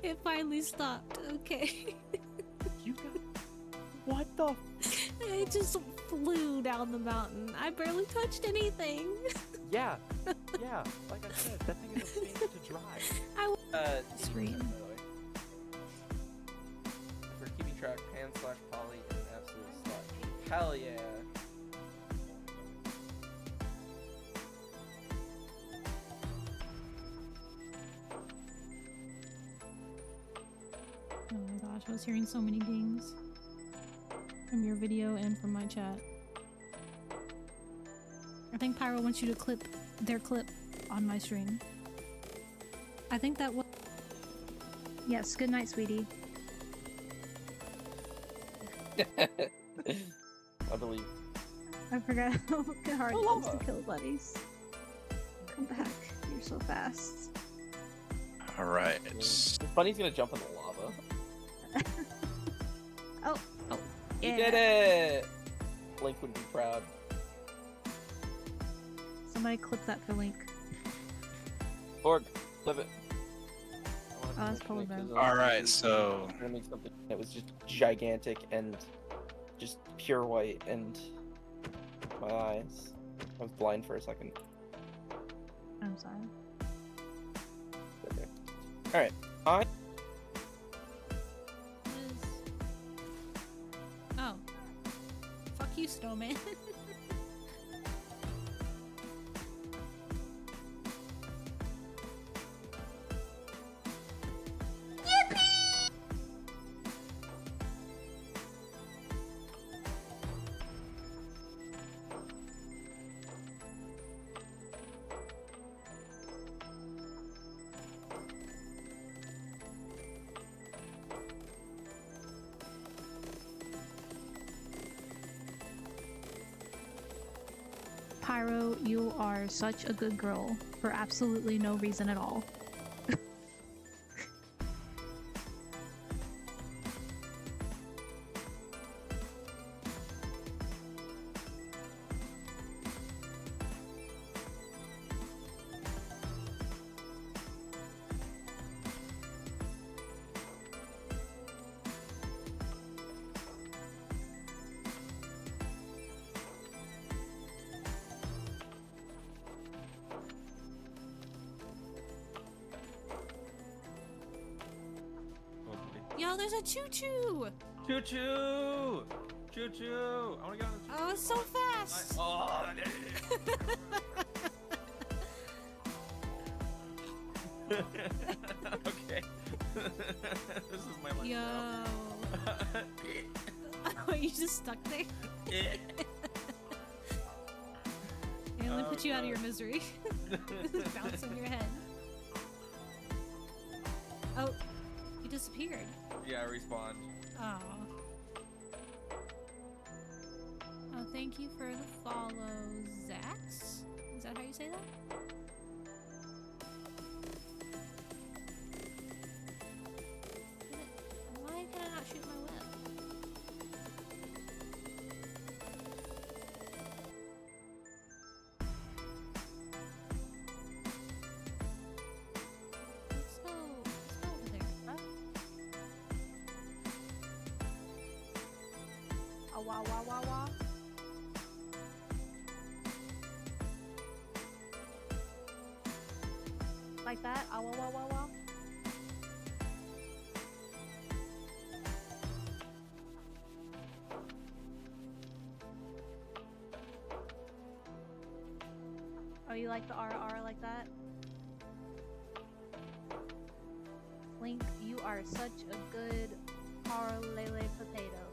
It finally stopped. Okay. You got... What the... It just flew down the mountain. I barely touched anything. Yeah. Yeah. Like I said, that thing is a pain to drive. Scream. For keeping track, pan/poly and an absolute slut. Hell yeah. Oh my gosh, I was hearing so many dings from your video and from my chat. I think Pyro wants you to clip their clip on my stream. I think that was... Yes, good night, sweetie. I believe. I forgot how hard it is to kill buddies. Come back, you're so fast. Alright. Bunny's gonna jump in the lava. Oh, yeah. You did it! Link would be proud. Somebody clip that for Link. Org, flip it. Oh, that's probably bad. Alright, so... I'm gonna make something that was just gigantic and just pure white, and my eyes. I was blind for a second. I'm sorry. Okay. Alright, I... Oh. Fuck you, snowman. Pyro, you are such a good girl for absolutely no reason at all. Yo, there's a choo-choo! Choo-choo! Choo-choo! I wanna get on the choo-choo. Oh, it's so fast! Oh, okay. This is my life Yo. now. Oh, you just stuck there? They only put you out of your misery. Just bounce on your head. Oh, you disappeared. Yeah, I respawned. Oh. Oh, thank you for the follow, Zax. Is that how you say that? Why can I not shoot my whip? Let's go over there. Huh? Ah, wah, wah, wah, wah. Like that? Ah, wah, wah, wah, wah. Oh, you like the RR like that? Link, you are such a good parlele potato.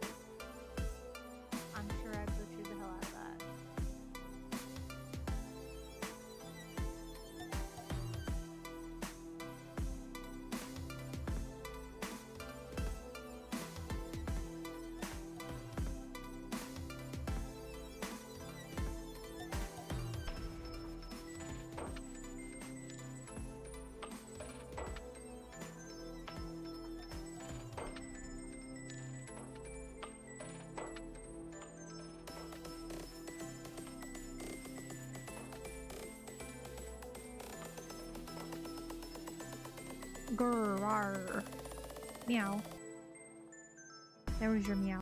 I'm sure I butchered the hell out of that. Grrr. Meow. There was your meow.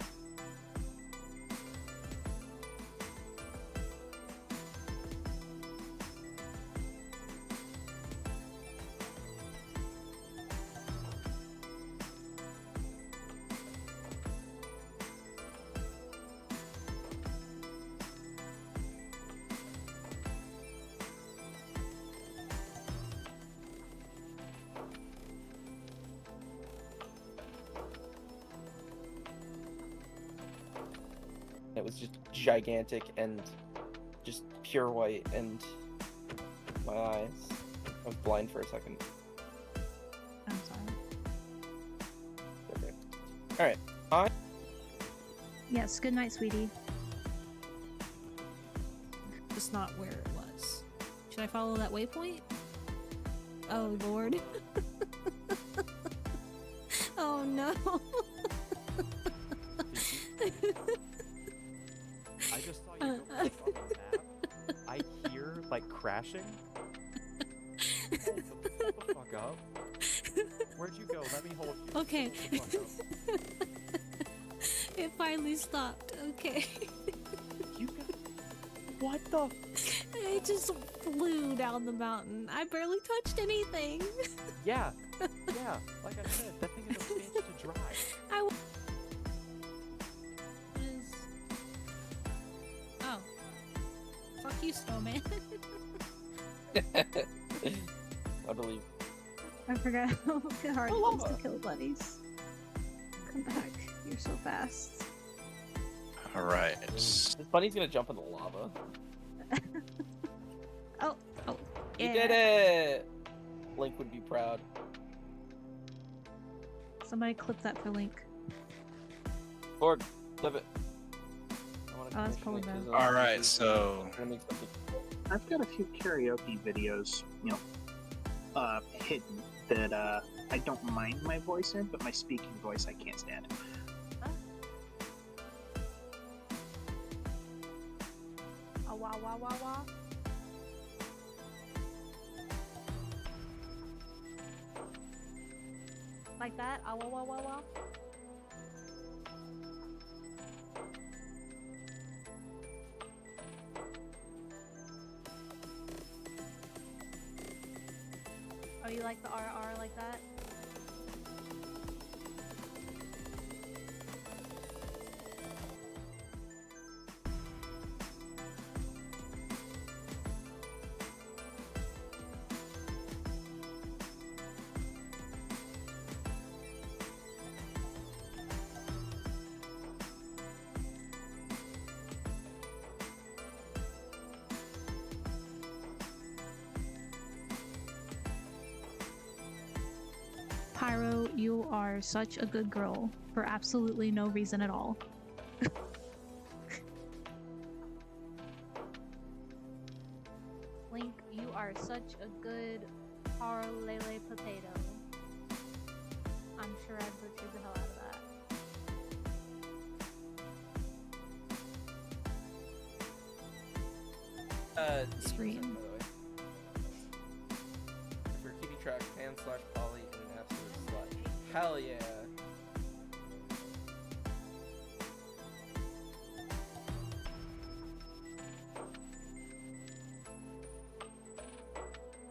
It was just gigantic and just pure white, and my eyes. I was blind for a second. I'm sorry. Okay. Alright. Yes, good night, sweetie. Just not where it was. Should I follow that waypoint? Oh lord. Oh no. I just saw you go back on the map. I hear, like, crashing. Hold the fuck up. Where'd you go? Let me hold you. Okay. Hold the fuck up. It finally stopped. Okay. You got... What the... It just flew down the mountain. I barely touched anything. Yeah. Yeah. Like I said, that thing is a bitch to drive. Oh. Fuck you, snowman. I believe. I forgot how hard it is lava. to kill buddies. Come back. You're so fast. Alright. This bunny's gonna jump in the lava. Oh, You yeah. did it! Link would be proud. Somebody clip that for Link. Lord, flip it. I wanna Oh, that's commission probably it 'cause, bad. Alright, so I'm gonna make something. I've got a few karaoke videos, hidden that I don't mind my voice in, but my speaking voice I can't stand. Oh, wow, wow, wow, wow. Like that? Oh, wow, wow, wow, wow. Oh, you like the RR like that? Pyro, you are such a good girl for absolutely no reason at all. Link, you are such a good parlele potato. I'm sure I butchered the hell out of that. Scream. By the way. If you're keeping track, /poly and an absolute slut. Hell yeah.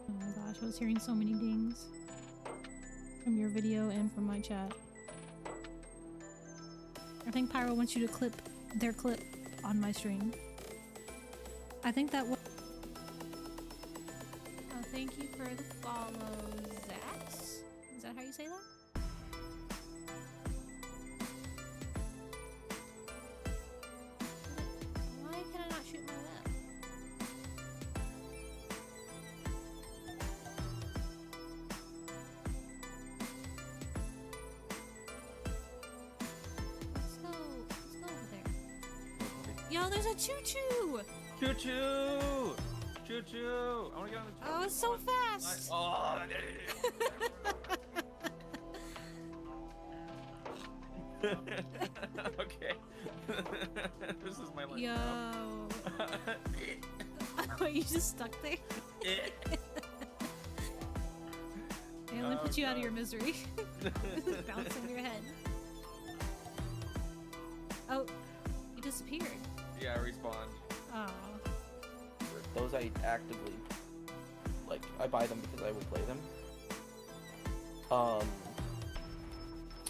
Oh my gosh, I was hearing so many dings from your video and from my chat. I think Pyro wants you to clip their clip on my stream. I think that was. Oh, thank you for the follow, Zax. Is that how you say that? Why can I not shoot my web? Let's go over there. Yo, there's a choo-choo! Choo choo! Choo choo! I wanna get on the Oh, it's so fast! Oh, okay. This is my life. Yo. Oh, you just stuck there? Hey, look Get you out of your misery. Bouncing your head. Oh, you disappeared. Yeah, I respawned. Oh. Those I actively, like, I buy them because I will play them.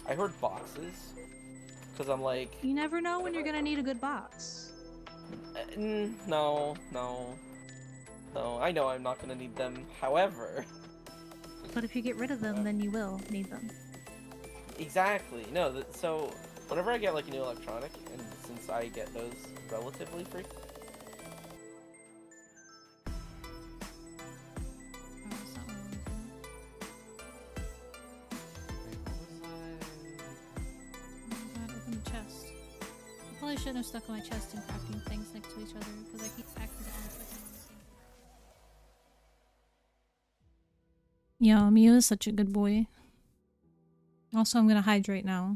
I heard boxes, because I'm like... You never know when you're gonna need a good box. No, I know I'm not gonna need them, however... But if you get rid of them, then you will need them. Exactly, no, so, whenever I get, like, a new electronic, and since I get those relatively free... Oh, that's not what I wanted to do. Oh god, open the chest. I probably shouldn't have stuck my chest and crafting things next to each other, because I keep accidentally clicking on the same. Yeah, Mew is such a good boy. Also, I'm gonna hydrate now.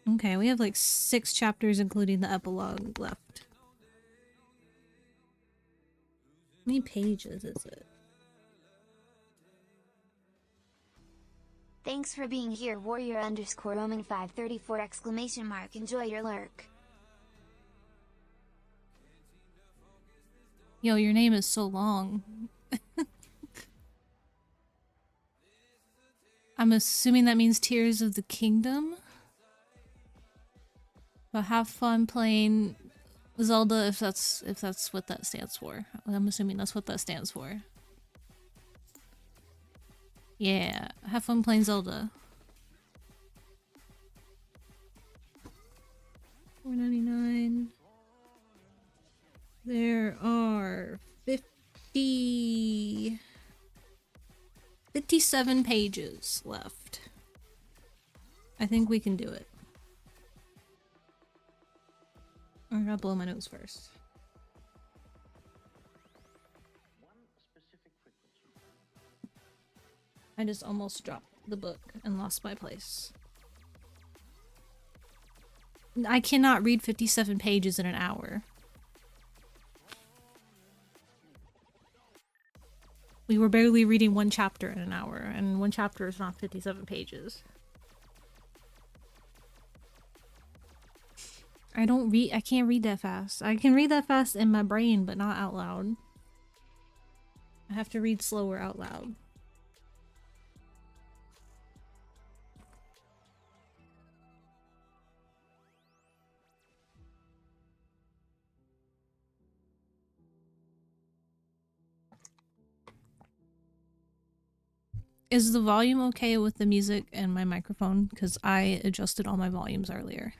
Okay, we have like 6 chapters, including the epilogue, left. How many pages is it? Thanks for being here, warrior underscore roaming 534 exclamation mark. Enjoy your lurk. Yo, your name is so long. I'm assuming that means Tears of the Kingdom? But have fun playing Zelda if that's what that stands for. I'm assuming that's what that stands for. Yeah, have fun playing Zelda. $4.99. There are 57 pages left. I think we can do it. I'm gonna blow my nose first. I just almost dropped the book and lost my place. I cannot read 57 pages in an hour. We were barely reading 1 chapter in an hour, and 1 chapter is not 57 pages. I can't read that fast. I can read that fast in my brain, but not out loud. I have to read slower out loud. Is the volume okay with the music and my microphone? Because I adjusted all my volumes earlier.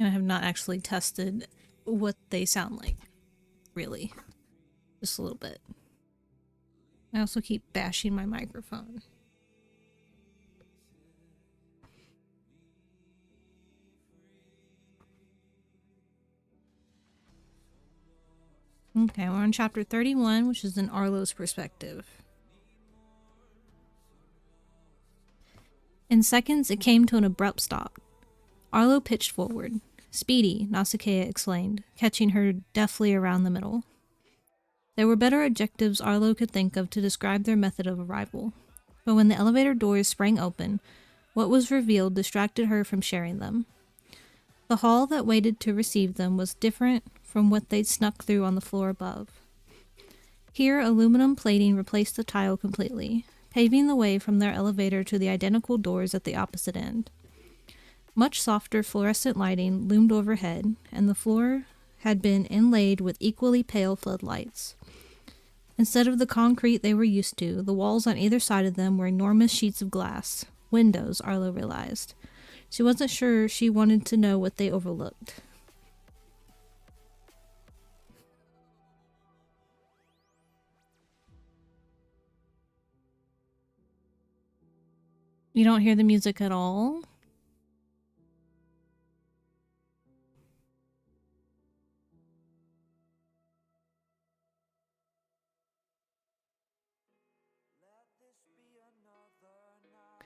And I have not actually tested what they sound like. Really. Just a little bit. I also keep bashing my microphone. Okay, we're on chapter 31, which is in Arlo's perspective. In seconds, it came to an abrupt stop. Arlo pitched forward. Speedy, Nausicaa explained, catching her deftly around the middle. There were better adjectives Arlo could think of to describe their method of arrival, but when the elevator doors sprang open, what was revealed distracted her from sharing them. The hall that waited to receive them was different from what they'd snuck through on the floor above. Here, aluminum plating replaced the tile completely, paving the way from their elevator to the identical doors at the opposite end. Much softer fluorescent lighting loomed overhead, and the floor had been inlaid with equally pale floodlights. Instead of the concrete they were used to, the walls on either side of them were enormous sheets of glass. Windows, Arlo realized. She wasn't sure she wanted to know what they overlooked. You don't hear the music at all?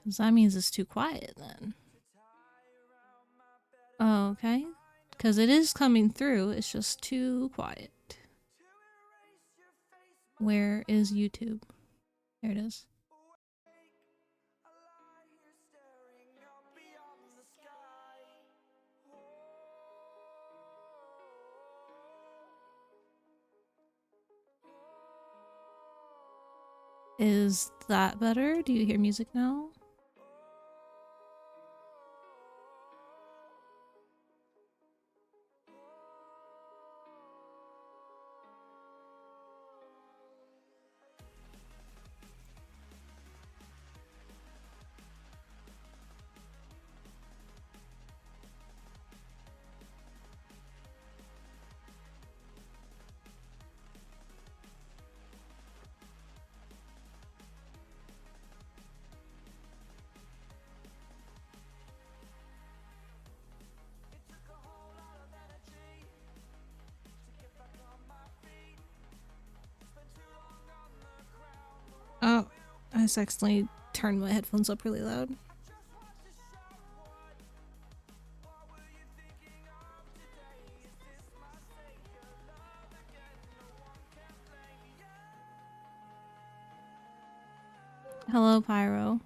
'Cause that means it's too quiet then. Oh, okay. Because it is coming through, it's just too quiet. Where is YouTube? There it is. Is that better? Do you hear music now? Oh, I just accidentally turned my headphones up really loud. Hello, Pyro.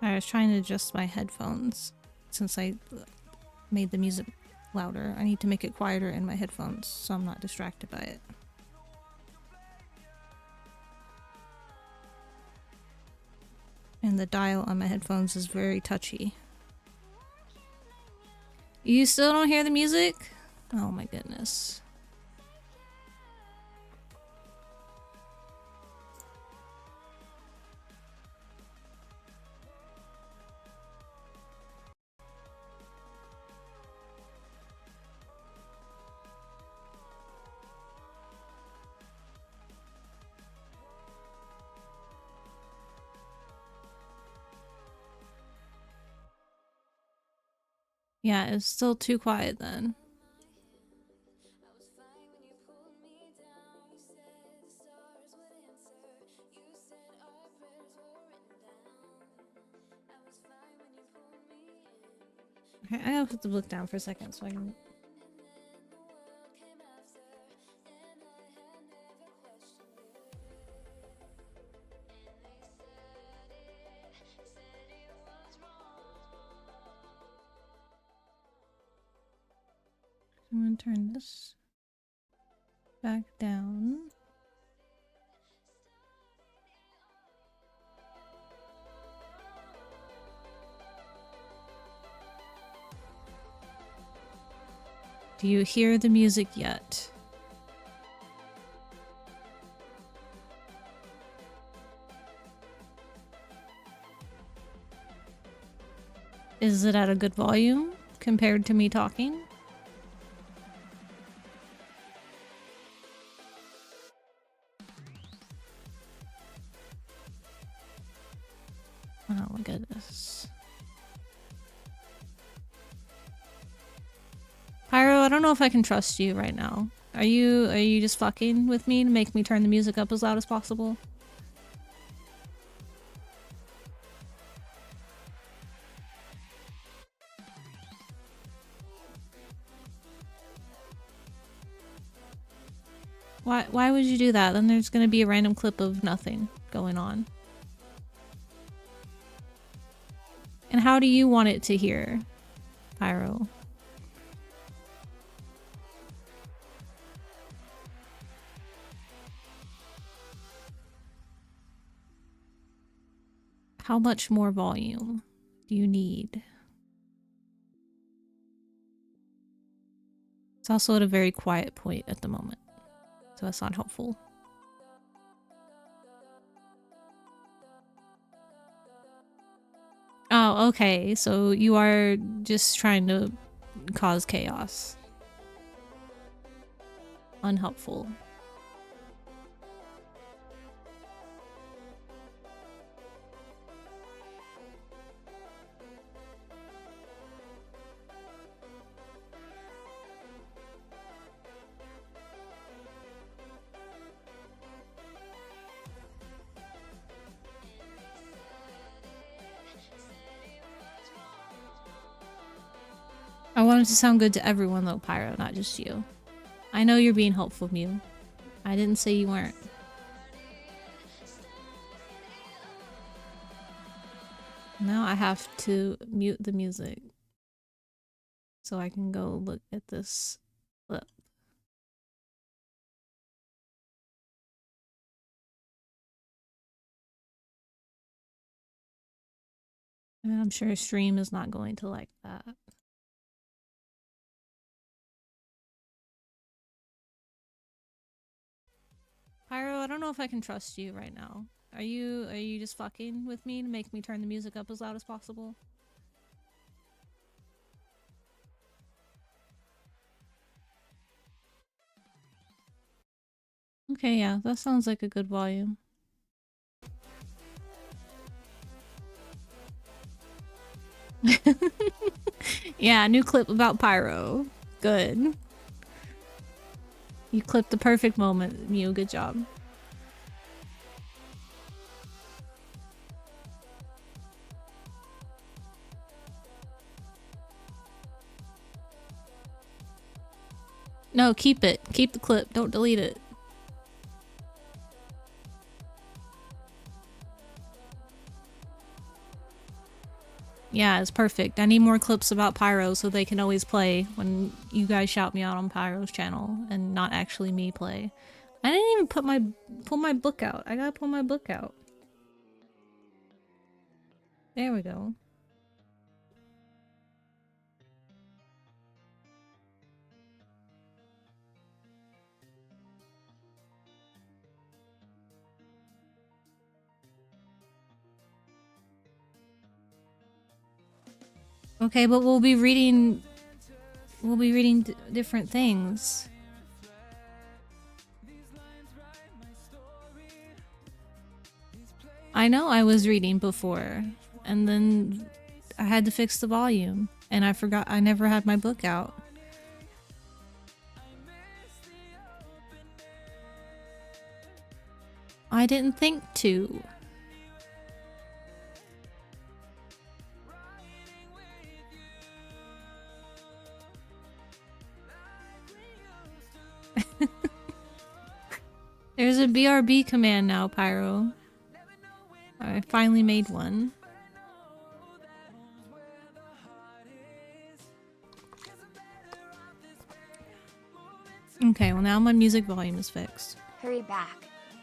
I was trying to adjust my headphones since I made the music louder. I need to make it quieter in my headphones so I'm not distracted by it. And the dial on my headphones is very touchy. You still don't hear the music? Oh my goodness. Yeah, it's still too quiet then. Okay, I have to look down for a second so I can... I'm gonna turn this back down. Do you hear the music yet? Is it at a good volume compared to me talking? Oh my goodness. Pyro, I don't know if I can trust you right now. Are you just fucking with me to make me turn the music up as loud as possible? Why would you do that? Then there's gonna be a random clip of nothing going on. And how do you want it to hear, Pyro? How much more volume do you need? It's also at a very quiet point at the moment, so that's not helpful. Oh, okay, so you are just trying to cause chaos. Unhelpful. I want it to sound good to everyone though, Pyro, not just you. I know you're being helpful, Mew. I didn't say you weren't. Now I have to mute the music so I can go look at this clip. And I'm sure stream is not going to like that. Pyro, I don't know if I can trust you right now. Are you just fucking with me to make me turn the music up as loud as possible? Okay, yeah, that sounds like a good volume. Yeah, new clip about Pyro. Good. You clipped the perfect moment, Mew. Good job. No, keep it. Keep the clip. Don't delete it. Yeah, it's perfect. I need more clips about Pyro so they can always play when you guys shout me out on Pyro's channel and not actually me play. I didn't even pull my book out. I gotta pull my book out. There we go. Okay, but we'll be reading different things. I know I was reading before, and then I had to fix the volume, and I forgot I never had my book out. I didn't think to. There's a BRB command now, Pyro. I finally made one. Okay, well now my music volume is fixed. Hurry back.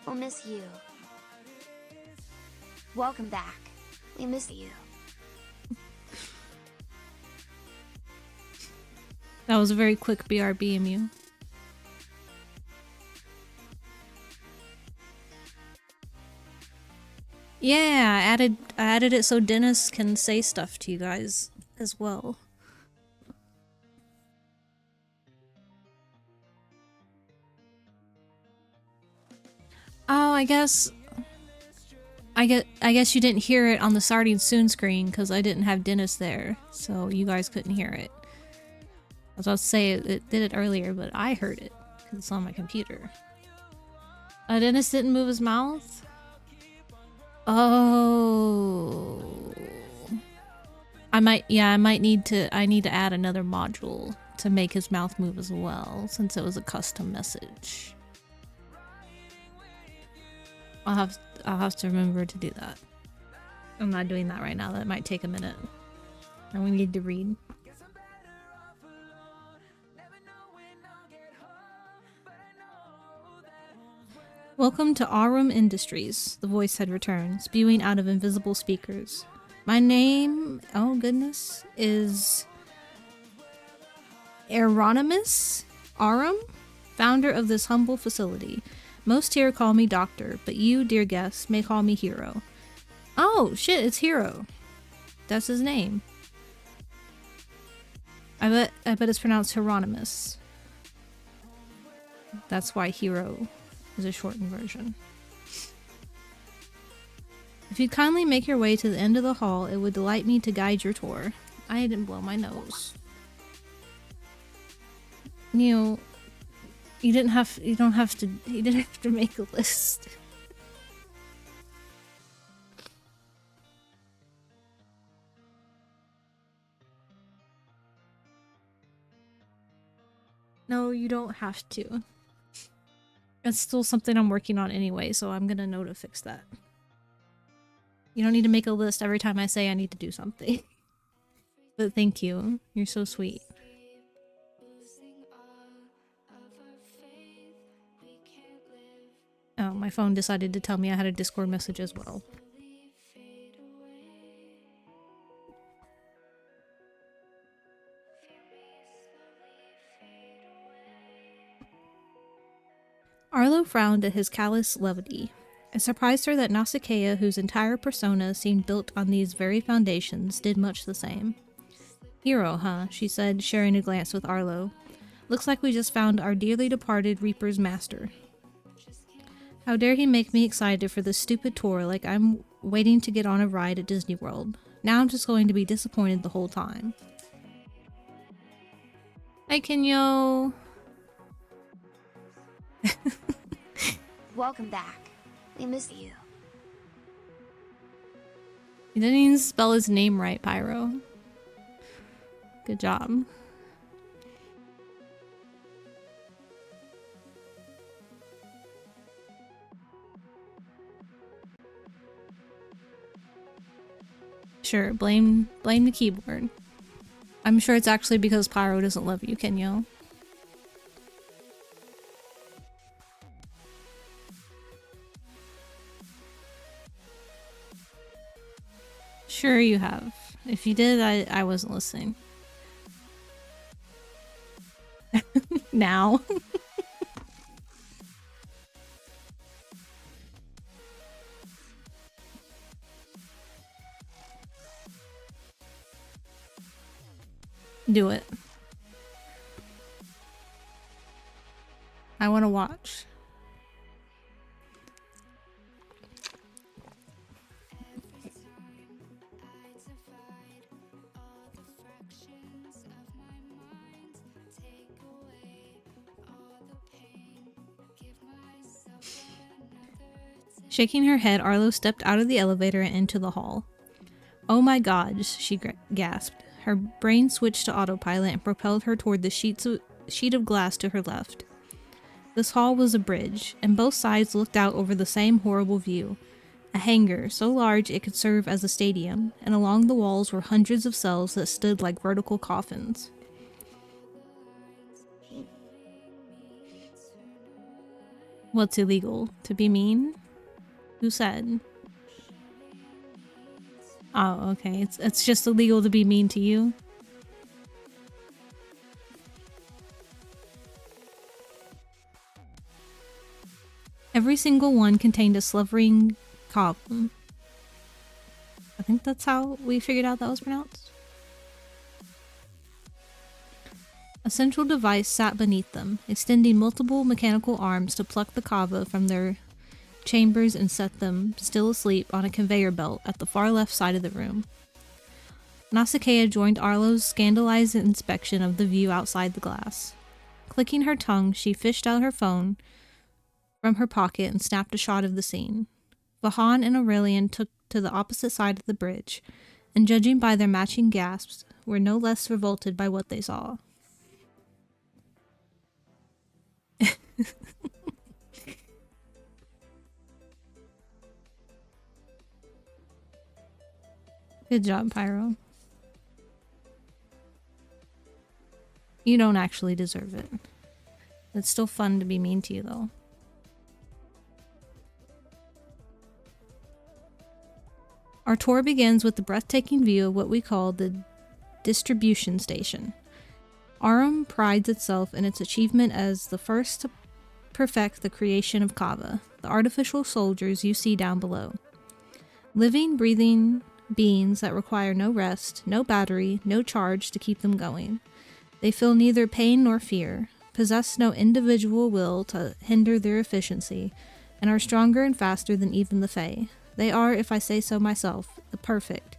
We'll miss you. Welcome back. We miss you. That was a very quick BRB, Mew. Yeah, I added it so Dennis can say stuff to you guys as well. Oh, I guess you didn't hear it on the starting soon screen because I didn't have Dennis there, so you guys couldn't hear it. I was about to say it did it earlier, but I heard it because it's on my computer. Dennis didn't move his mouth? Oh. I need to add another module to make his mouth move as well, since it was a custom message. I'll have to remember to do that. I'm not doing that right now. That might take a minute. And we need to read. Welcome to Aurum Industries, the voice had returned, spewing out of invisible speakers. My name, oh goodness, is Euronymous Aurum, founder of this humble facility. Most here call me Doctor, but you, dear guest, may call me Hero. Oh, shit, it's Hero. That's his name. I bet it's pronounced Hieronymus. That's why Hero is a shortened version. If you'd kindly make your way to the end of the hall, it would delight me to guide your tour. I didn't blow my nose. You didn't have to make a list. No, you don't have to. It's still something I'm working on anyway, so I'm gonna know to fix that. You don't need to make a list every time I say I need to do something. But thank you. You're so sweet. Oh, my phone decided to tell me I had a Discord message as well. Arlo frowned at his callous levity. It surprised her that Nausicaa, whose entire persona seemed built on these very foundations, did much the same. Hero, huh? She said, sharing a glance with Arlo. Looks like we just found our dearly departed Reaper's master. How dare he make me excited for this stupid tour like I'm waiting to get on a ride at Disney World. Now I'm just going to be disappointed the whole time. Hi, Kenyo! Welcome back. We miss you. You didn't even spell his name right, Pyro. Good job. Sure, blame the keyboard. I'm sure it's actually because Pyro doesn't love you, Kenyo. Sure you have. If you did, I wasn't listening. Now. Do it. I want to watch. Shaking her head, Arlo stepped out of the elevator and into the hall. Oh my god, she gasped. Her brain switched to autopilot and propelled her toward the sheet of glass to her left. This hall was a bridge, and both sides looked out over the same horrible view. A hangar, so large it could serve as a stadium, and along the walls were hundreds of cells that stood like vertical coffins. What's illegal? To be mean? Who said? Oh, okay. It's just illegal to be mean to you. Every single one contained a slavering column. I think that's how we figured out that was pronounced. A central device sat beneath them, extending multiple mechanical arms to pluck the kava from their chambers and set them, still asleep, on a conveyor belt at the far left side of the room. Nausicaa joined Arlo's scandalized inspection of the view outside the glass. Clicking her tongue, she fished out her phone from her pocket and snapped a shot of the scene. Vahan and Aurelian took to the opposite side of the bridge, and judging by their matching gasps, were no less revolted by what they saw. Good job, Pyro. You don't actually deserve it. It's still fun to be mean to you, though. Our tour begins with the breathtaking view of what we call the distribution station. Arum prides itself in its achievement as the first to perfect the creation of kava, the artificial soldiers you see down below. Living, breathing beings that require no rest, no battery, no charge to keep them going. They feel neither pain nor fear, possess no individual will to hinder their efficiency, and are stronger and faster than even the Fae. They are, if I say so myself, the perfect.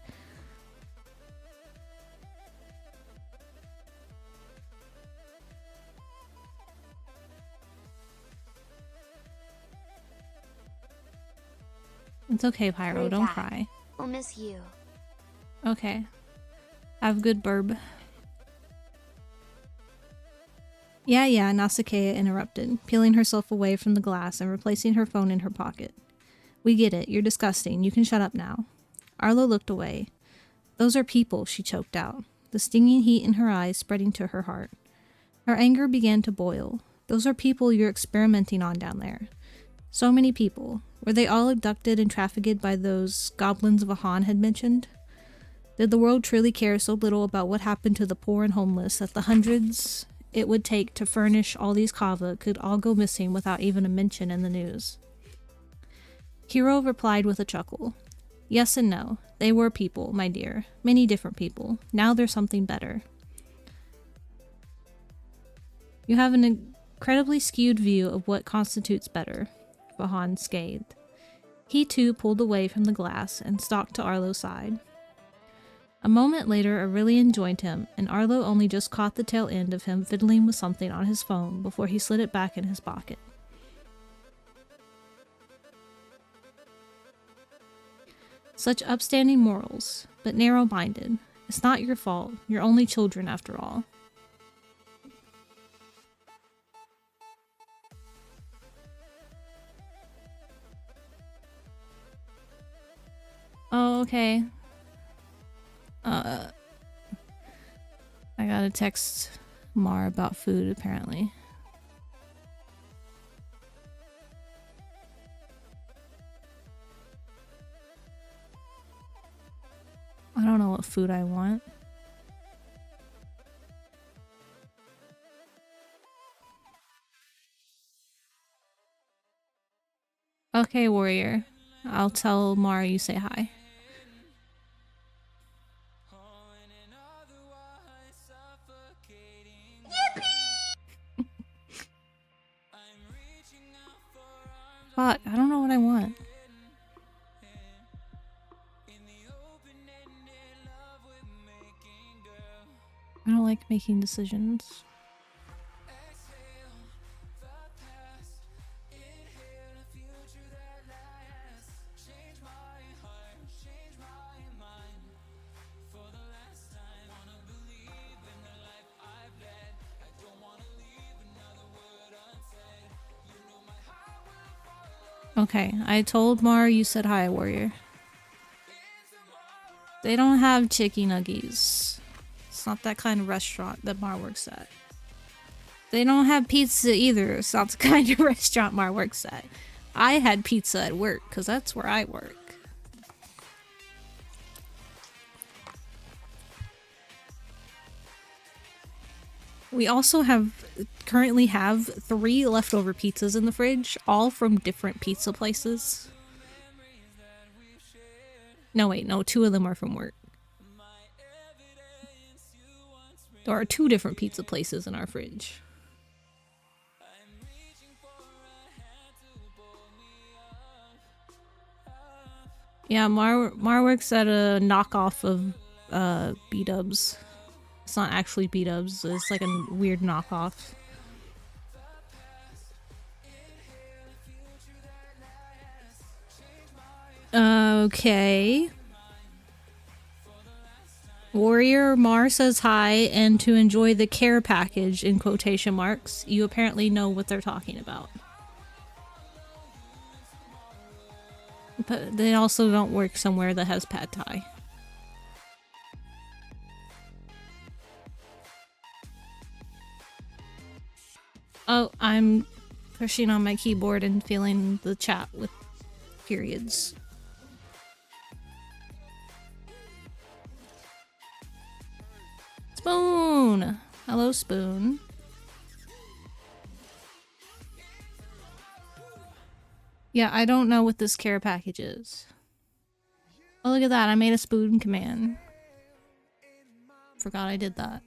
It's okay, Pyro, don't cry. We'll miss you. Okay. Have a good burb. Yeah, Nausicaa interrupted, peeling herself away from the glass and replacing her phone in her pocket. We get it. You're disgusting. You can shut up now. Arlo looked away. Those are people, she choked out, the stinging heat in her eyes spreading to her heart. Her anger began to boil. Those are people you're experimenting on down there. So many people. Were they all abducted and trafficked by those goblins Vahan had mentioned? Did the world truly care so little about what happened to the poor and homeless that the hundreds it would take to furnish all these kava could all go missing without even a mention in the news? Hiro replied with a chuckle. Yes and no. They were people, my dear. Many different people. Now there's something better. You have an incredibly skewed view of what constitutes better, Vahan scathed. He too pulled away from the glass and stalked to Arlo's side. A moment later, Aurelian joined him, and Arlo only just caught the tail end of him fiddling with something on his phone before he slid it back in his pocket. Such upstanding morals, but narrow-minded. It's not your fault. You're only children after all. Oh, okay. I gotta text Mar about food, apparently. I don't know what food I want. Okay, warrior. I'll tell Mar you say hi. Fuck, I don't know what I want. I don't like making decisions. Okay, I told Mar you said hi, warrior. They don't have chicken nuggies. It's not that kind of restaurant that Mar works at. They don't have pizza either. It's not the kind of restaurant Mar works at. I had pizza at work, because that's where I work. We also currently have 3 leftover pizzas in the fridge, all from different pizza places. No, wait, no, 2 of them are from work. There are 2 different pizza places in our fridge. Yeah, Mar works at a knockoff of B-dubs. It's not actually B-dubs, it's like a weird knockoff. Okay. Warrior Mar says hi, and to enjoy the care package in quotation marks. You apparently know what they're talking about. But they also don't work somewhere that has pad thai. Oh, I'm pushing on my keyboard and feeling the chat with periods. Spoon! Hello, Spoon. Yeah, I don't know what this care package is. Oh, look at that. I made a spoon command. Forgot I did that.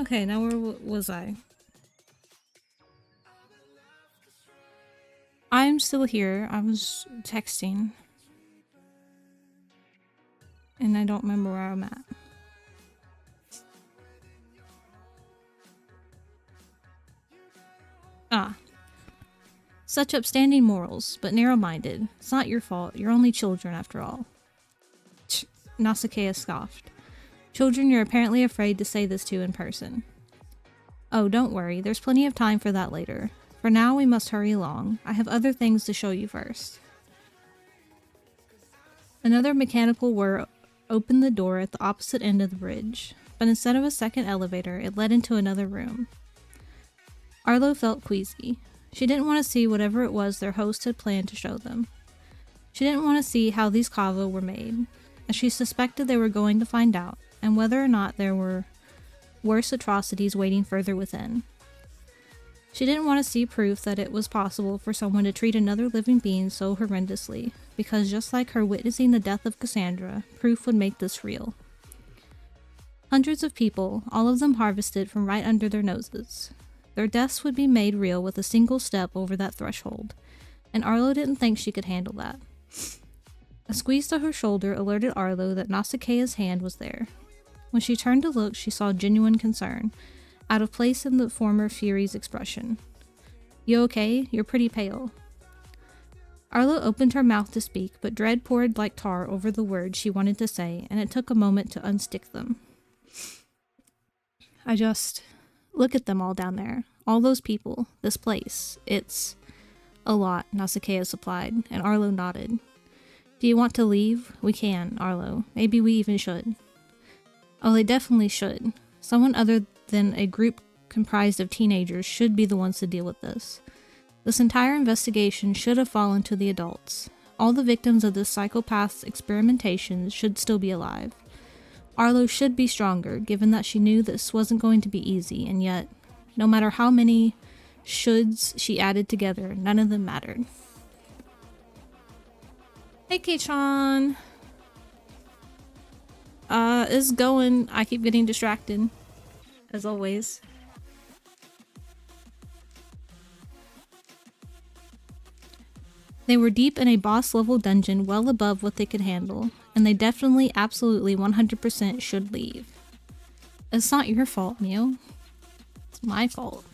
Okay, now where was I? I'm still here. I was texting. And I don't remember where I'm at. Ah. Such upstanding morals, but narrow-minded. It's not your fault. You're only children, after all. Nausicaa scoffed. Children you're apparently afraid to say this to in person. Oh, don't worry. There's plenty of time for that later. For now, we must hurry along. I have other things to show you first. Another mechanical whir opened the door at the opposite end of the bridge, but instead of a second elevator, it led into another room. Arlo felt queasy. She didn't want to see whatever it was their host had planned to show them. She didn't want to see how these kava were made, as she suspected they were going to find out, and whether or not there were worse atrocities waiting further within. She didn't want to see proof that it was possible for someone to treat another living being so horrendously, because just like her witnessing the death of Cassandra, proof would make this real. Hundreds of people, all of them harvested from right under their noses. Their deaths would be made real with a single step over that threshold, and Arlo didn't think she could handle that. A squeeze to her shoulder alerted Arlo that Nausicaa's hand was there. When she turned to look, she saw genuine concern, out of place in the former Fury's expression. You okay? You're pretty pale. Arlo opened her mouth to speak, but dread poured like tar over the words she wanted to say, and it took a moment to unstick them. Look at them all down there. All those people. This place. It's a lot, Nausicaa supplied, and Arlo nodded. Do you want to leave? We can, Arlo. Maybe we even should. Oh, they definitely should. Someone other than a group comprised of teenagers should be the ones to deal with this. This entire investigation should have fallen to the adults. All the victims of this psychopath's experimentations should still be alive. Arlo should be stronger, given that she knew this wasn't going to be easy, and yet, no matter how many shoulds she added together, none of them mattered. Hey, K-chan! It's going. I keep getting distracted, as always. They were deep in a boss-level dungeon well above what they could handle, and they definitely, absolutely, 100% should leave. It's not your fault, Mew. It's my fault.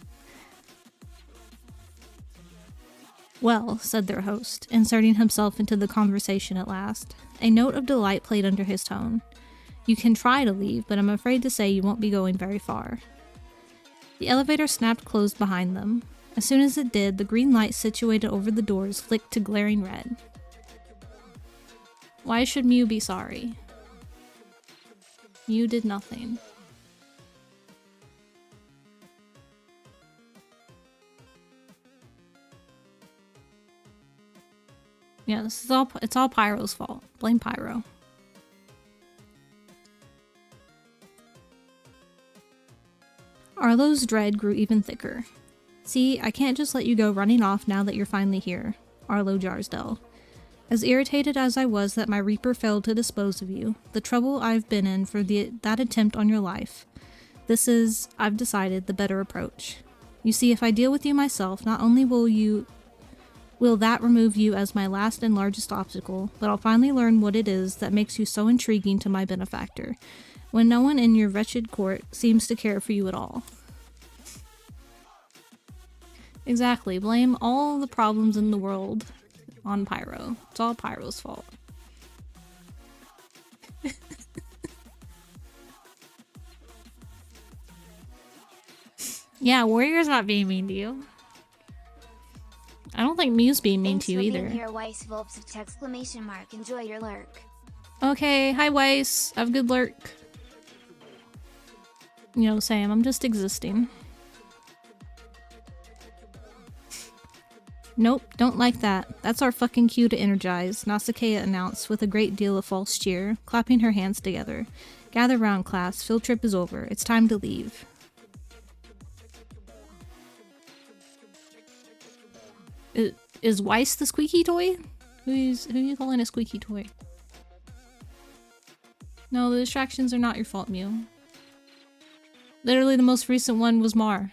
Well, said their host, inserting himself into the conversation at last. A note of delight played under his tone. You can try to leave, but I'm afraid to say you won't be going very far. The elevator snapped closed behind them. As soon as it did, the green light situated over the doors flicked to glaring red. Why should Mew be sorry? Mew did nothing. Yeah, it's all Pyro's fault. Blame Pyro. Arlo's dread grew even thicker. See, I can't just let you go running off now that you're finally here, Arlo Jarsdell. As irritated as I was that my Reaper failed to dispose of you, the trouble I've been in for that attempt on your life, this is, I've decided, the better approach. You see, if I deal with you myself, not only will that remove you as my last and largest obstacle, but I'll finally learn what it is that makes you so intriguing to my benefactor, when no one in your wretched court seems to care for you at all. Exactly, blame all the problems in the world on Pyro. It's all Pyro's fault. Yeah, Warrior's not being mean to you. I don't think Mew's being mean to you either. Thanks for being here, Weiss Volps with exclamation mark. Enjoy your lurk. Okay, hi Weiss. Have a good lurk. You know, Sam, I'm just existing. Nope, don't like that. That's our fucking cue to energize, Nausicaa announced with a great deal of false cheer, clapping her hands together. Gather round, class. Field trip is over. It's time to leave. Is Weiss the squeaky toy? Who are you calling a squeaky toy? No, the distractions are not your fault, Mew. Literally the most recent one was Mar.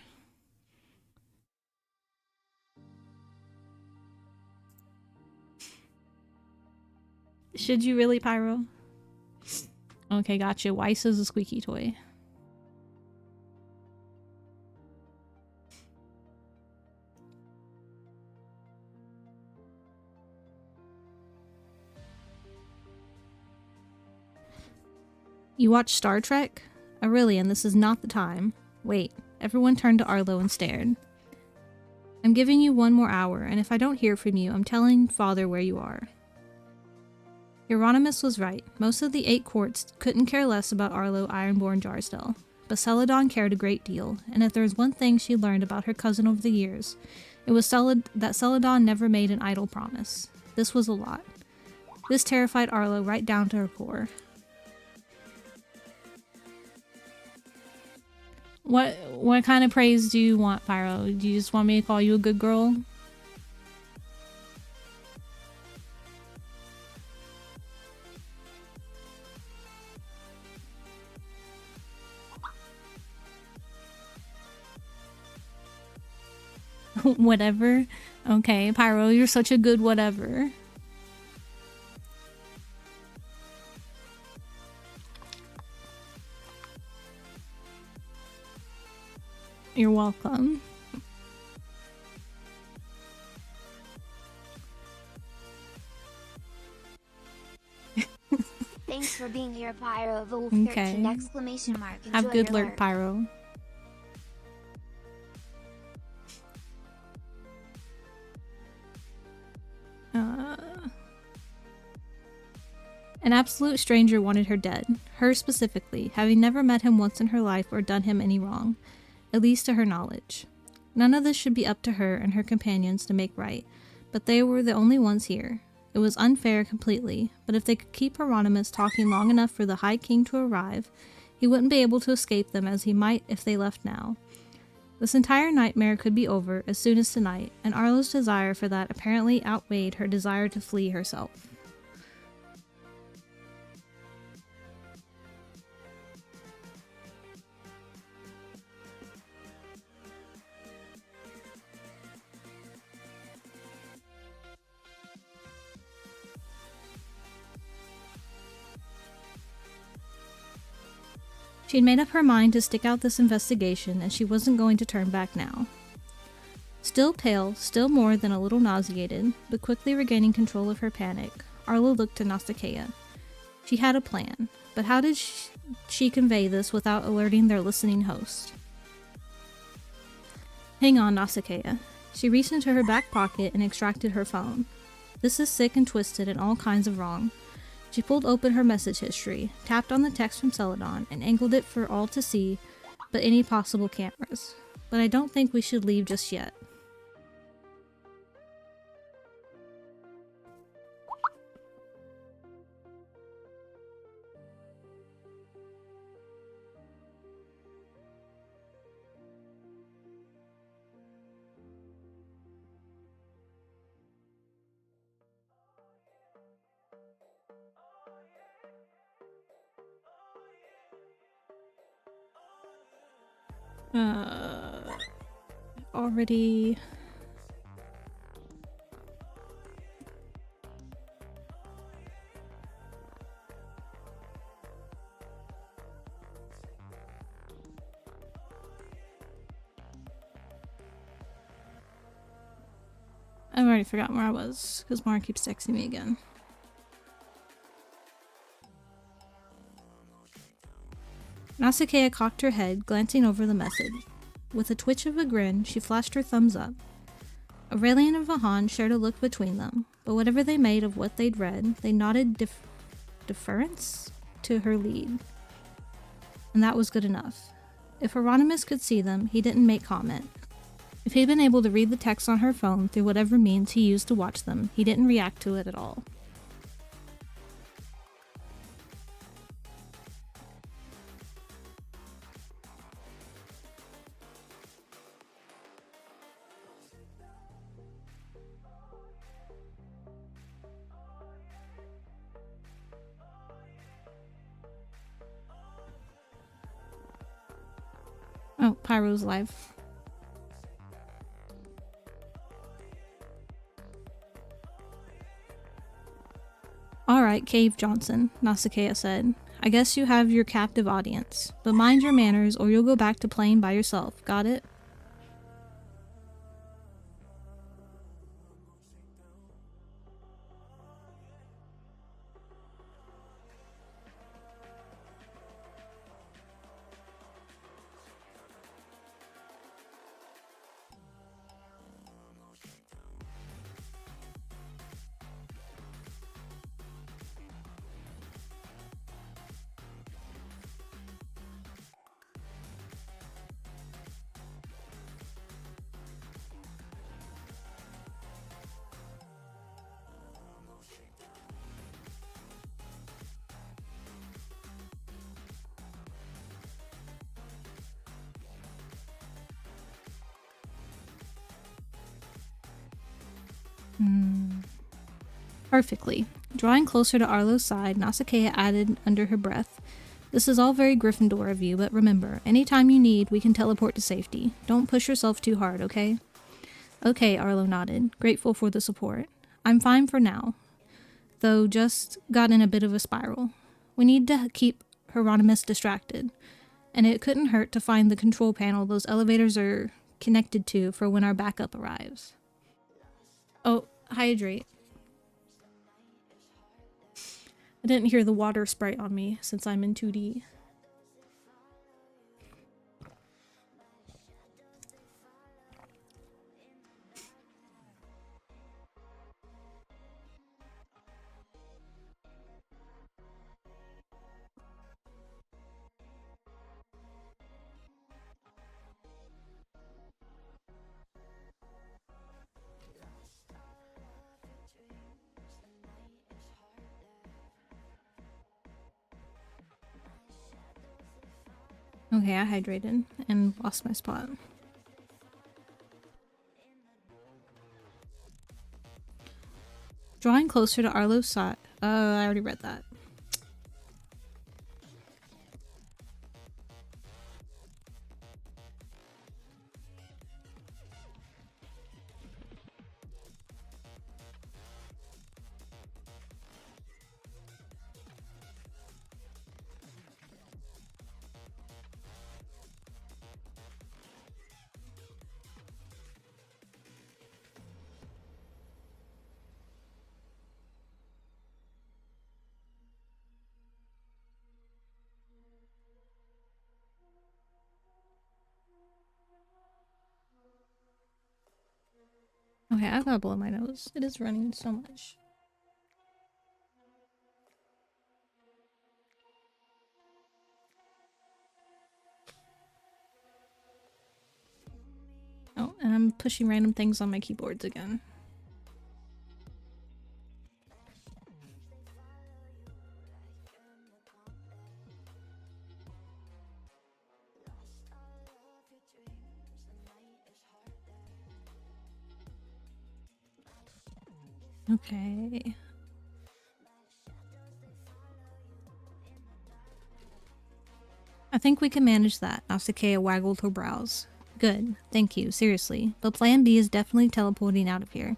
Should you really, Pyro? Okay, gotcha. Weiss is a squeaky toy. You watch Star Trek? Aurelian, this is not the time. Wait. Everyone turned to Arlo and stared. I'm giving you 1 more hour, and if I don't hear from you, I'm telling Father where you are. Euronymous was right. Most of the 8 courts couldn't care less about Arlo Ironborn Jarsdell, but Celadon cared a great deal, and if there was one thing she learned about her cousin over the years, it was that Celadon never made an idle promise. This was a lot. This terrified Arlo right down to her core. What kind of praise do you want, Pyro? Do you just want me to call you a good girl? Whatever? Okay, Pyro, you're such a good whatever. You're welcome. Thanks for being here, Pyro of Wolf Okay. 13 exclamation mark. Have Enjoy good your lurk, Pyro. An absolute stranger wanted her dead. Her specifically, having never met him once in her life or done him any wrong. At least to her knowledge. None of this should be up to her and her companions to make right, but they were the only ones here. It was unfair completely, but if they could keep Hieronymus talking long enough for the High King to arrive, he wouldn't be able to escape them as he might if they left now. This entire nightmare could be over as soon as tonight, and Arlo's desire for that apparently outweighed her desire to flee herself. She'd made up her mind to stick out this investigation, and she wasn't going to turn back now. Still pale, still more than a little nauseated, but quickly regaining control of her panic, Arlo looked to Nausicaa. She had a plan, but how did she convey this without alerting their listening host? Hang on, Nausicaa. She reached into her back pocket and extracted her phone. This is sick and twisted and all kinds of wrong. She pulled open her message history, tapped on the text from Celadon, and angled it for all to see, but any possible cameras. But I don't think we should leave just yet. Already... I've already forgotten where I was, because Mara keeps texting me again. Nausicaa cocked her head, glancing over the message. With a twitch of a grin, she flashed her thumbs up. Aurelian and Vahan shared a look between them, but whatever they made of what they'd read, they nodded deference to her lead. And that was good enough. If Hieronymus could see them, he didn't make comment. If he'd been able to read the text on her phone through whatever means he used to watch them, he didn't react to it at all. Oh, Pyro's live. Alright, Cave Johnson, Nausicaa said. I guess you have your captive audience, but mind your manners or you'll go back to playing by yourself, got it? Perfectly. Drawing closer to Arlo's side, Nausicaa added under her breath, "This is all very Gryffindor of you, but remember, anytime you need, we can teleport to safety. Don't push yourself too hard, okay?" "Okay," Arlo nodded, grateful for the support. "I'm fine for now, though just got in a bit of a spiral. We need to keep Hieronymus distracted, and it couldn't hurt to find the control panel those elevators are connected to for when our backup arrives." Oh, hydrate. I didn't hear the water spray on me since I'm in 2D. Okay, I hydrated and lost my spot. Drawing closer to Arlo's side. I already read that. Okay, I've got to blow my nose. It is running so much. Oh, and I'm pushing random things on my keyboards again. Okay. I think we can manage that, Nausicaa waggled her brows. Good, thank you, seriously. But plan B is definitely teleporting out of here.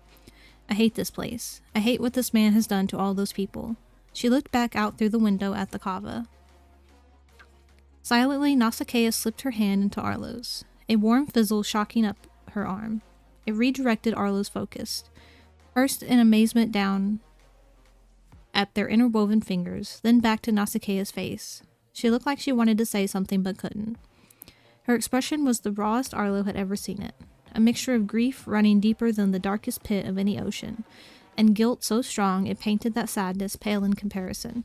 I hate this place. I hate what this man has done to all those people. She looked back out through the window at the kava. Silently, Nausicaa slipped her hand into Arlo's, a warm fizzle shocking up her arm. It redirected Arlo's focus. First in amazement down at their interwoven fingers, then back to Nausicaa's face. She looked like she wanted to say something but couldn't. Her expression was the rawest Arlo had ever seen it, a mixture of grief running deeper than the darkest pit of any ocean, and guilt so strong it painted that sadness pale in comparison.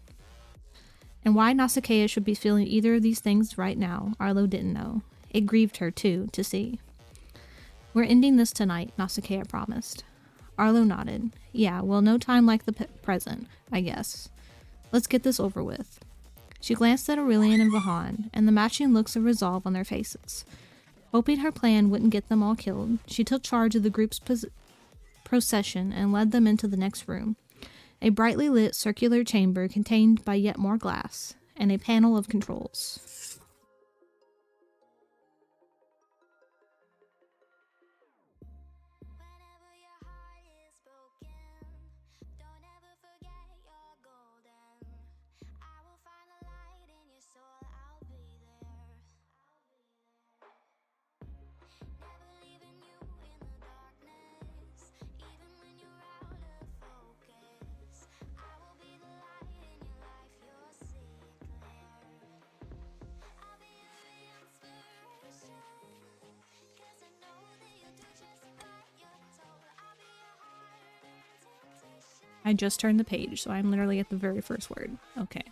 And why Nausicaa should be feeling either of these things right now, Arlo didn't know. It grieved her, too, to see. "We're ending this tonight," Nausicaa promised. Arlo nodded. "Yeah, well, no time like the present, I guess. Let's get this over with." She glanced at Aurelian and Vahan, and the matching looks of resolve on their faces. Hoping her plan wouldn't get them all killed, she took charge of the group's procession and led them into the next room, a brightly lit circular chamber contained by yet more glass, and a panel of controls. I just turned the page, so I'm literally at the very first word. Okay.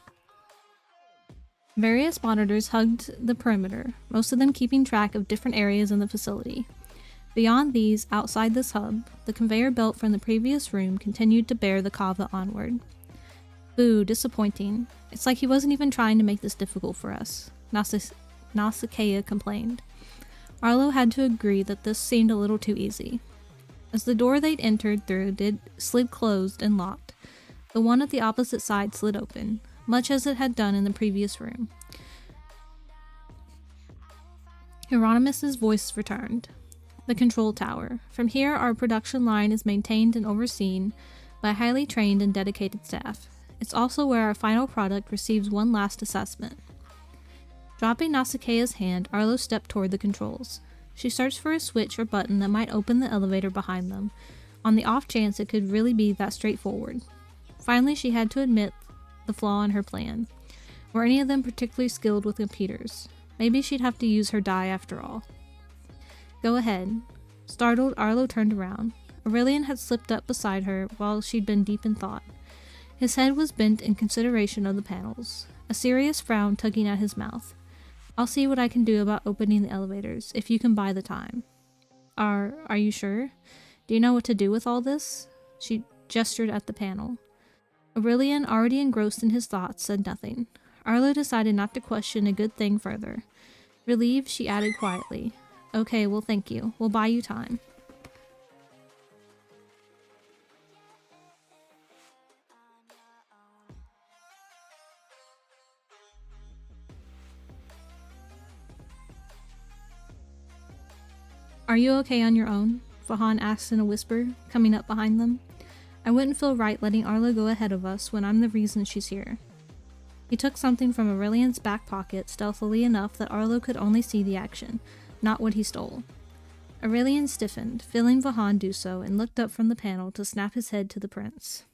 Various monitors hugged the perimeter, most of them keeping track of different areas in the facility. Beyond these, outside this hub, the conveyor belt from the previous room continued to bear the kava onward. Boo, disappointing. It's like he wasn't even trying to make this difficult for us, Nausicaa complained. Arlo had to agree that this seemed a little too easy. As the door they'd entered through slid closed and locked, the one at the opposite side slid open, much as it had done in the previous room. Hieronymus's voice returned. The control tower. From here, our production line is maintained and overseen by highly trained and dedicated staff. It's also where our final product receives one last assessment. Dropping Nausicaa's hand, Arlo stepped toward the controls. She searched for a switch or button that might open the elevator behind them, on the off chance it could really be that straightforward. Finally, she had to admit the flaw in her plan. Were any of them particularly skilled with computers? Maybe she'd have to use her die after all. Go ahead. Startled, Arlo turned around. Aurelian had slipped up beside her while she'd been deep in thought. His head was bent in consideration of the panels, a serious frown tugging at his mouth. I'll see what I can do about opening the elevators, if you can buy the time. Are you sure? Do you know what to do with all this? She gestured at the panel. Aurelian, already engrossed in his thoughts, said nothing. Arlo decided not to question a good thing further. Relieved, she added quietly, Okay, well thank you. We'll buy you time. Are you okay on your own? Vahan asked in a whisper, coming up behind them. I wouldn't feel right letting Arlo go ahead of us when I'm the reason she's here. He took something from Aurelian's back pocket stealthily enough that Arlo could only see the action, not what he stole. Aurelian stiffened, feeling Vahan do so, and looked up from the panel to snap his head to the prince.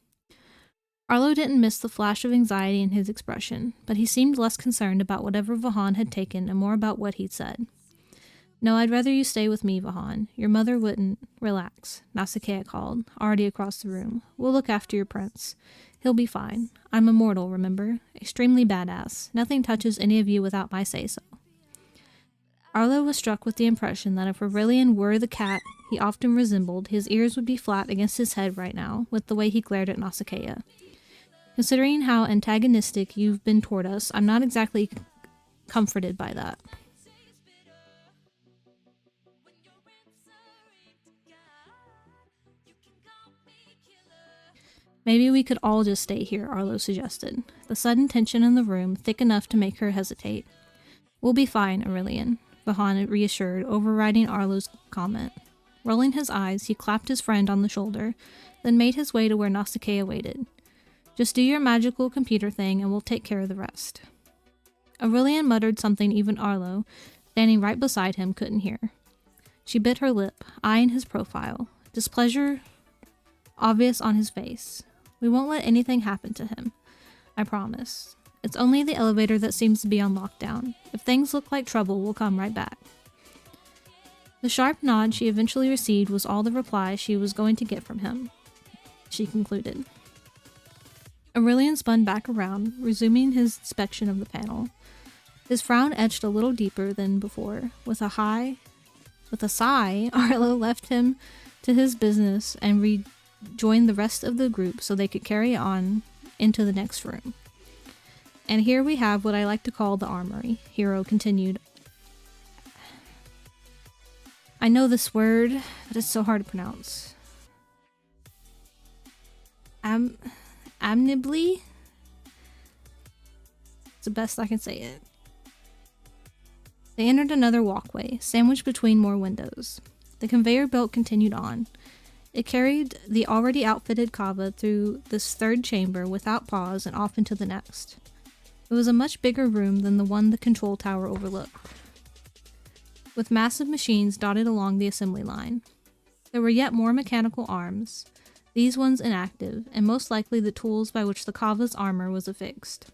Arlo didn't miss the flash of anxiety in his expression, but he seemed less concerned about whatever Vahan had taken and more about what he'd said. No, I'd rather you stay with me, Vahan. Your mother wouldn't. Relax, Nausicaa called, already across the room. We'll look after your prince. He'll be fine. I'm immortal, remember? Extremely badass. Nothing touches any of you without my say-so. Arlo was struck with the impression that if Aurelian were the cat he often resembled, his ears would be flat against his head right now, with the way he glared at Nausicaa. Considering how antagonistic you've been toward us, I'm not exactly comforted by that. Maybe we could all just stay here, Arlo suggested, the sudden tension in the room thick enough to make her hesitate. We'll be fine, Aurelian, Vahan reassured, overriding Arlo's comment. Rolling his eyes, he clapped his friend on the shoulder, then made his way to where Nausicaa waited. Just do your magical computer thing and we'll take care of the rest. Aurelian muttered something even Arlo, standing right beside him, couldn't hear. She bit her lip, eyeing his profile, displeasure obvious on his face. We won't let anything happen to him. I promise. It's only the elevator that seems to be on lockdown. If things look like trouble, we'll come right back. The sharp nod she eventually received was all the reply she was going to get from him, she concluded. Aurelian spun back around, resuming his inspection of the panel. His frown etched a little deeper than before. With a sigh, Arlo left him to his business and rejoined the rest of the group so they could carry on into the next room. And here we have what I like to call the armory, Hero continued. I know this word, but it's so hard to pronounce. Amnibly? It's the best I can say it. They entered another walkway, sandwiched between more windows. The conveyor belt continued on. It carried the already outfitted kava through this third chamber without pause and off into the next. It was a much bigger room than the one the control tower overlooked, with massive machines dotted along the assembly line. There were yet more mechanical arms, these ones inactive, and most likely the tools by which the kava's armor was affixed.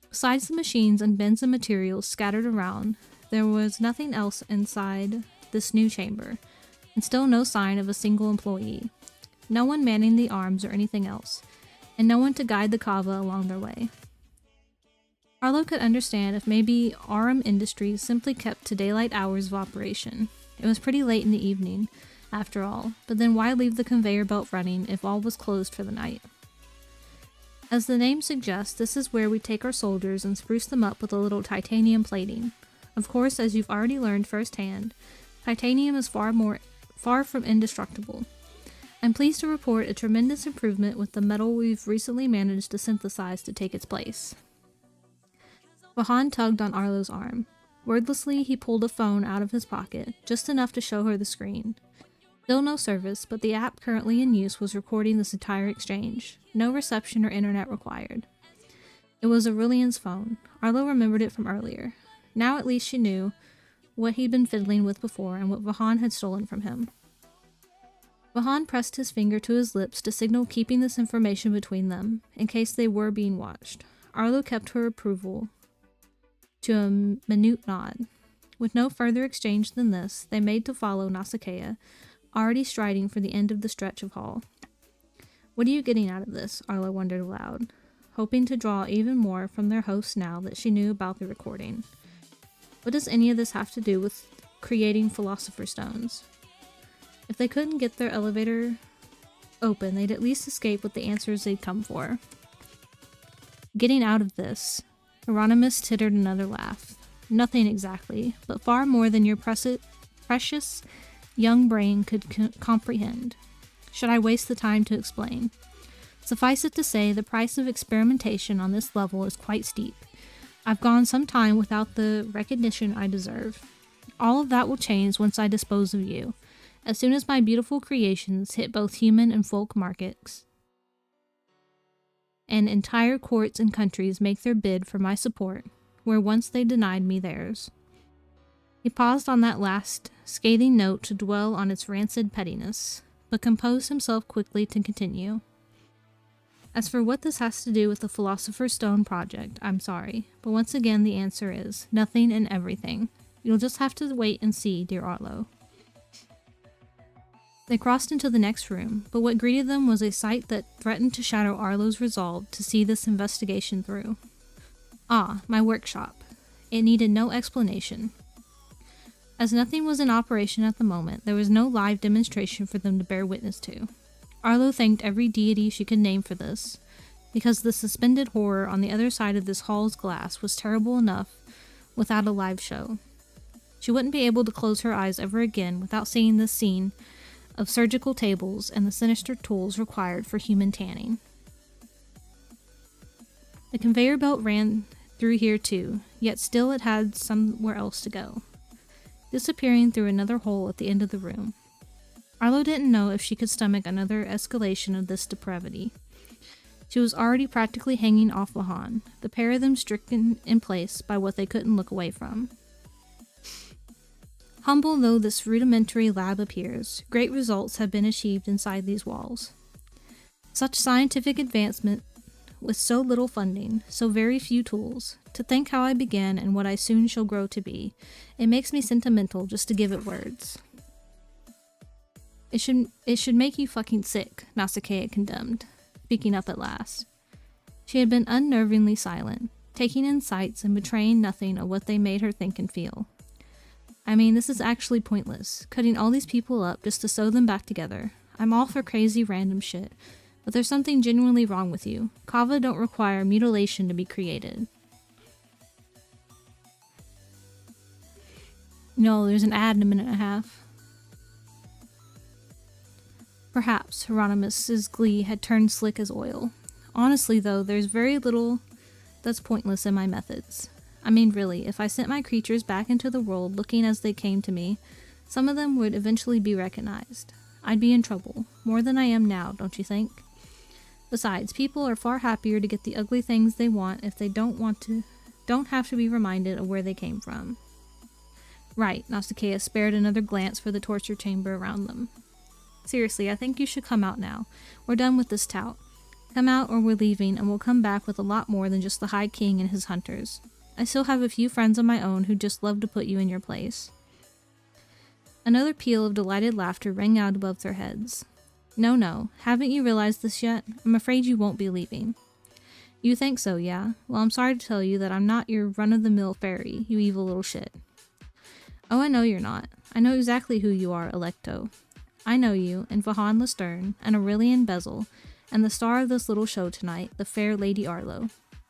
Besides the machines and bins of materials scattered around, there was nothing else inside this new chamber, and still no sign of a single employee. no one manning the arms or anything else, and no one to guide the kava along their way. Arlo could understand if maybe Arum Industries simply kept to daylight hours of operation. It was pretty late in the evening, after all, but then why leave the conveyor belt running if all was closed for the night? As the name suggests, this is where we take our soldiers and spruce them up with a little titanium plating. Of course, as you've already learned firsthand, titanium is far from indestructible. I'm pleased to report a tremendous improvement with the metal we've recently managed to synthesize to take its place. Vahan tugged on Arlo's arm. Wordlessly, he pulled a phone out of his pocket, just enough to show her the screen. Still no service, but the app currently in use was recording this entire exchange. No reception or internet required. It was Aurelian's phone. Arlo remembered it from earlier. Now at least she knew what he'd been fiddling with before and what Vahan had stolen from him. Vahan pressed his finger to his lips to signal keeping this information between them, in case they were being watched. Arlo kept her approval to a minute nod. With no further exchange than this, they made to follow Nausicaa, already striding for the end of the stretch of hall. What are you getting out of this? Arlo wondered aloud, hoping to draw even more from their host now that she knew about the recording. What does any of this have to do with creating Philosopher's Stones? If they couldn't get their elevator open, they'd at least escape with the answers they'd come for. Getting out of this, Hieronymus tittered another laugh. Nothing exactly, but far more than your precious young brain could comprehend. Should I waste the time to explain? Suffice it to say, the price of experimentation on this level is quite steep. I've gone some time without the recognition I deserve. All of that will change once I dispose of you, as soon as my beautiful creations hit both human and folk markets, and entire courts and countries make their bid for my support, where once they denied me theirs. He paused on that last scathing note to dwell on its rancid pettiness, but composed himself quickly to continue. As for what this has to do with the Philosopher's Stone project, I'm sorry, but once again the answer is nothing and everything. You'll just have to wait and see, dear Arlo. They crossed into the next room, but what greeted them was a sight that threatened to shadow Arlo's resolve to see this investigation through. Ah, my workshop. It needed no explanation. As nothing was in operation at the moment, there was no live demonstration for them to bear witness to. Arlo thanked every deity she could name for this, because the suspended horror on the other side of this hall's glass was terrible enough without a live show. She wouldn't be able to close her eyes ever again without seeing this scene of surgical tables and the sinister tools required for human tanning. The conveyor belt ran through here too, yet still it had somewhere else to go, disappearing through another hole at the end of the room. Arlo didn't know if she could stomach another escalation of this depravity. She was already practically hanging off Vahan, the pair of them stricken in place by what they couldn't look away from. Humble though this rudimentary lab appears, great results have been achieved inside these walls. Such scientific advancement with so little funding, so very few tools. To think how I began and what I soon shall grow to be, it makes me sentimental just to give it words. It should make you fucking sick, Nausicaa condemned, speaking up at last. She had been unnervingly silent, taking in sights and betraying nothing of what they made her think and feel. I mean, this is actually pointless, cutting all these people up just to sew them back together. I'm all for crazy random shit, but there's something genuinely wrong with you. Kava don't require mutilation to be created. No, there's an ad in a minute and a half. Perhaps Hieronymus's glee had turned slick as oil. Honestly, though, there's very little that's pointless in my methods. I mean, really, if I sent my creatures back into the world looking as they came to me, some of them would eventually be recognized. I'd be in trouble, more than I am now, don't you think? Besides, people are far happier to get the ugly things they want if they don't have to be reminded of where they came from. Right, Nausicaa spared another glance for the torture chamber around them. Seriously, I think you should come out now. We're done with this tout. Come out or we're leaving, and we'll come back with a lot more than just the High King and his hunters. I still have a few friends of my own who'd just love to put you in your place. Another peal of delighted laughter rang out above their heads. No, no. Haven't you realized this yet? I'm afraid you won't be leaving. You think so, yeah? Well, I'm sorry to tell you that I'm not your run-of-the-mill fairy, you evil little shit. Oh, I know you're not. I know exactly who you are, Electo. I know you, and Vahan Lestern, and Aurelian Bezel, and the star of this little show tonight, the fair Lady Arlo.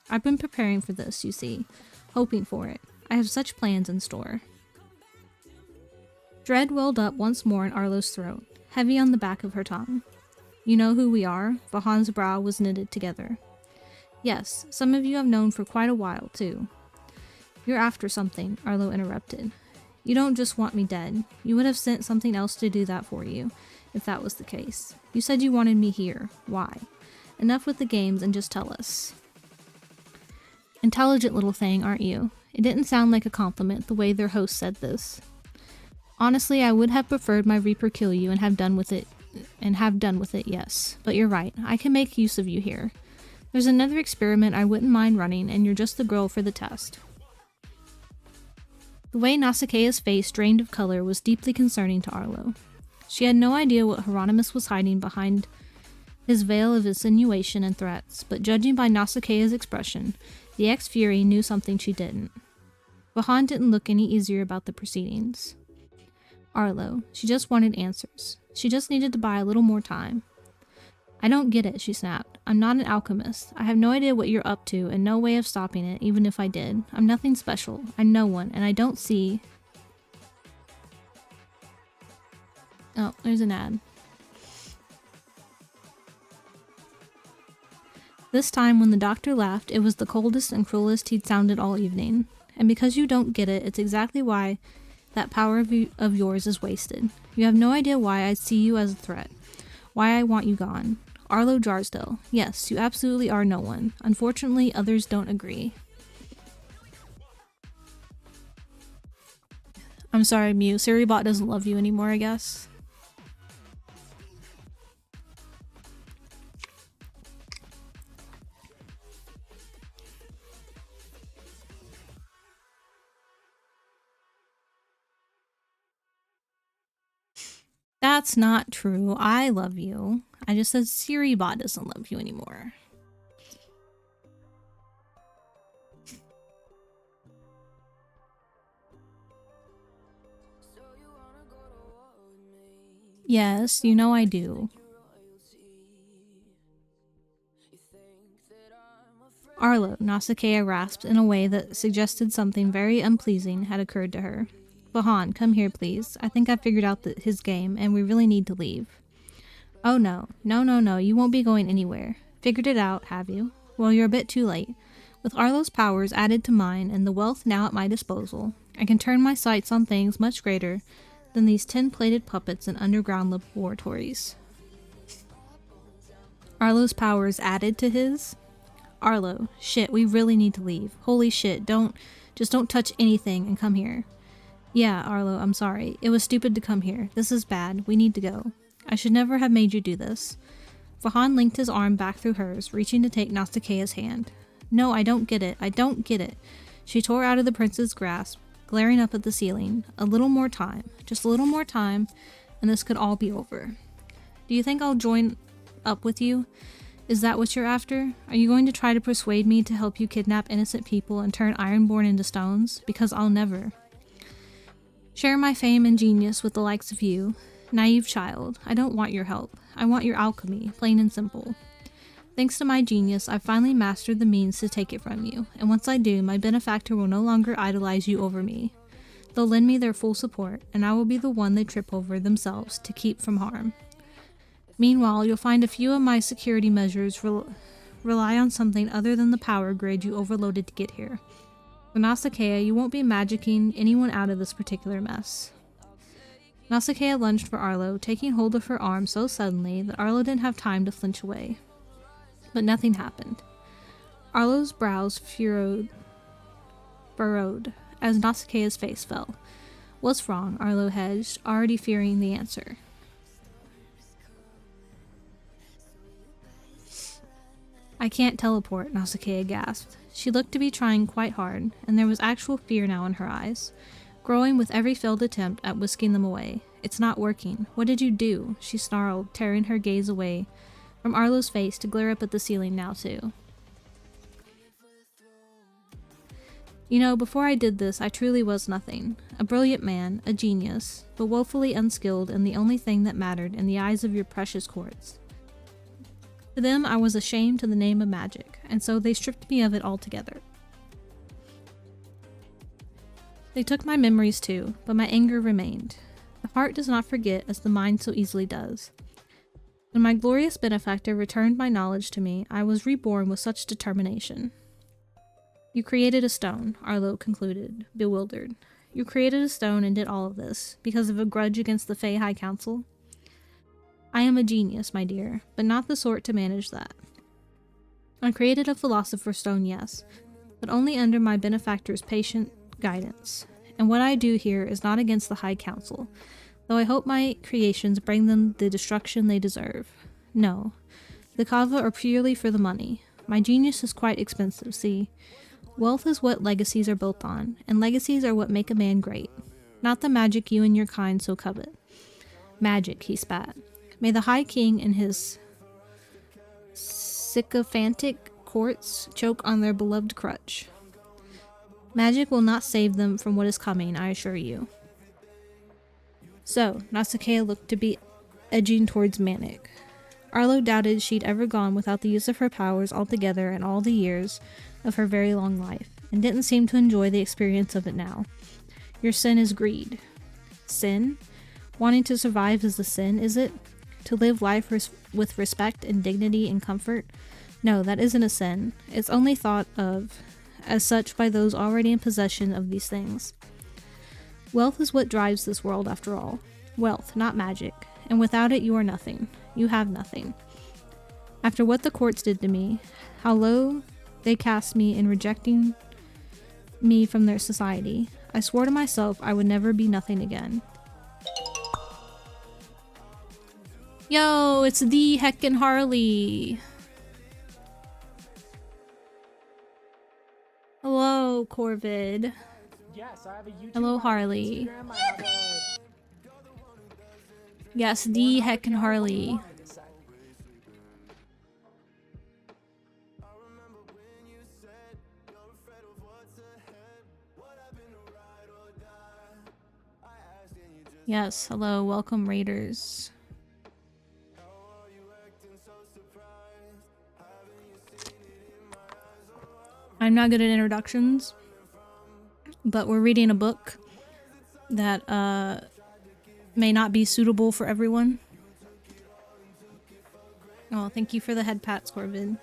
I've been preparing for this, you see. Hoping for it. I have such plans in store. Dread welled up once more in Arlo's throat, heavy on the back of her tongue. You know who we are? Vahan's brow was knitted together. Yes, some of you have known for quite a while, too. You're after something, Arlo interrupted. You don't just want me dead. You would have sent something else to do that for you, if that was the case. You said you wanted me here. Why? Enough with the games and just tell us. Intelligent little thing, aren't you? It didn't sound like a compliment the way their host said this. Honestly, I would have preferred my Reaper kill you and have done with it, yes. But you're right, I can make use of you here. There's another experiment I wouldn't mind running, and you're just the girl for the test. The way Nausicaa's face drained of color was deeply concerning to Arlo. She had no idea what Hieronymus was hiding behind his veil of insinuation and threats, but judging by Nausicaa's expression, the ex-Fury knew something she didn't. Vahan didn't look any easier about the proceedings. Arlo, she just wanted answers. She just needed to buy a little more time. I don't get it, she snapped. I'm not an alchemist. I have no idea what you're up to and no way of stopping it, even if I did. I'm nothing special. I'm no one, and I don't see... Oh, there's an ad. This time, when the doctor laughed, it was the coldest and cruelest he'd sounded all evening. And because you don't get it, it's exactly why that power of yours is wasted. You have no idea why I see you as a threat. Why I want you gone. Arlo Jarsdale. Yes, you absolutely are no one. Unfortunately, others don't agree. I'm sorry, Mew. Siribot doesn't love you anymore, I guess. That's not true. I love you. I just said Siribot doesn't love you anymore. Yes, you know I do. Arlo, Nausicaa rasped in a way that suggested something very unpleasing had occurred to her. Vahan, come here, please. I think I figured out his game, and we really need to leave. Oh no. No, you won't be going anywhere. Figured it out, have you? Well, you're a bit too late. With Arlo's powers added to mine, and the wealth now at my disposal, I can turn my sights on things much greater than these tin-plated puppets in underground laboratories. Arlo's powers added to his? Arlo, shit, we really need to leave. Holy shit, don't touch anything and come here. Yeah, Arlo, I'm sorry. It was stupid to come here. This is bad. We need to go. I should never have made you do this. Vahan linked his arm back through hers, reaching to take Nausicaa's hand. No, I don't get it. I don't get it. She tore out of the prince's grasp, glaring up at the ceiling. A little more time. Just a little more time, and this could all be over. Do you think I'll join up with you? Is that what you're after? Are you going to try to persuade me to help you kidnap innocent people and turn Ironborn into stones? Because I'll never. Share my fame and genius with the likes of you. Naive child, I don't want your help. I want your alchemy, plain and simple. Thanks to my genius, I've finally mastered the means to take it from you, and once I do, my benefactor will no longer idolize you over me. They'll lend me their full support, and I will be the one they trip over themselves to keep from harm. Meanwhile, you'll find a few of my security measures rely on something other than the power grid you overloaded to get here. For Nausicaa, you won't be magicking anyone out of this particular mess. Nausicaa lunged for Arlo, taking hold of her arm so suddenly that Arlo didn't have time to flinch away. But nothing happened. Arlo's brows furrowed as Nausicaa's face fell. What's wrong? Arlo hedged, already fearing the answer. I can't teleport, Nausicaa gasped. She looked to be trying quite hard, and there was actual fear now in her eyes. growing with every failed attempt at whisking them away. It's not working. What did you do? She snarled, tearing her gaze away from Arlo's face to glare up at the ceiling now too. You know, before I did this, I truly was nothing. A brilliant man, a genius, but woefully unskilled in the only thing that mattered in the eyes of your precious courts. To them, I was ashamed to the name of magic, and so they stripped me of it altogether. They took my memories too, but my anger remained. The heart does not forget as the mind so easily does. When my glorious benefactor returned my knowledge to me, I was reborn with such determination. You created a stone, Arlo concluded, bewildered. You created a stone and did all of this, because of a grudge against the Fey High Council? I am a genius, my dear, but not the sort to manage that. I created a philosopher's stone, yes, but only under my benefactor's patient guidance. And what I do here is not against the High Council, though I hope my creations bring them the destruction they deserve. No, the Kava are purely for the money. My genius is quite expensive, see? Wealth is what legacies are built on, and legacies are what make a man great, not the magic you and your kind so covet. Magic, he spat. May the High King and his sycophantic courts choke on their beloved crutch. Magic will not save them from what is coming, I assure you. So, Nausicaa looked to be edging towards manic. Arlo doubted she'd ever gone without the use of her powers altogether in all the years of her very long life, and didn't seem to enjoy the experience of it now. Your sin is greed. Sin? Wanting to survive is the sin, is it? To live life with respect and dignity and comfort? No, that isn't a sin. It's only thought of as such by those already in possession of these things. Wealth is what drives this world, after all. Wealth, not magic. And without it, you are nothing. You have nothing. After what the courts did to me, how low they cast me in rejecting me from their society, I swore to myself I would never be nothing again. Yo, it's the heckin' Harley. Hello, Corvid. Yes, I have a YouTube. Hello, Harley. Instagram, I have a... Yes, the heckin' Harley. Yes, hello, welcome raiders. I'm not good at introductions, but we're reading a book that may not be suitable for everyone. Oh, thank you for the head pats, Corvid.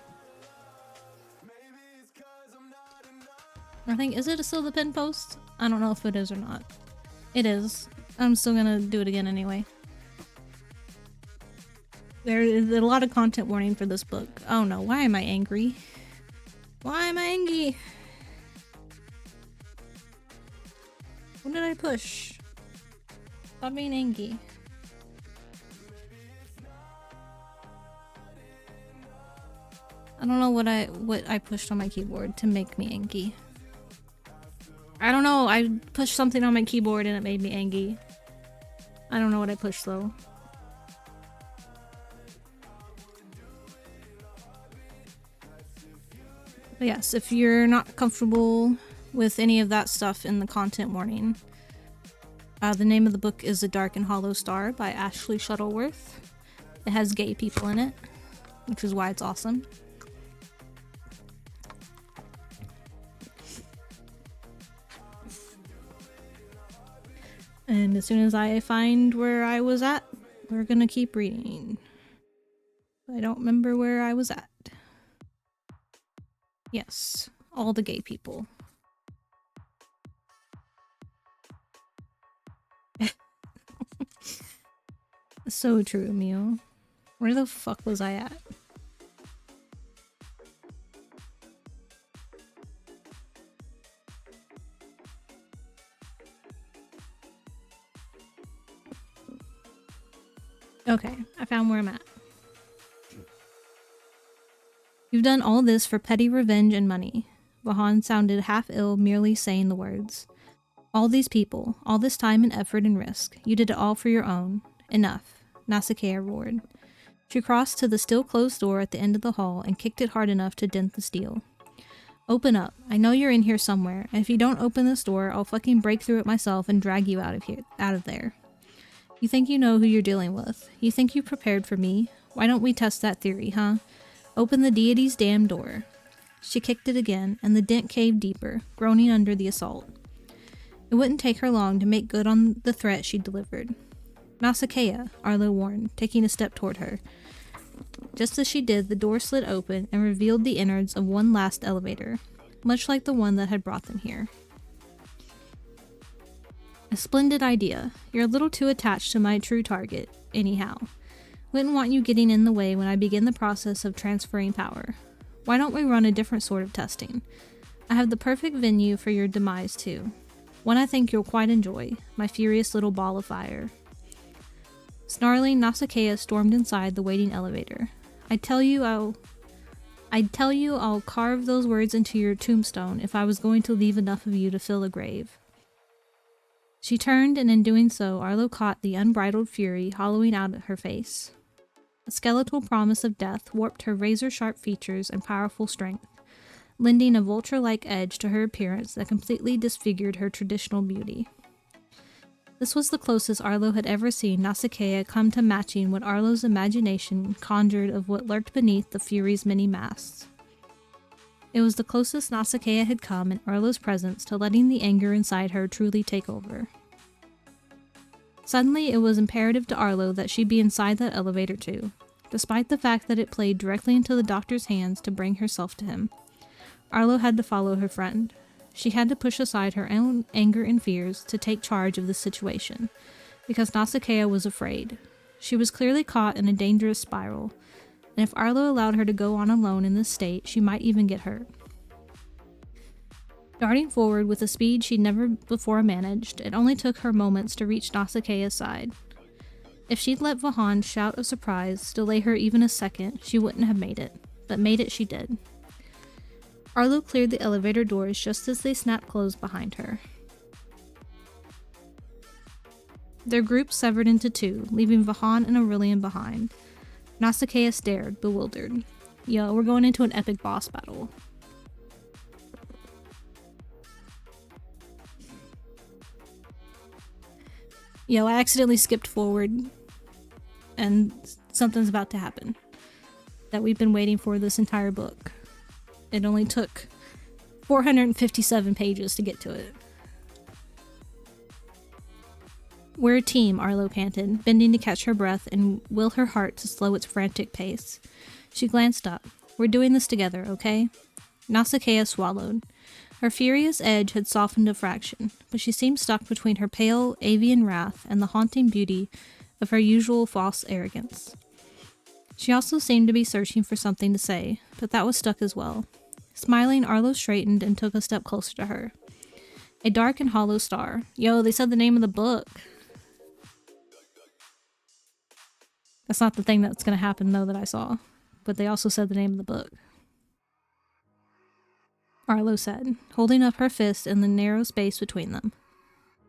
I think, is it still the pin post? I don't know if it is or not. It is. I'm still gonna do it again anyway. There is a lot of content warning for this book. Oh no, why am I angry? Why am I angry? What did I push? Stop being angry. I don't know what I pushed on my keyboard to make me angry. I don't know, I pushed something on my keyboard and it made me angry. I don't know what I pushed though. But yes, if you're not comfortable with any of that stuff in the content warning, the name of the book is The Dark and Hollow Star by Ashley Shuttleworth. It has gay people in it, which is why it's awesome. And as soon as I find where I was at, we're gonna keep reading. I don't remember where I was at. Yes, all the gay people. So true, Mio. Where the fuck was I at? Okay, I found where I'm at. You've done all this for petty revenge and money. Vahan sounded half ill merely saying the words. All these people, all this time and effort and risk, you did it all for your own. Enough, Nausicaa roared. She crossed to the still closed door at the end of the hall and kicked it hard enough to dent the steel. Open up. I know you're in here somewhere, and if you don't open this door, I'll fucking break through it myself and drag you out of there. You think you know who you're dealing with. You think you prepared for me. Why don't we test that theory, huh? Open the deity's damn door. She kicked it again, and the dent caved deeper, groaning under the assault. It wouldn't take her long to make good on the threat she'd delivered. Nausicaa, Arlo warned, taking a step toward her. Just as she did, the door slid open and revealed the innards of one last elevator, much like the one that had brought them here. A splendid idea. You're a little too attached to my true target, anyhow. Wouldn't want you getting in the way when I begin the process of transferring power. Why don't we run a different sort of testing? I have the perfect venue for your demise, too. One I think you'll quite enjoy, my furious little ball of fire. Snarling, Nausicaa stormed inside the waiting elevator. I'd tell you I'll carve those words into your tombstone if I was going to leave enough of you to fill a grave. She turned, and in doing so, Arlo caught the unbridled fury hollowing out at her face. A skeletal promise of death warped her razor-sharp features and powerful strength, lending a vulture-like edge to her appearance that completely disfigured her traditional beauty. This was the closest Arlo had ever seen Nausicaa come to matching what Arlo's imagination conjured of what lurked beneath the Fury's many masks. It was the closest Nausicaa had come in Arlo's presence to letting the anger inside her truly take over. Suddenly, it was imperative to Arlo that she be inside that elevator too, despite the fact that it played directly into the doctor's hands to bring herself to him. Arlo had to follow her friend. She had to push aside her own anger and fears to take charge of the situation, because Nausicaa was afraid. She was clearly caught in a dangerous spiral, and if Arlo allowed her to go on alone in this state, she might even get hurt. Darting forward with a speed she'd never before managed, it only took her moments to reach Nausicaa's side. If she'd let Vahan shout of surprise delay her even a second, she wouldn't have made it, but made it she did. Arlo cleared the elevator doors just as they snapped closed behind her. Their group severed into two, leaving Vahan and Aurelian behind. Nausicaa stared, bewildered. Yo, we're going into an epic boss battle. Yo, I accidentally skipped forward, and something's about to happen that we've been waiting for this entire book. It only took 457 pages to get to it. We're a team, Arlo panted, bending to catch her breath and will her heart to slow its frantic pace. She glanced up. We're doing this together, okay? Nausicaa swallowed. Her furious edge had softened a fraction, but she seemed stuck between her pale, avian wrath and the haunting beauty of her usual false arrogance. She also seemed to be searching for something to say, but that was stuck as well. Smiling, Arlo straightened and took a step closer to her. A dark and hollow star. Yo, they said the name of the book. That's not the thing that's going to happen, though, that I saw. But they also said the name of the book. Arlo said, holding up her fist in the narrow space between them.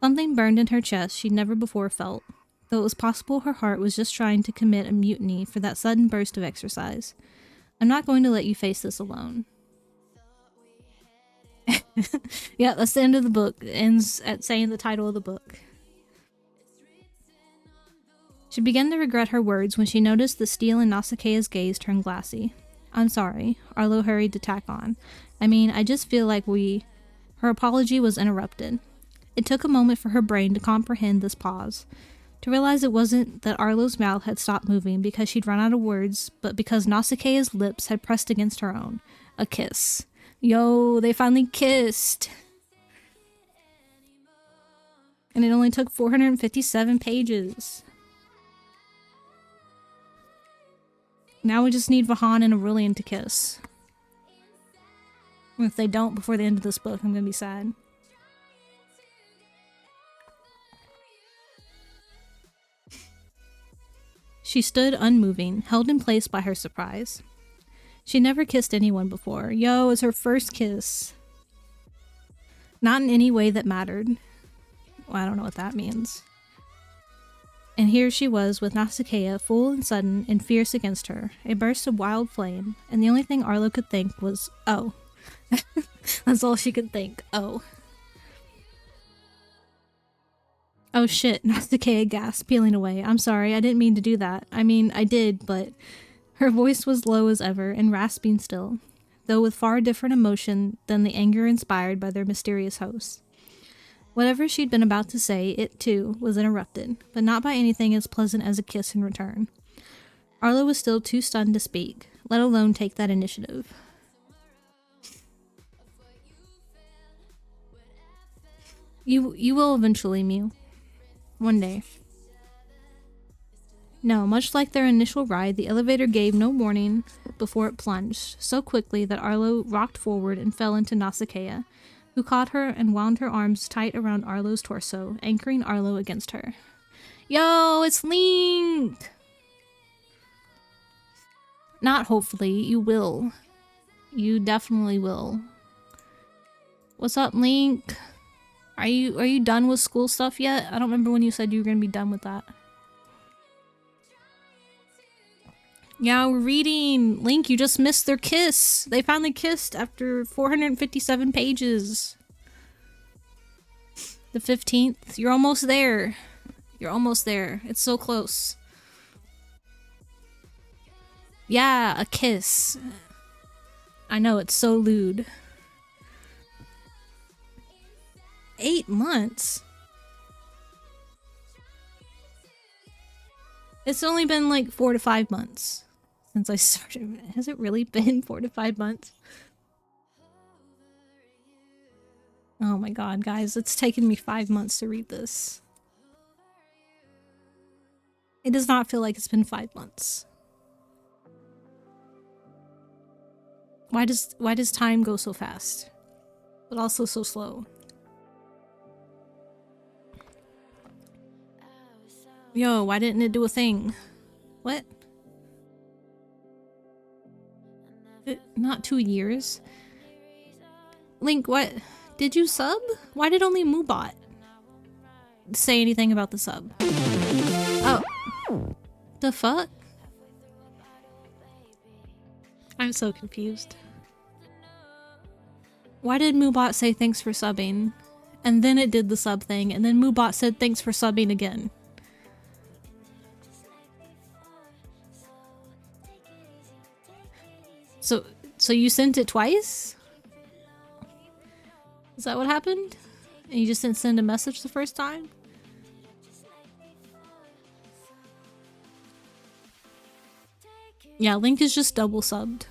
Something burned in her chest she'd never before felt, though it was possible her heart was just trying to commit a mutiny for that sudden burst of exercise. I'm not going to let you face this alone. Yeah, that's the end of the book. It ends at saying the title of the book. She began to regret her words when she noticed the steel in Nausicaa's gaze turn glassy. I'm sorry, Arlo hurried to tack on. I mean, I just feel like Her apology was interrupted. It took a moment for her brain to comprehend this pause, to realize it wasn't that Arlo's mouth had stopped moving because she'd run out of words, but because Nausicaa's lips had pressed against her own. A kiss. Yo, they finally kissed! And it only took 457 pages. Now we just need Vahan and Aurelian to kiss. If they don't before the end of this book, I'm gonna be sad. She stood unmoving, held in place by her surprise. She never kissed anyone before. Yo, it's her first kiss. Not in any way that mattered. Well, I don't know what that means. And here she was with Nausicaa, full and sudden and fierce against her, a burst of wild flame, and the only thing Arlo could think was, oh. That's all she could think, oh. Oh shit, Nausicaa gasped, peeling away. I'm sorry, I didn't mean to do that. I mean, I did, but... Her voice was low as ever, and rasping still, though with far different emotion than the anger inspired by their mysterious host. Whatever she'd been about to say, it, too, was interrupted, but not by anything as pleasant as a kiss in return. Arlo was still too stunned to speak, let alone take that initiative. You will eventually, Mew. One day. No, much like their initial ride, the elevator gave no warning before it plunged, so quickly that Arlo rocked forward and fell into Nausicaa, who caught her and wound her arms tight around Arlo's torso, anchoring Arlo against her. Yo, it's Link! Not hopefully, you will. You definitely will. What's up, Link? Are you done with school stuff yet? I don't remember when you said you were gonna be done with that. Yeah, we're reading. Link, you just missed their kiss. They finally kissed after 457 pages. The 15th. You're almost there. You're almost there. It's so close. Yeah, a kiss. I know, it's so lewd. 8 months? It's only been like 4 to 5 months since I started. Has it really been 4 to 5 months? Oh my god, guys, it's taken me 5 months to read this. It does not feel like it's been 5 months. Why does time go so fast, but also so slow? Yo, why didn't it do a thing? What? Not 2 years. Link, what? Did you sub? Why did only Moobot say anything about the sub? Oh. The fuck? I'm so confused. Why did Moobot say thanks for subbing? And then it did the sub thing, and then Moobot said thanks for subbing again. So you sent it twice? Is that what happened? And you just didn't send a message the first time? Yeah, Link is just double subbed.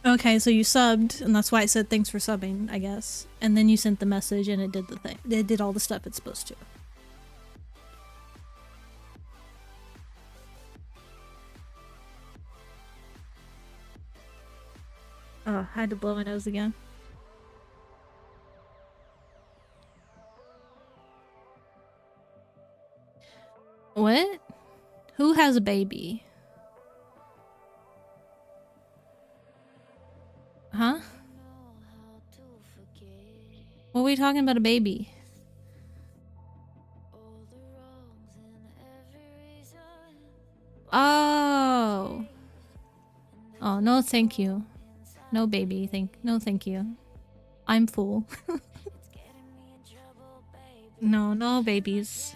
Okay, so you subbed, and that's why it said thanks for subbing, I guess. And then you sent the message and it did the thing. It did all the stuff it's supposed to. Oh, I had to blow my nose again. What? Who has a baby? Huh? What are we talking about a baby? Oh. Oh, no thank you. No baby, no thank you. I'm full. No babies.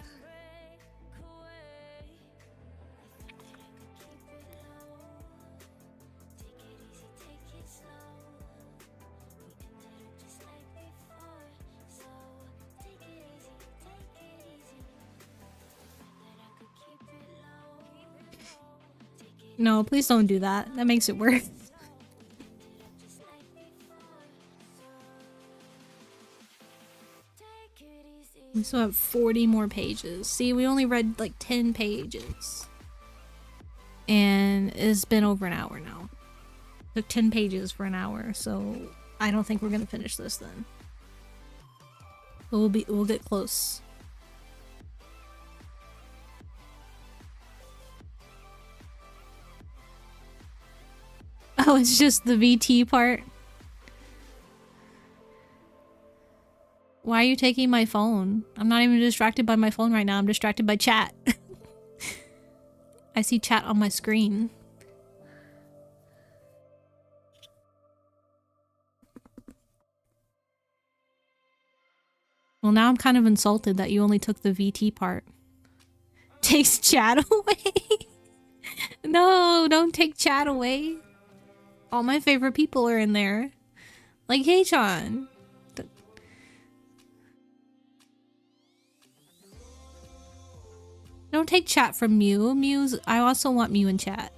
No, please don't do that. That makes it worse. We still have 40 more pages. See, we only read like 10 pages. And it's been over an hour now. Took 10 pages for an hour, so I don't think we're gonna finish this then. But we'll get close. Oh, it's just the VT part. Why are you taking my phone? I'm not even distracted by my phone right now. I'm distracted by chat. I see chat on my screen. Well, now I'm kind of insulted that you only took the VT part. Takes chat away? No, don't take chat away. All my favorite people are in there. Like Hey-chan. Don't take chat from Mew. I also want Mew in chat.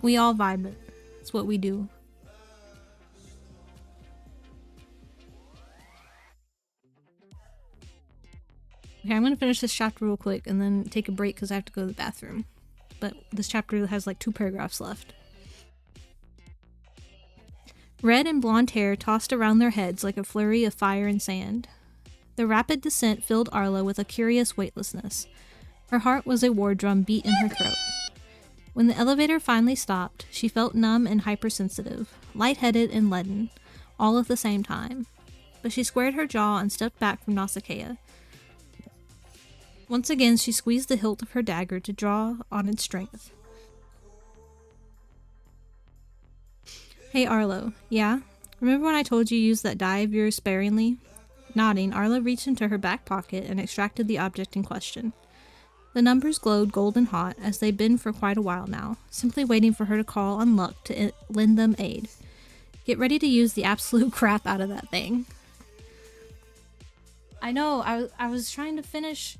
We all vibe it. That's what we do. Okay, I'm gonna finish this chapter real quick and then take a break because I have to go to the bathroom. But this chapter has like 2 paragraphs left. Red and blonde hair tossed around their heads like a flurry of fire and sand. The rapid descent filled Arlo with a curious weightlessness. Her heart was a war drum beat in her throat. When the elevator finally stopped, she felt numb and hypersensitive, lightheaded and leaden, all at the same time. But she squared her jaw and stepped back from Nausicaa. Once again, she squeezed the hilt of her dagger to draw on its strength. Hey Arlo, yeah? Remember when I told you use that die of yours sparingly? Nodding, Arlo reached into her back pocket and extracted the object in question. The numbers glowed golden hot, as they'd been for quite a while now, simply waiting for her to call on luck to lend them aid. Get ready to use the absolute crap out of that thing. I know, I was trying to finish...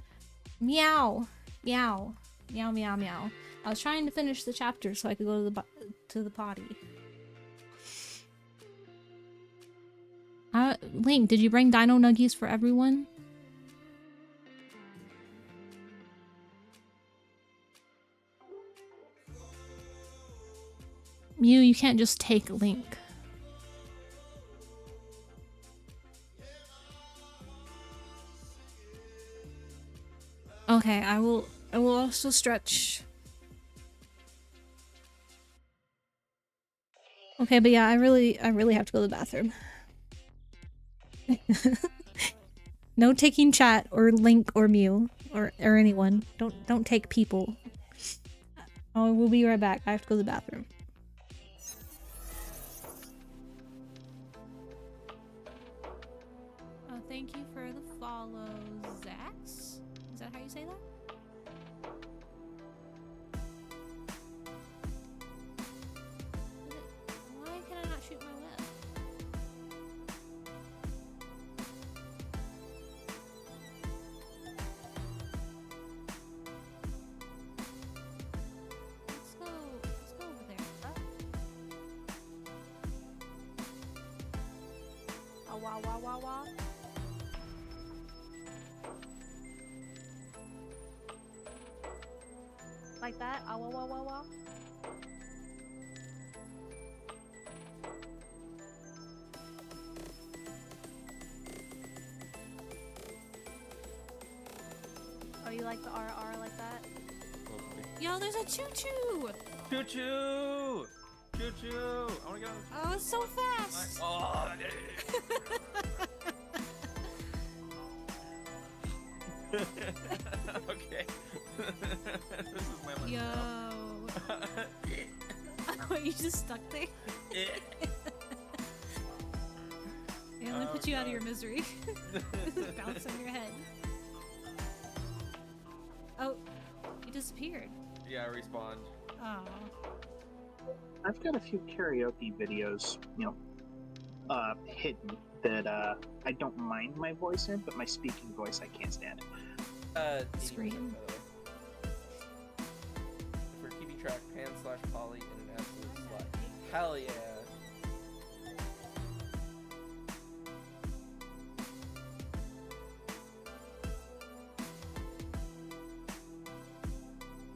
Meow! Meow. Meow, meow, meow. I was trying to finish the chapter so I could go to the potty. Link, did you bring dino nuggies for everyone? Mew, you can't just take Link. Okay, I will also stretch. Okay, but yeah, I really have to go to the bathroom. No taking chat or Link or Mew or anyone. Don't take people. Oh, we'll be right back. I have to go to the bathroom. Thank you for the follow, Zax. Is that how you say that? Why can I not shoot my web? Let's go over there. Oh, wow, wow, wow, wow. Like that? Ah, wah, wah, wah, wah. Oh, you like the RR like that? Yo, there's a choo-choo! Choo-choo! Choo-choo! I wanna go. Oh, it's so fast! Oh, okay. This is my last Yo. Wait, you just stuck there? Yeah, let me put you out of your misery. Bounce on your head. Oh, you disappeared. Yeah, I respawned. Oh. I've got a few karaoke videos, hidden that I don't mind my voice in, but my speaking voice I can't stand. Scream. For keeping track, pan/poly in an absolute slut. Hell yeah.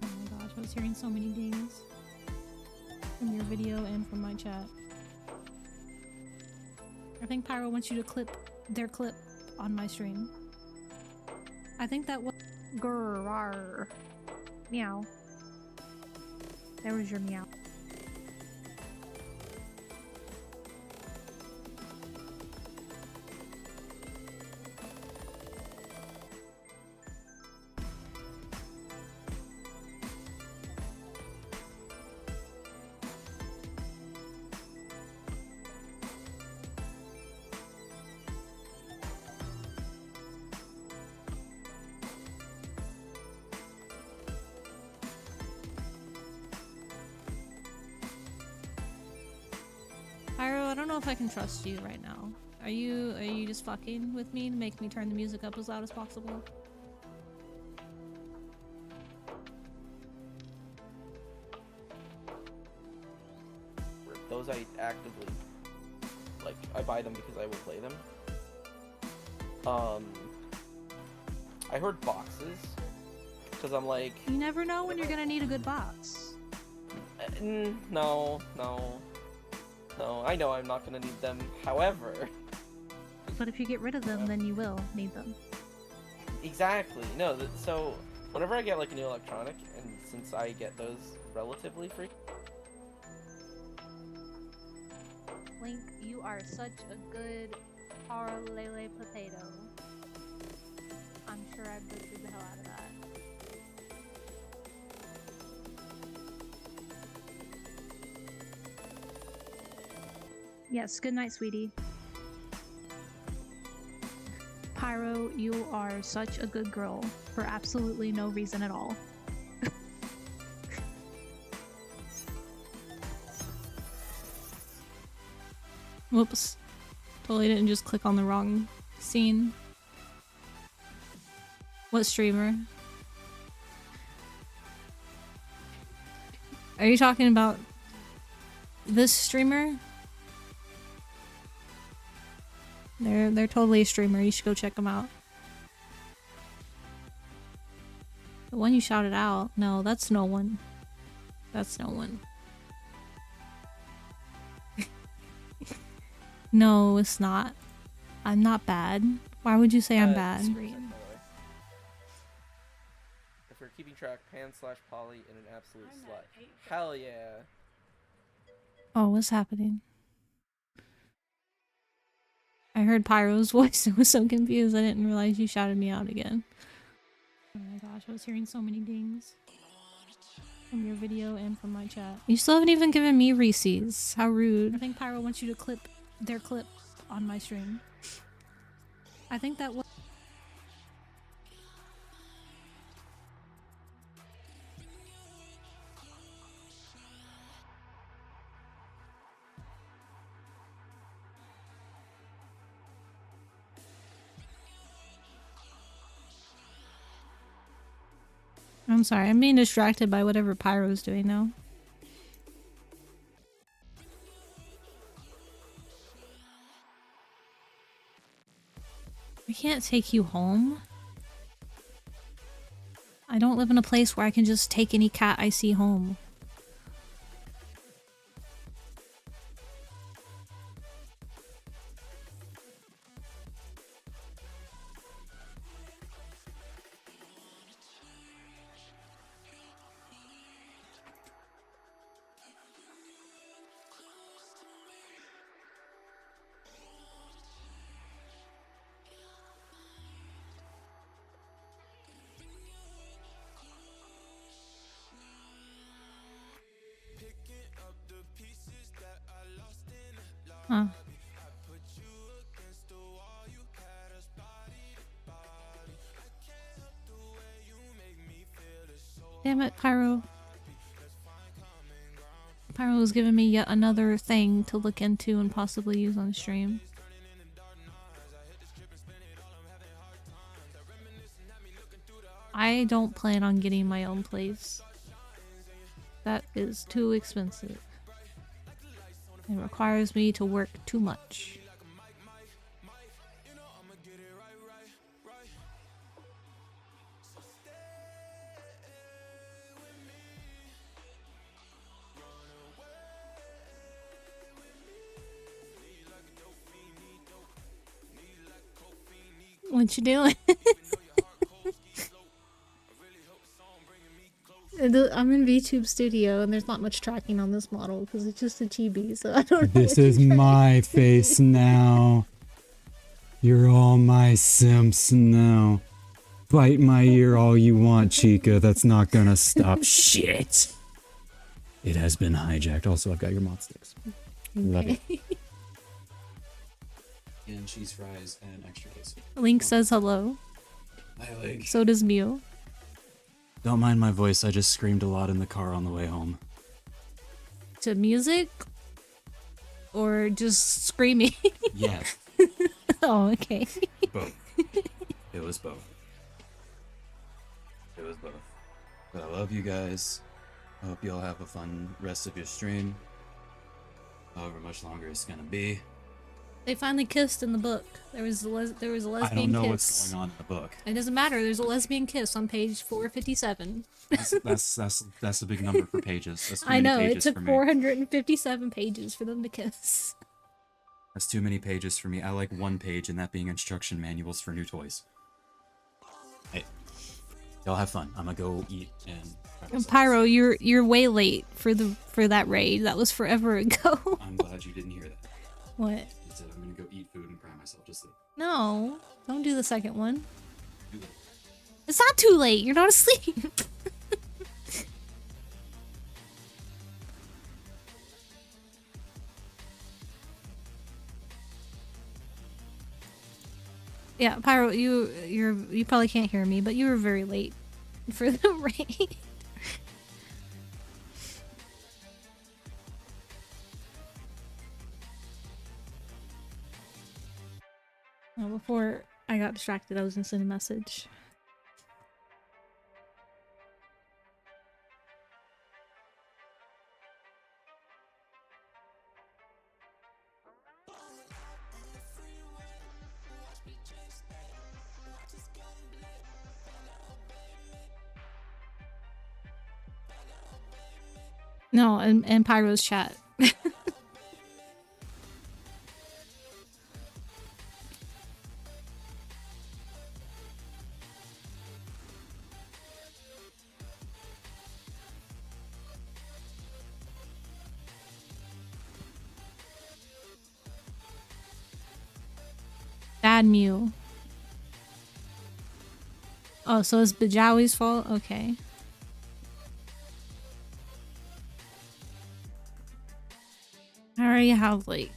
Oh my gosh, I was hearing so many dings from your video and from my chat. I think Pyro wants you to clip their clip on my stream. I think that was grrr. Meow. There was your meow. Pyro, I don't know if I can trust you right now. Are you just fucking with me to make me turn the music up as loud as possible? Those I actively, like, I buy them because I will play them. I heard boxes, because I'm like... You never know when you're gonna need a good box. No, I know I'm not gonna need them, however... But if you get rid of them, then you will need them. Exactly, no, so, whenever I get, like, a new electronic, and since I get those relatively free... Link, you are such a good parlele potato. I'm sure I butchered the hell out of that. Yes, good night, sweetie. Pyro, you are such a good girl for absolutely no reason at all. Whoops. Totally didn't just click on the wrong scene. What streamer? Are you talking about this streamer? They're totally a streamer. You should go check them out. The one you shouted out? No, that's no one. That's no one. No, it's not. I'm not bad. Why would you say I'm bad? If you're keeping track, pan/poly in an absolute slut. Hell yeah. Oh, what's happening? I heard Pyro's voice and was so confused I didn't realize you shouted me out again. Oh my gosh, I was hearing so many dings. From your video and from my chat. You still haven't even given me Reese's. How rude. I think Pyro wants you to clip their clip on my stream. I think that was... I'm sorry, I'm being distracted by whatever Pyro's doing now. I can't take you home. I don't live in a place where I can just take any cat I see home. Huh. Damn it, Pyro. Pyro was giving me yet another thing to look into and possibly use on stream. I don't plan on getting my own place. That is too expensive. It requires me to work too much. What you doing? I'm in VTube Studio, and there's not much tracking on this model because it's just a chibi, so I don't know. This is my face now. You're all my simps now. Bite my ear all you want, Chica. That's not gonna stop shit. It has been hijacked. Also, I've got your mod sticks. Love it. And cheese fries and extra queso. Link says hello. Hi, Link. So does Mew. Don't mind my voice. I just screamed a lot in the car on the way home. To music? Or just screaming? Yeah. Oh, okay. Both. It was both. It was both. But I love you guys. I hope you all have a fun rest of your stream. However much longer it's gonna be. They finally kissed in the book. There was a lesbian kiss. I don't know what's going on in the book. It doesn't matter. There's a lesbian kiss on page 457. That's a big number for pages. That's too I many know. It pages took for me. 457 pages for them to kiss. That's too many pages for me. I like one page, and that being instruction manuals for new toys. Hey, y'all have fun. I'm gonna go eat and. Pyro, you're way late for that raid. That was forever ago. I'm glad you didn't hear that. What? I said I'm gonna go eat food and cry myself to sleep. No, don't do the second one. Too late. It's not too late. You're not asleep. Yeah, Pyro, you probably can't hear me, but you were very late for the raid. Well, before I got distracted, I was gonna send a message. No, and Pyro's chat. Bad Mew. Oh, so it's Bajawi's fault? Okay. I already have I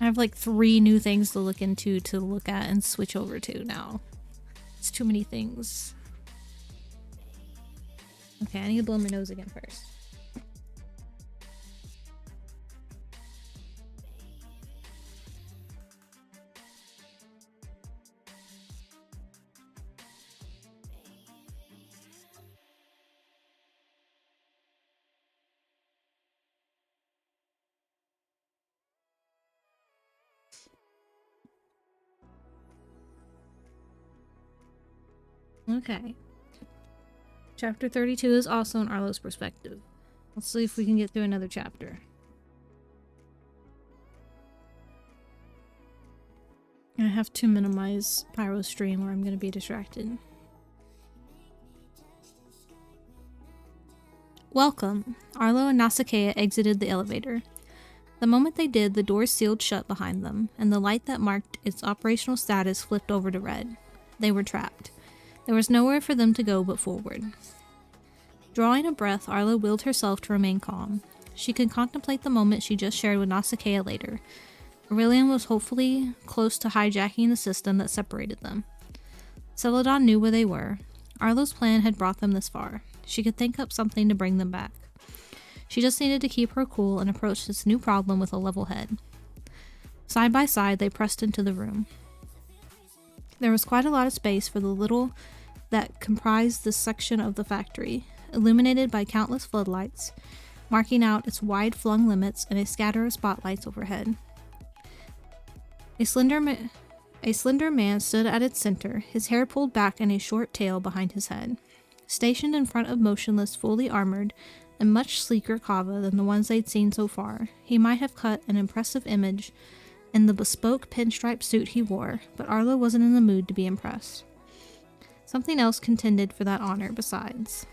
have 3 new things to look into, to look at and switch over to now. It's too many things. Okay, I need to blow my nose again first. Okay. Chapter 32 is also in Arlo's perspective. Let's see if we can get through another chapter. I have to minimize Pyro's stream or I'm going to be distracted. Welcome. Arlo and Nasakeya exited the elevator. The moment they did, the door sealed shut behind them, and the light that marked its operational status flipped over to red. They were trapped. There was nowhere for them to go but forward. Drawing a breath, Arlo willed herself to remain calm. She could contemplate the moment she just shared with Nasakeya later. Aurelian was hopefully close to hijacking the system that separated them. Celadon knew where they were. Arlo's plan had brought them this far. She could think up something to bring them back. She just needed to keep her cool and approach this new problem with a level head. Side by side, they pressed into the room. There was quite a lot of space for the little that comprised this section of the factory, illuminated by countless floodlights, marking out its wide-flung limits and a scatter of spotlights overhead. A slender man stood at its center, his hair pulled back and a short tail behind his head. Stationed in front of motionless, fully armored, and much sleeker Kava than the ones they'd seen so far, he might have cut an impressive image in the bespoke pinstripe suit he wore, but Arlo wasn't in the mood to be impressed. Something else contended for that honor besides.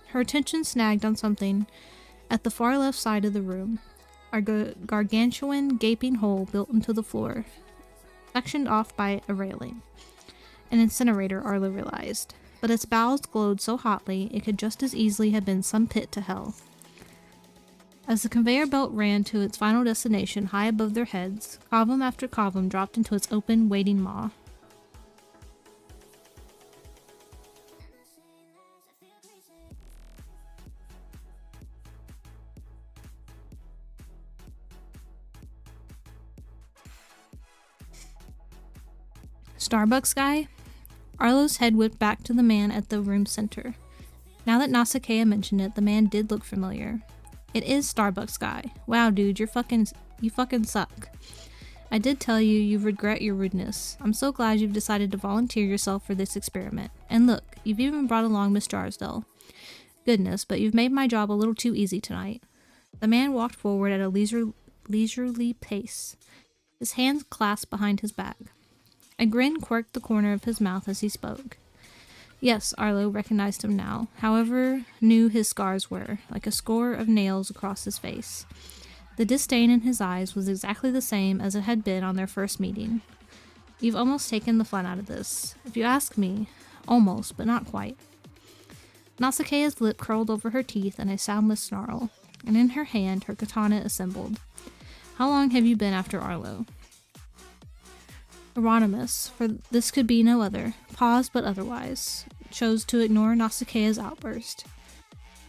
Her attention snagged on something at the far left side of the room, a gargantuan gaping hole built into the floor, sectioned off by a railing. An incinerator, Arlo realized, but its bowels glowed so hotly it could just as easily have been some pit to hell. As the conveyor belt ran to its final destination high above their heads, column after column dropped into its open, waiting maw. Starbucks guy? Arlo's head whipped back to the man at the room's center. Now that Nausicaa mentioned it, the man did look familiar. It is Starbucks guy. Wow, dude, you fucking suck. I did tell you you regret your rudeness. I'm so glad you've decided to volunteer yourself for this experiment. And look, you've even brought along Miss Jarsdell. Goodness, but you've made my job a little too easy tonight. The man walked forward at a leisurely pace, his hands clasped behind his back. A grin quirked the corner of his mouth as he spoke. Yes, Arlo recognized him now, however new his scars were, like a score of nails across his face. The disdain in his eyes was exactly the same as it had been on their first meeting. You've almost taken the fun out of this. If you ask me, almost, but not quite. Nausicaa's lip curled over her teeth in a soundless snarl, and in her hand her katana assembled. How long have you been after Arlo? Hieronymus, for this could be no other, paused but otherwise, chose to ignore Nausicaa's outburst.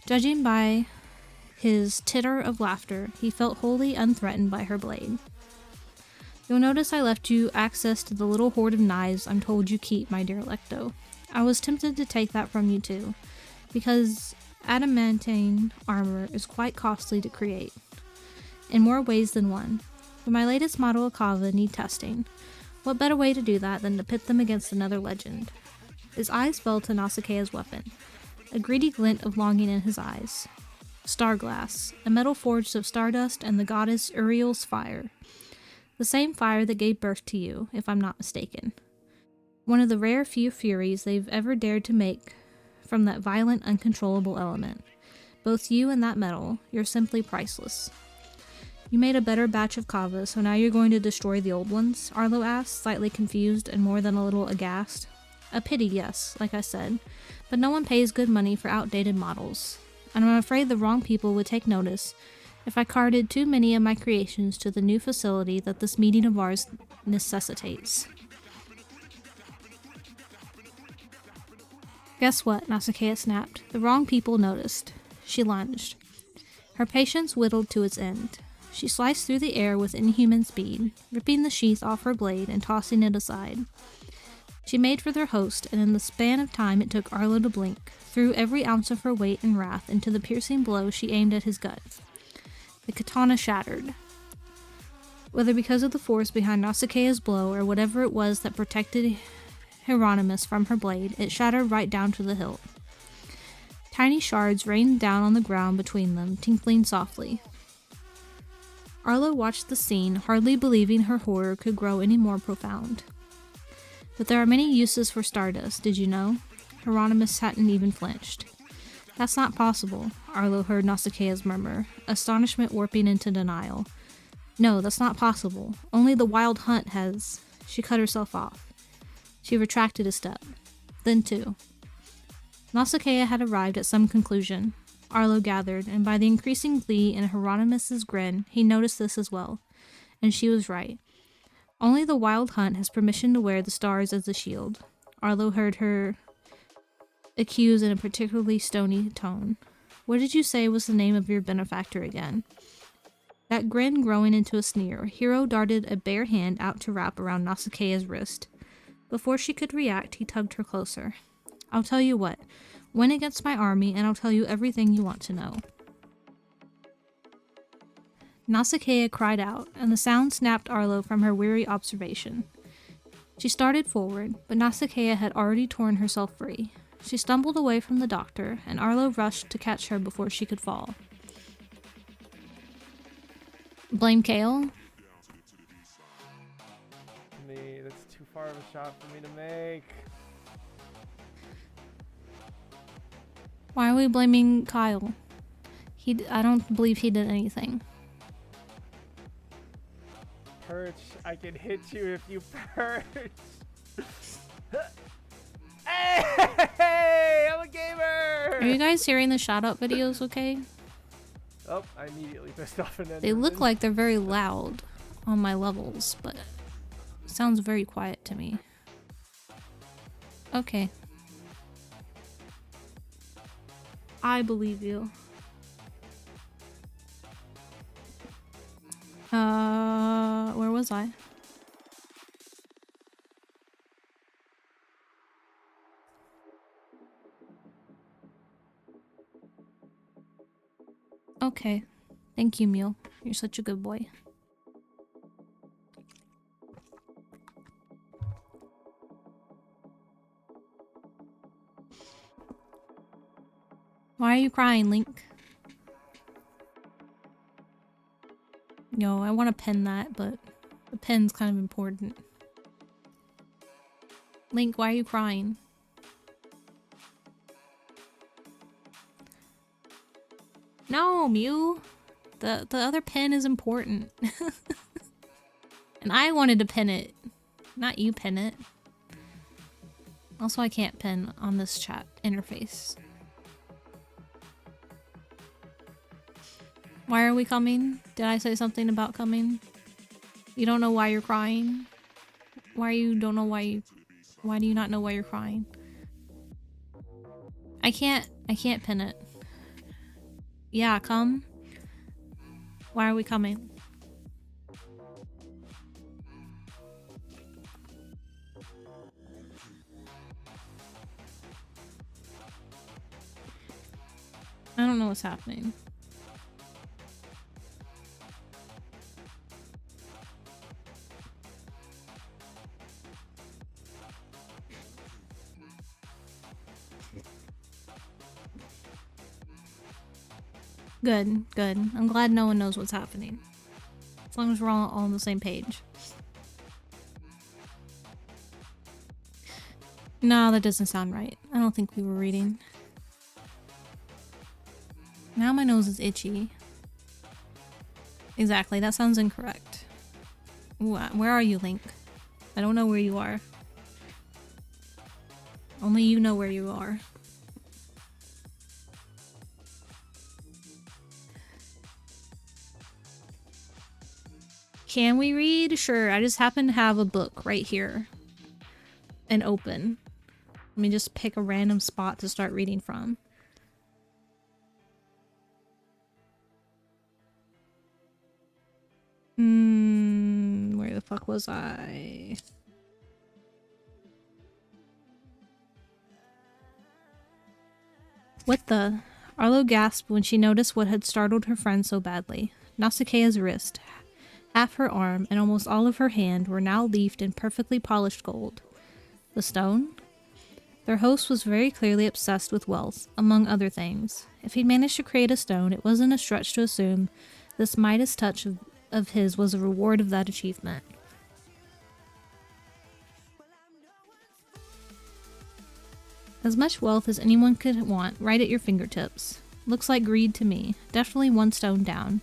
Judging by his titter of laughter, he felt wholly unthreatened by her blade. You'll notice I left you access to the little hoard of knives I'm told you keep, my dear Lecto. I was tempted to take that from you too, because adamantine armor is quite costly to create, in more ways than one. But my latest model Akava need testing. What better way to do that than to pit them against another legend? His eyes fell to Nausicaa's weapon, a greedy glint of longing in his eyes. Starglass, a metal forged of stardust and the goddess Uriel's fire. The same fire that gave birth to you, if I'm not mistaken. One of the rare few furies they've ever dared to make from that violent, uncontrollable element. Both you and that metal, you're simply priceless. You made a better batch of kava, so now you're going to destroy the old ones? Arlo asked, slightly confused and more than a little aghast. A pity, yes, like I said, but no one pays good money for outdated models, and I'm afraid the wrong people would take notice if I carted too many of my creations to the new facility that this meeting of ours necessitates. Guess what? Nausicaa snapped. The wrong people noticed. She lunged. Her patience whittled to its end. She sliced through the air with inhuman speed, ripping the sheath off her blade and tossing it aside. She made for their host, and in the span of time it took Arlo to blink, threw every ounce of her weight and wrath into the piercing blow she aimed at his gut. The katana shattered. Whether because of the force behind Nausicaa's blow or whatever it was that protected Hieronymus from her blade, it shattered right down to the hilt. Tiny shards rained down on the ground between them, tinkling softly. Arlo watched the scene, hardly believing her horror could grow any more profound. But there are many uses for stardust, did you know? Hieronymus hadn't even flinched. That's not possible, Arlo heard Nausicaa's murmur, astonishment warping into denial. No, that's not possible. Only the Wild Hunt has... She cut herself off. She retracted a step. Then two. Nausicaa had arrived at some conclusion. Arlo gathered, and by the increasing glee in Hieronymus's grin, he noticed this as well. And she was right. Only the Wild Hunt has permission to wear the stars as a shield. Arlo heard her accuse in a particularly stony tone. What did you say was the name of your benefactor again? That grin growing into a sneer, Hero darted a bare hand out to wrap around Nausicaa's wrist. Before she could react, he tugged her closer. I'll tell you what. Win against my army, and I'll tell you everything you want to know. Nausicaa cried out, and the sound snapped Arlo from her weary observation. She started forward, but Nausicaa had already torn herself free. She stumbled away from the doctor, and Arlo rushed to catch her before she could fall. Blame Kale? Me, that's too far of a shot for me to make. Why are we blaming Kyle? I don't believe he did anything. Perch, I can hit you if you perch. Hey, I'm a gamer. Are you guys hearing the shout out videos okay? Oh, I immediately pissed off an They look like they're very loud on my levels, but it sounds very quiet to me. Okay. I believe you. Where was I? Okay. Thank you, Mule. You're such a good boy. Why are you crying, Link? Yo, I want to pen that, but the pen's kind of important. Link, why are you crying? No, Mew. The other pen is important. And I wanted to pin it. Not you pin it. Also, I can't pin on this chat interface. Why are we coming? Did I say something about coming? You don't know why you're crying? Why do you not know why you're crying? I can't pin it. Yeah, come. Why are we coming? I don't know what's happening. Good, good. I'm glad no one knows what's happening. As long as we're all on the same page. No, that doesn't sound right. I don't think we were reading. Now my nose is itchy. Exactly, that sounds incorrect. Where are you, Link? I don't know where you are. Only you know where you are. Can we read? Sure, I just happen to have a book right here. And open. Let me just pick a random spot to start reading from. Where the fuck was I? What the? Arlo gasped when she noticed what had startled her friend so badly. Nausicaa's wrist, half her arm, and almost all of her hand were now leafed in perfectly polished gold. The stone? Their host was very clearly obsessed with wealth, among other things. If he'd managed to create a stone, it wasn't a stretch to assume this Midas touch of his was a reward of that achievement. As much wealth as anyone could want, right at your fingertips. Looks like greed to me. Definitely one stone down.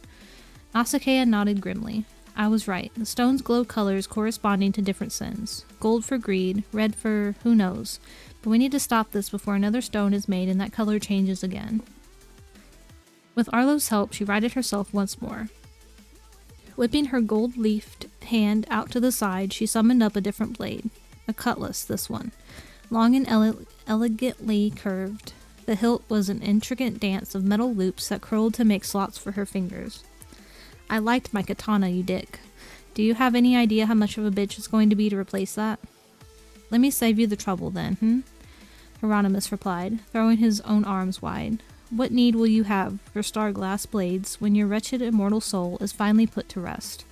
Nausicaa nodded grimly. I was right. The stones glow colors corresponding to different sins. Gold for greed, red for who knows. But we need to stop this before another stone is made and that color changes again. With Arlo's help, she righted herself once more. Whipping her gold-leafed hand out to the side, she summoned up a different blade. A cutlass, this one. Long and elegantly curved. The hilt was an intricate dance of metal loops that curled to make slots for her fingers. I liked my katana, you dick. Do you have any idea how much of a bitch it's going to be to replace that? Let me save you the trouble then, Hieronymus replied, throwing his own arms wide. What need will you have for star-glass blades when your wretched immortal soul is finally put to rest?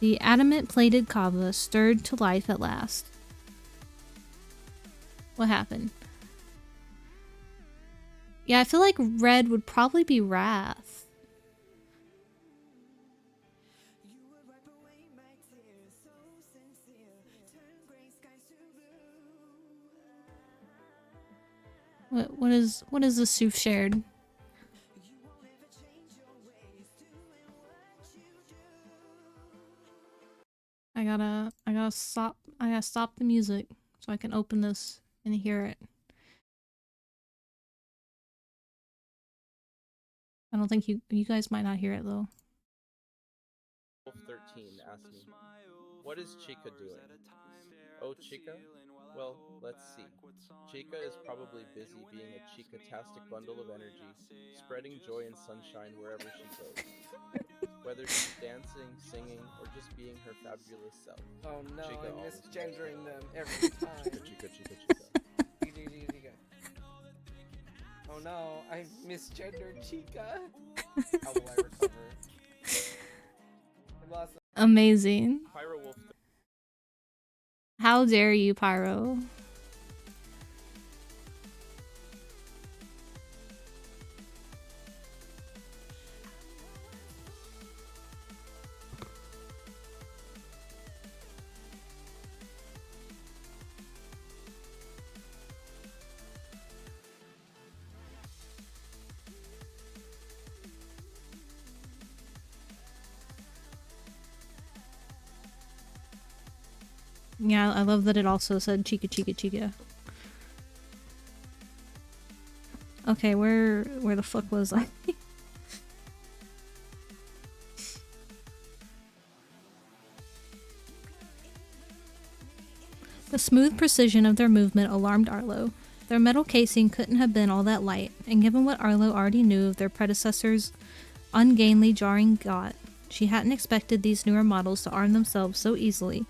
The adamant-plated kava stirred to life at last. What happened? Yeah, I feel like red would probably be wrath. What is this you've shared? I gotta stop the music so I can open this and hear it. I don't think you guys might not hear it though. 13 asked me, what is Chica doing? Oh, Chica? Well, let's see. Chica is probably busy being a Chica-tastic bundle of energy, spreading joy and sunshine wherever she goes. Whether she's dancing, singing, or just being her fabulous self. Oh no, Chica I'm always misgendering them every time. Chica. Chica. Oh no, I misgendered Chica. How will I recover? I lost. Amazing. Pyro Wolf. How dare you, Pyro? Yeah, I love that it also said Chica Chica Chica. Okay, where the fuck was I? The smooth precision of their movement alarmed Arlo. Their metal casing couldn't have been all that light, and given what Arlo already knew of their predecessors' ungainly, jarring gait, she hadn't expected these newer models to arm themselves so easily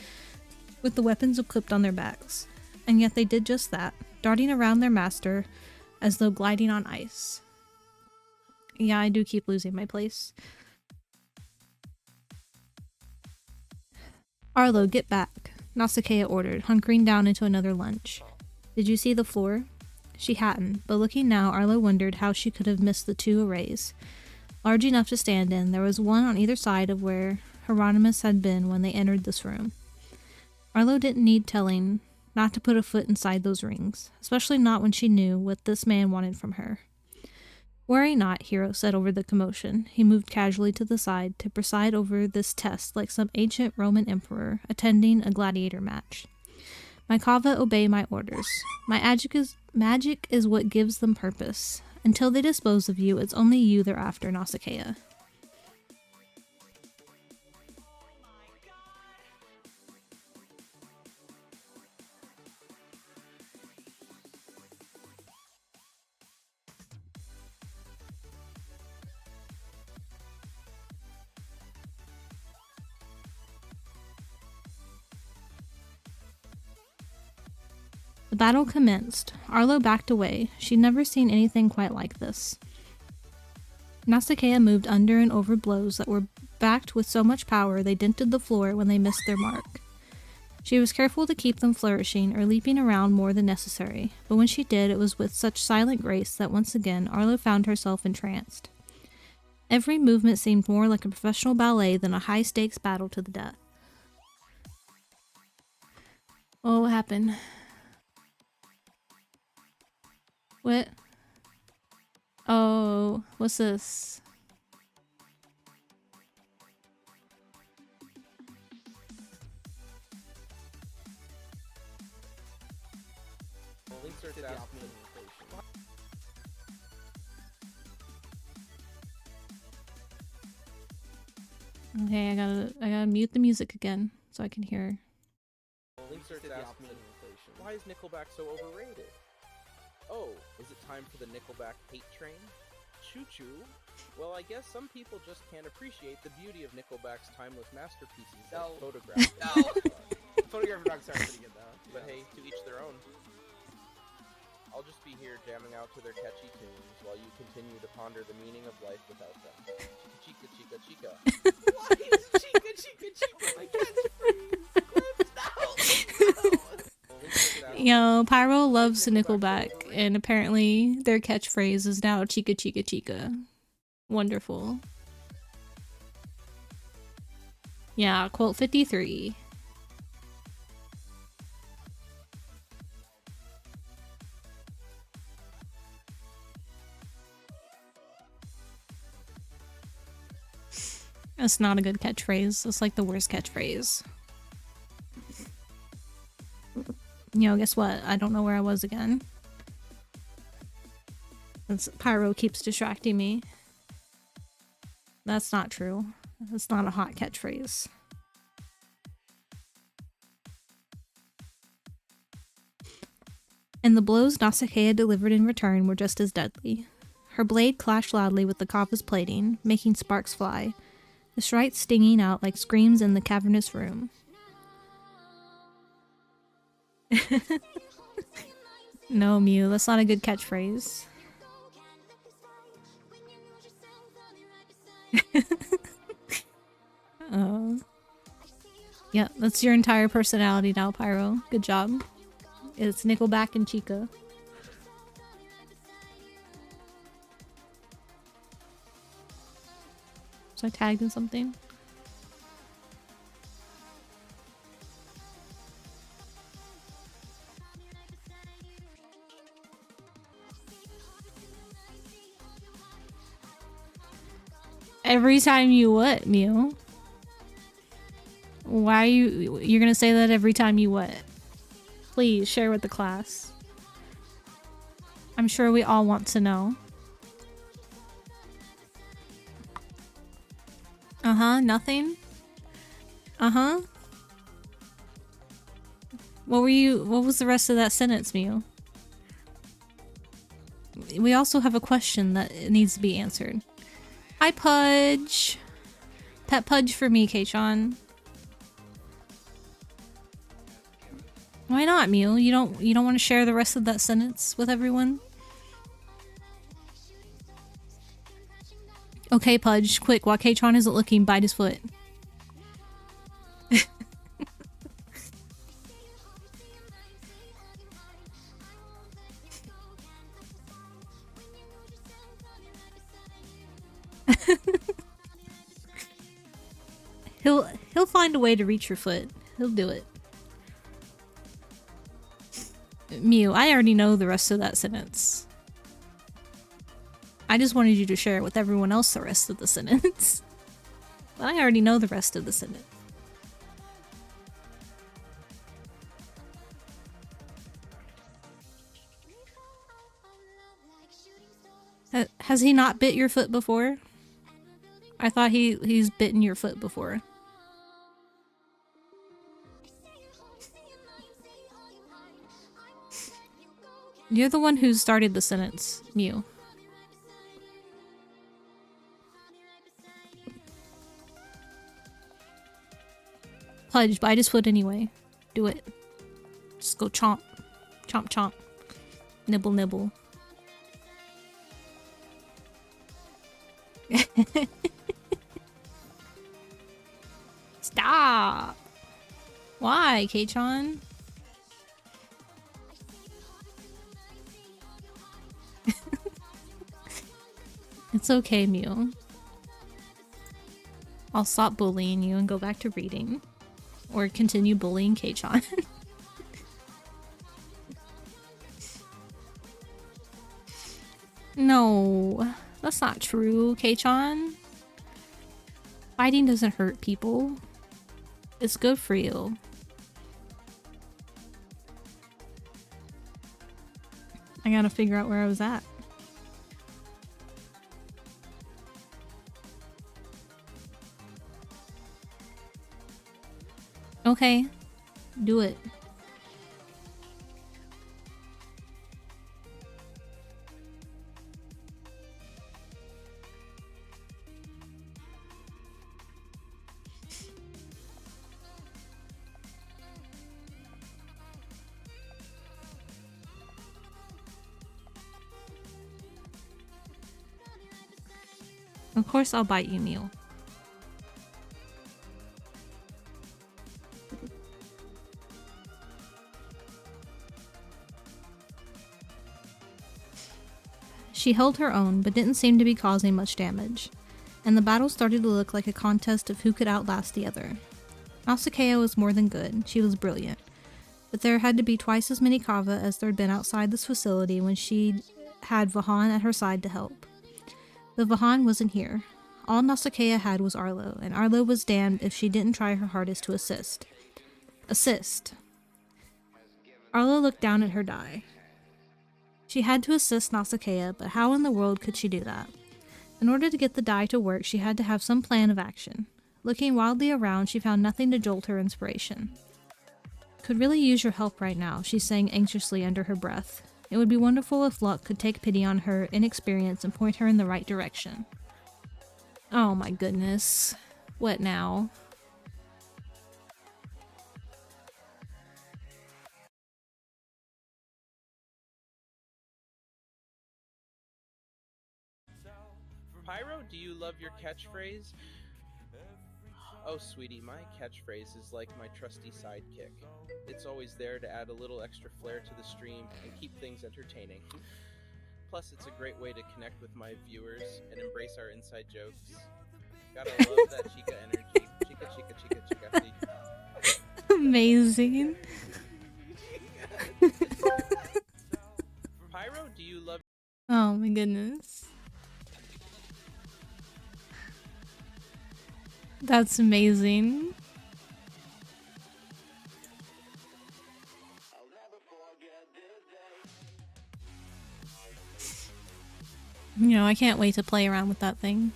with the weapons equipped on their backs. And yet they did just that, darting around their master as though gliding on ice. Yeah, I do keep losing my place. Arlo, get back, Nausicaa ordered, hunkering down into another lunge. Did you see the floor? She hadn't, but looking now, Arlo wondered how she could have missed the two arrays. Large enough to stand in, there was one on either side of where Hieronymus had been when they entered this room. Arlo didn't need telling not to put a foot inside those rings, especially not when she knew what this man wanted from her. Worry not, Hero said over the commotion. He moved casually to the side to preside over this test like some ancient Roman emperor attending a gladiator match. My Kava obey my orders. My magic is what gives them purpose. Until they dispose of you, it's only you they're after, Nausicaa. The battle commenced. Arlo backed away. She'd never seen anything quite like this. Nausicaa moved under and over blows that were backed with so much power they dented the floor when they missed their mark. She was careful to keep them flourishing or leaping around more than necessary, but when she did, it was with such silent grace that once again Arlo found herself entranced. Every movement seemed more like a professional ballet than a high-stakes battle to the death. Oh, what happened? What? Oh, what's this? Links are fast moving. Okay, I gotta mute the music again so I can hear. Links are fast moving. Why is Nickelback so overrated? Oh, is it time for the Nickelback hate train? Choo-choo? Well, I guess some people just can't appreciate the beauty of Nickelback's timeless masterpieces like Photograph. Photograph and Rockstar are pretty good though. But hey, to each their own. I'll just be here jamming out to their catchy tunes while you continue to ponder the meaning of life without them. Chica, chica, chica, chica. Why is Chica Chica Chica my catchphrase? Yo, Pyro loves Nickelback, and apparently their catchphrase is now Chica Chica Chica. Wonderful. Yeah, quote 53. That's not a good catchphrase. It's like the worst catchphrase. You know, guess what? I don't know where I was again. Pyro keeps distracting me. That's not true. That's not a hot catchphrase. And the blows Nausicaa delivered in return were just as deadly. Her blade clashed loudly with the Kava's plating, making sparks fly, the strikes stinging out like screams in the cavernous room. No, Mew, that's not a good catchphrase. Yeah, that's your entire personality now, Pyro. Good job. It's Nickelback and Chica. Was I tagged in something? Every time you what, Mew? Why are you're gonna say that every time you what? Please share with the class. I'm sure we all want to know. Nothing? What was the rest of that sentence, Mew? We also have a question that needs to be answered. Hi, Pudge. Pet Pudge for me, K-Chan. Why not, Mew? You don't want to share the rest of that sentence with everyone? Okay, Pudge, quick, while K-Tron isn't looking, bite his foot. He'll find a way to reach your foot. He'll do it. Mew, I already know the rest of that sentence. I just wanted you to share it with everyone else the rest of the sentence. But I already know the rest of the sentence. Has he not bit your foot before? I thought he's bitten your foot before. You're the one who started the sentence, Mew. Pudge, bite his foot anyway. Do it. Just go chomp. Chomp chomp. Nibble nibble. Stop! Why, K-Chan? It's okay, Mew. I'll stop bullying you and go back to reading. Or continue bullying K-Chan. No, that's not true, K-Chan. Fighting doesn't hurt people. It's good for you. I gotta figure out where I was at. Okay, do it. Of course I'll bite you, Mew. She held her own, but didn't seem to be causing much damage, and the battle started to look like a contest of who could outlast the other. Nausicaa was more than good, she was brilliant, but there had to be twice as many Kava as there'd been outside this facility when she had Vahan at her side to help. But Vahan wasn't here. All Nausicaa had was Arlo, and Arlo was damned if she didn't try her hardest to assist. Assist. Arlo looked down at her die. She had to assist Nausicaa, but how in the world could she do that? In order to get the die to work, she had to have some plan of action. Looking wildly around, she found nothing to jolt her inspiration. Could really use your help right now, she sang anxiously under her breath. It would be wonderful if luck could take pity on her inexperience and point her in the right direction. Oh my goodness. What now? Pyro, do you love your catchphrase? Oh, sweetie, my catchphrase is like my trusty sidekick. It's always there to add a little extra flair to the stream and keep things entertaining. Plus, it's a great way to connect with my viewers and embrace our inside jokes. Gotta love that chica energy. Chica, chica, chica, chica. Amazing. Pyro, do you love... Oh my goodness. That's amazing. You know, I can't wait to play around with that thing.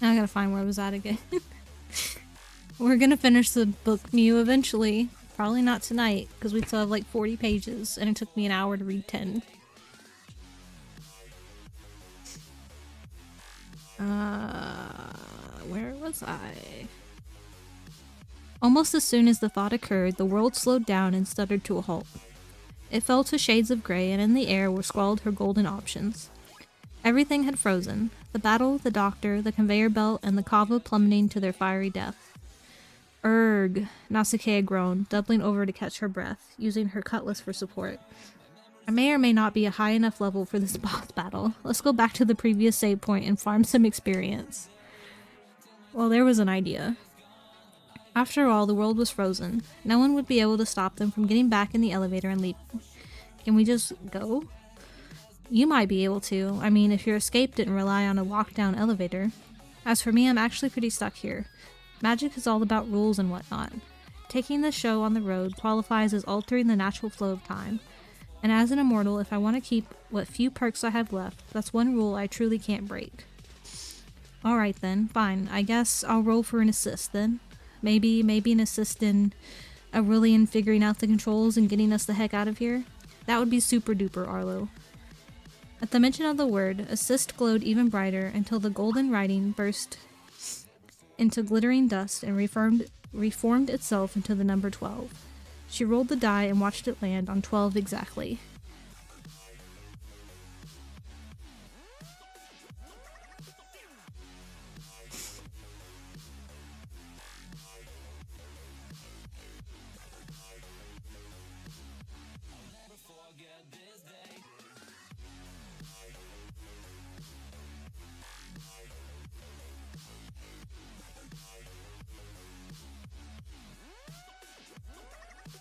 Now I gotta find where I was at again. We're gonna finish the book, Mew, eventually. Probably not tonight, because we still have like 40 pages, and it took me an hour to read 10. Where was I? Almost as soon as the thought occurred, the world slowed down and stuttered to a halt. It fell to shades of gray, and in the air were scrawled her golden options. Everything had frozen. The battle, the doctor, the conveyor belt, and the kava plummeting to their fiery death. Erg, Nausicaa groaned, doubling over to catch her breath, using her cutlass for support. I may or may not be a high enough level for this boss battle. Let's go back to the previous save point and farm some experience. Well, there was an idea. After all, the world was frozen. No one would be able to stop them from getting back in the elevator and leaving. Can we just go? You might be able to. I mean, if your escape didn't rely on a walk-down elevator. As for me, I'm actually pretty stuck here. Magic is all about rules and whatnot. Taking the show on the road qualifies as altering the natural flow of time. And as an immortal, if I want to keep what few perks I have left, that's one rule I truly can't break. Alright then, fine. I guess I'll roll for an assist then. Maybe an assist in Aurelian figuring out the controls and getting us the heck out of here. That would be super duper, Arlo. At the mention of the word, assist glowed even brighter until the golden writing burst into glittering dust and reformed itself into the number 12. She rolled the die and watched it land on 12 exactly.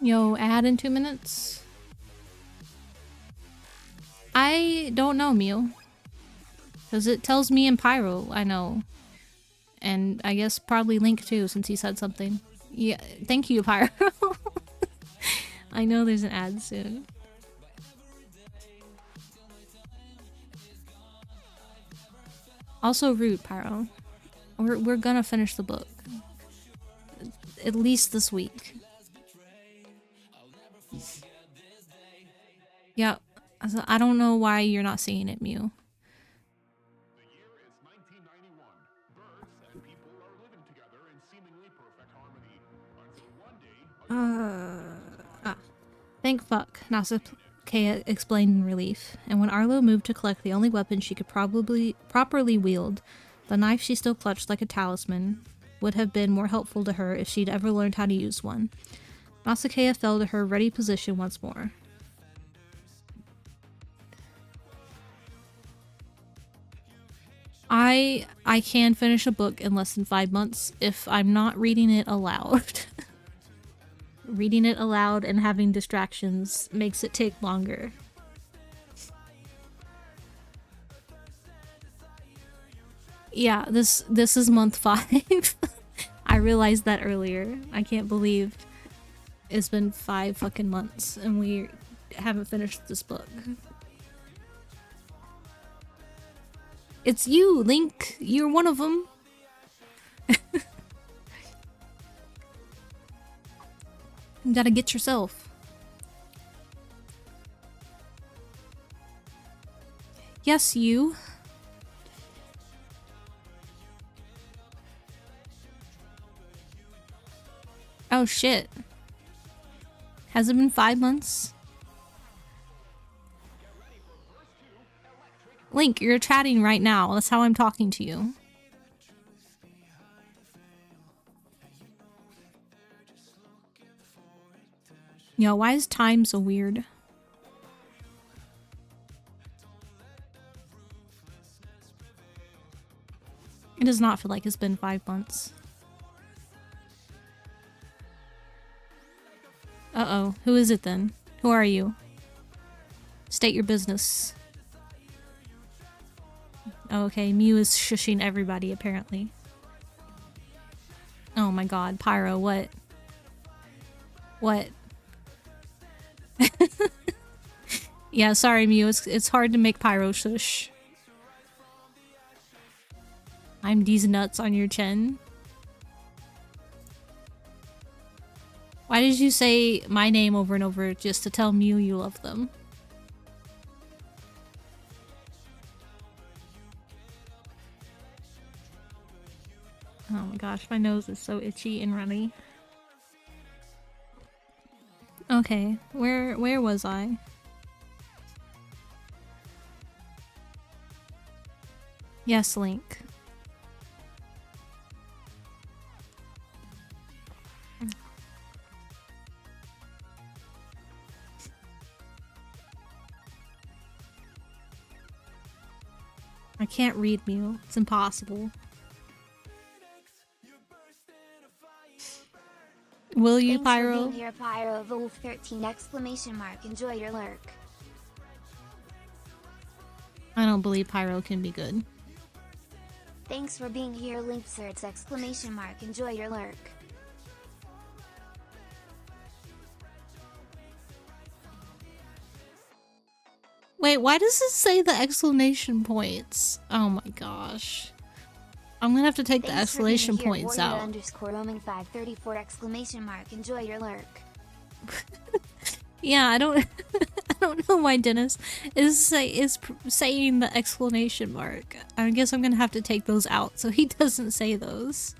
Yo, add in 2 minutes? I don't know, Mew. Because it tells me and Pyro, I know. And I guess probably Link too, since he said something. Yeah, thank you, Pyro. I know there's an ad soon. Also rude, Pyro. We're gonna finish the book. At least this week. Yeah, I don't know why you're not seeing it, Mew. Thank fuck, Nausicaa explained in relief, and when Arlo moved to collect the only weapon she could properly wield, the knife she still clutched like a talisman would have been more helpful to her if she'd ever learned how to use one. Nausicaa fell to her ready position once more. I can finish a book in less than 5 months if I'm not reading it aloud. reading it aloud and having distractions makes it take longer. Yeah, this is month 5. I realized that earlier. I can't believe it's been 5 fucking months and we haven't finished this book. It's you, Link. You're one of them. You gotta get yourself. Yes, you. Oh shit. Has it been 5 months? Link, you're chatting right now. That's how I'm talking to you. Yo, why is time so weird? It does not feel like it's been 5 months. Uh-oh. Who is it then? Who are you? State your business. Oh, okay, Mew is shushing everybody, apparently. Oh my god, Pyro, what? What? Yeah, sorry, Mew, it's hard to make Pyro shush. I'm these nuts on your chin. Why did you say my name over and over just to tell Mew you love them? Oh my gosh, my nose is so itchy and runny. Okay, where was I? Yes, Link. I can't read Mew. It's impossible. Will you, Thanks Pyro? for being here, Pyro. Wolf 13 exclamation mark. Enjoy your lurk. I don't believe Pyro can be good. Thanks for being here, Link Certs exclamation mark. Enjoy your lurk. Wait, why does it say the exclamation points? Oh my gosh. I'm gonna have to take the Thanks for being exclamation here, points Warrior out. Underscore roaming 534 exclamation mark. Enjoy your lurk. Yeah, I don't I don't know why Dennis is saying the exclamation mark. I guess I'm gonna have to take those out so he doesn't say those.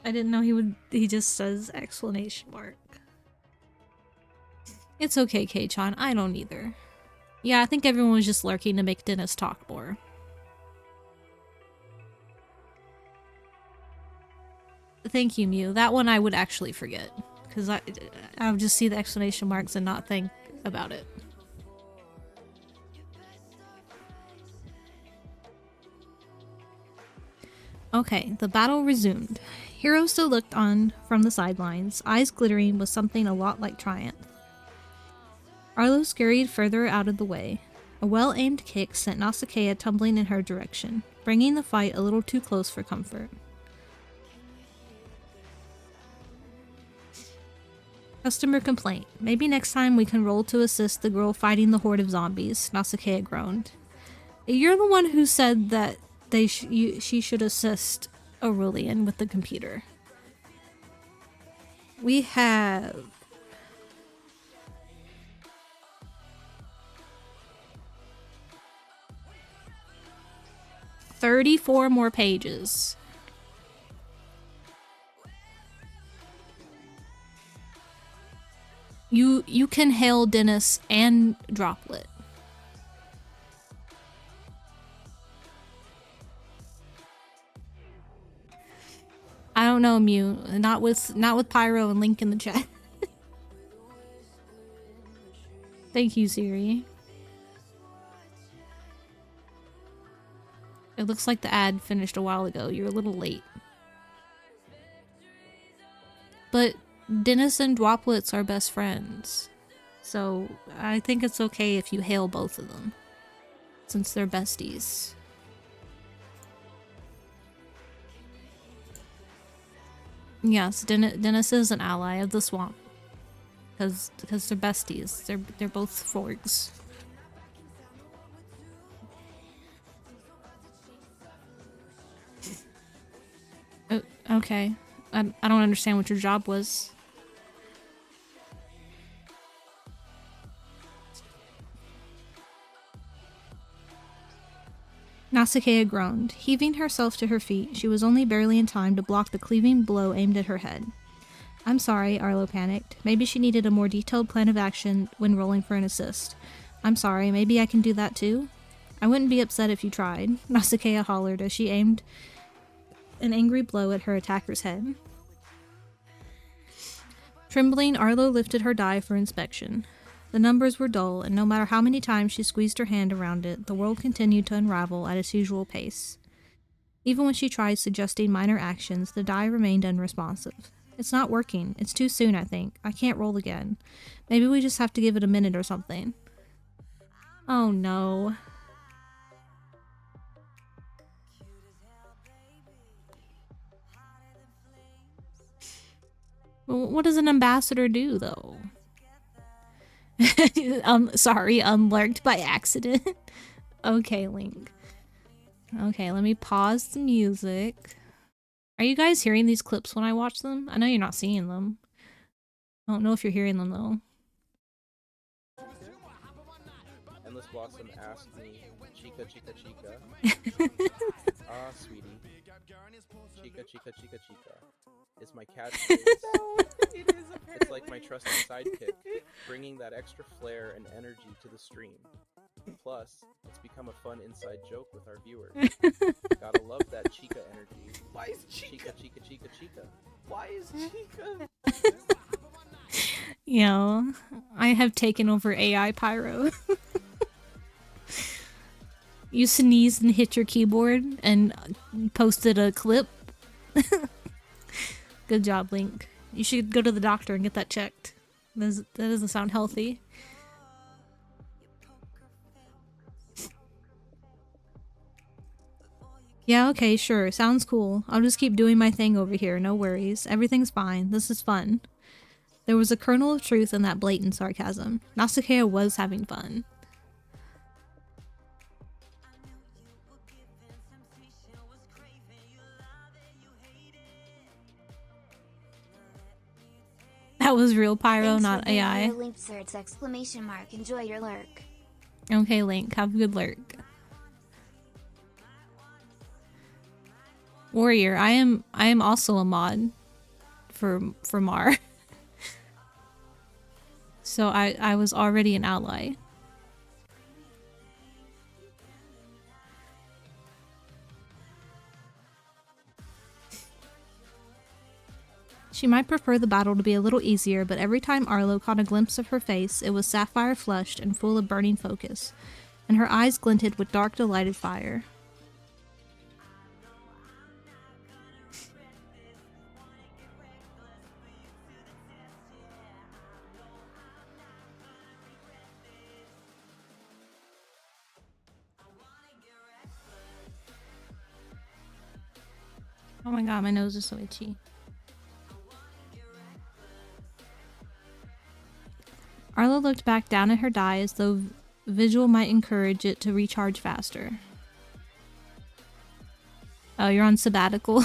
I didn't know he just says exclamation mark. It's okay, K-chan, I don't either. Yeah, I think everyone was just lurking to make Dennis talk more. Thank you, Mew. That one I would actually forget. Because I would just see the exclamation marks and not think about it. Okay, the battle resumed. Hiro still looked on from the sidelines, eyes glittering with something a lot like triumph. Arlo scurried further out of the way. A well-aimed kick sent Nausicaa tumbling in her direction, bringing the fight a little too close for comfort. Customer complaint. Maybe next time we can roll to assist the girl fighting the horde of zombies, Nausicaa groaned. You're the one who said that she should assist Aurelian with the computer. We have 34 more pages. You can hail Dennis and Droplet. I don't know, Mew. Not with Pyro and Link in the chat. Thank you, Siri. It looks like the ad finished a while ago. You're a little late. But Dennis and Dwoplets are best friends. So I think it's okay if you hail both of them, since they're besties. Yes, Dennis is an ally of the swamp. Because they're besties. They're both forgs. Okay. I don't understand what your job was. Nausicaa groaned. Heaving herself to her feet, she was only barely in time to block the cleaving blow aimed at her head. I'm sorry, Arlo panicked. Maybe she needed a more detailed plan of action when rolling for an assist. I'm sorry, maybe I can do that too? I wouldn't be upset if you tried, Nausicaa hollered as she aimed an angry blow at her attacker's head. Trembling, Arlo lifted her die for inspection. The numbers were dull, and no matter how many times she squeezed her hand around it, the world continued to unravel at its usual pace. Even when she tried suggesting minor actions, the die remained unresponsive. It's not working. It's too soon, I think. I can't roll again. Maybe we just have to give it a minute or something. Oh no. Well, what does an ambassador do, though? Sorry, lurked by accident. Okay, Link. Okay, let me pause the music. Are you guys hearing these clips when I watch them? I know you're not seeing them. I don't know if you're hearing them, though. Endless Blossom asked me, Chica, Chica, Chica. Ah, sweetie. Chica, Chica, Chica, Chica. Is my catchphrase. It's like my trusted sidekick, bringing that extra flair and energy to the stream. Plus, it's become a fun inside joke with our viewers. Gotta love that Chica energy. Why is Chica? Chica, Chica, Chica, Chica. Why is Chica? Yo, I have taken over AI Pyro. You sneezed and hit your keyboard and posted a clip. Good job, Link. You should go to the doctor and get that checked. That doesn't sound healthy. Yeah, okay, sure. Sounds cool. I'll just keep doing my thing over here. No worries. Everything's fine. This is fun. There was a kernel of truth in that blatant sarcasm. Nausicaa was having fun. That was real Pyro, Thanks not for being AI. here, Link Certs, exclamation mark. Enjoy your lurk. Okay, Link, have a good lurk. Warrior, I am also a mod for Mar. So I was already an ally. She might prefer the battle to be a little easier, but every time Arlo caught a glimpse of her face, it was sapphire flushed and full of burning focus, and her eyes glinted with dark, delighted fire. Oh my god, my nose is so itchy. Arlo looked back down at her die as though visual might encourage it to recharge faster. Oh, you're on sabbatical?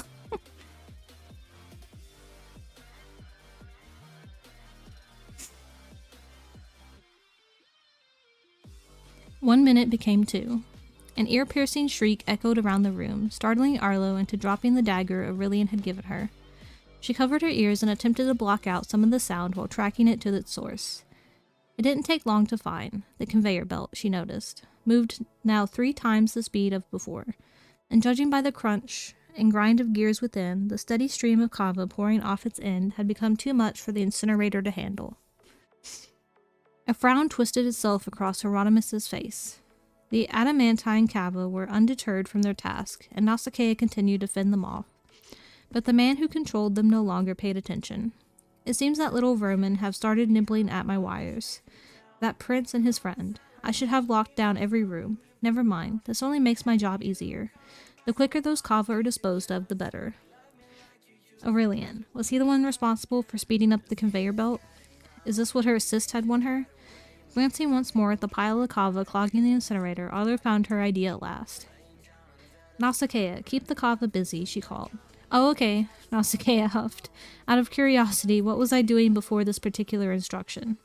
One minute became two. An ear-piercing shriek echoed around the room, startling Arlo into dropping the dagger Aurelian had given her. She covered her ears and attempted to block out some of the sound while tracking it to its source. It didn't take long to find. The conveyor belt, she noticed, moved now 3 times the speed of before, and judging by the crunch and grind of gears within, the steady stream of kava pouring off its end had become too much for the incinerator to handle. A frown twisted itself across Hieronymus's face. The adamantine kava were undeterred from their task, and Nausicaa continued to fend them off. But the man who controlled them no longer paid attention. It seems that little vermin have started nibbling at my wires. That prince and his friend. I should have locked down every room. Never mind, this only makes my job easier. The quicker those kava are disposed of, the better. Aurelian. Was he the one responsible for speeding up the conveyor belt? Is this what her assist had won her? Glancing once more at the pile of kava clogging the incinerator, Arlo found her idea at last. Nausicaa, keep the kava busy, she called. Oh, okay, Nausicaa huffed. Out of curiosity, what was I doing before this particular instruction?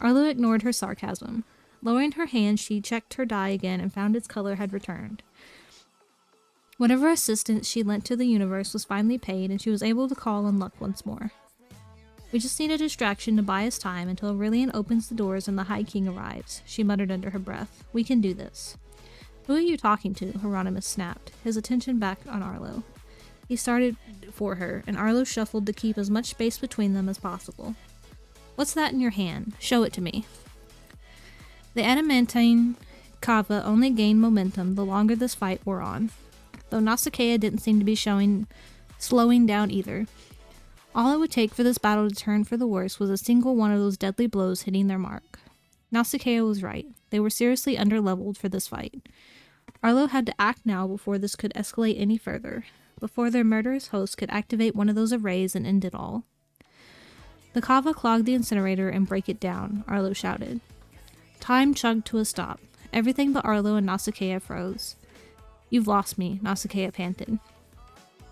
Arlo ignored her sarcasm. Lowering her hand, she checked her die again and found its color had returned. Whatever assistance she lent to the universe was finally paid, and she was able to call on luck once more. We just need a distraction to buy us time until Aurelian opens the doors and the High King arrives, she muttered under her breath. We can do this. Who are you talking to? Hieronymus snapped, his attention back on Arlo. He started for her, and Arlo shuffled to keep as much space between them as possible. What's that in your hand? Show it to me. The adamantine kava only gained momentum the longer this fight wore on, though Nausicaa didn't seem to be slowing down either. All it would take for this battle to turn for the worse was a single one of those deadly blows hitting their mark. Nausicaa was right. They were seriously underleveled for this fight. Arlo had to act now before this could escalate any further, before their murderous host could activate one of those arrays and end it all. The kava clogged the incinerator and break it down, Arlo shouted. Time chugged to a stop. Everything but Arlo and Nausicaa froze. You've lost me, Nausicaa panted,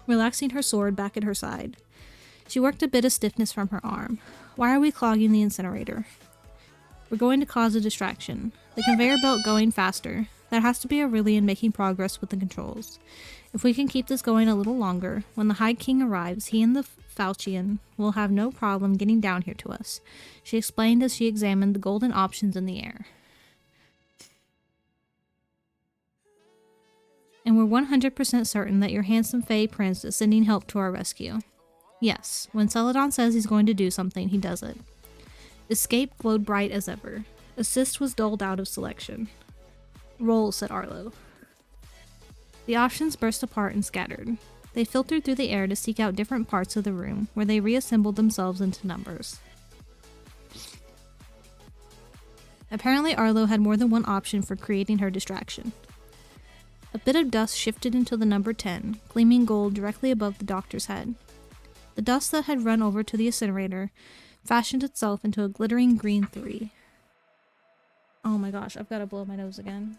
relaxing her sword back at her side. She worked a bit of stiffness from her arm. Why are we clogging the incinerator? We're going to cause a distraction. The conveyor belt going faster. There has to be Aurelian making progress with the controls. If we can keep this going a little longer, when the High King arrives, he and the Falchion will have no problem getting down here to us, she explained as she examined the golden options in the air. And we're 100% certain that your handsome Fey Prince is sending help to our rescue. Yes, when Celadon says he's going to do something, he does it. Escape glowed bright as ever. Assist was doled out of selection. Roll, said Arlo. The options burst apart and scattered. They filtered through the air to seek out different parts of the room, where they reassembled themselves into numbers. Apparently Arlo had more than one option for creating her distraction. A bit of dust shifted into the number 10, gleaming gold directly above the doctor's head. The dust that had run over to the incinerator fashioned itself into a glittering green 3. Oh my gosh, I've got to blow my nose again.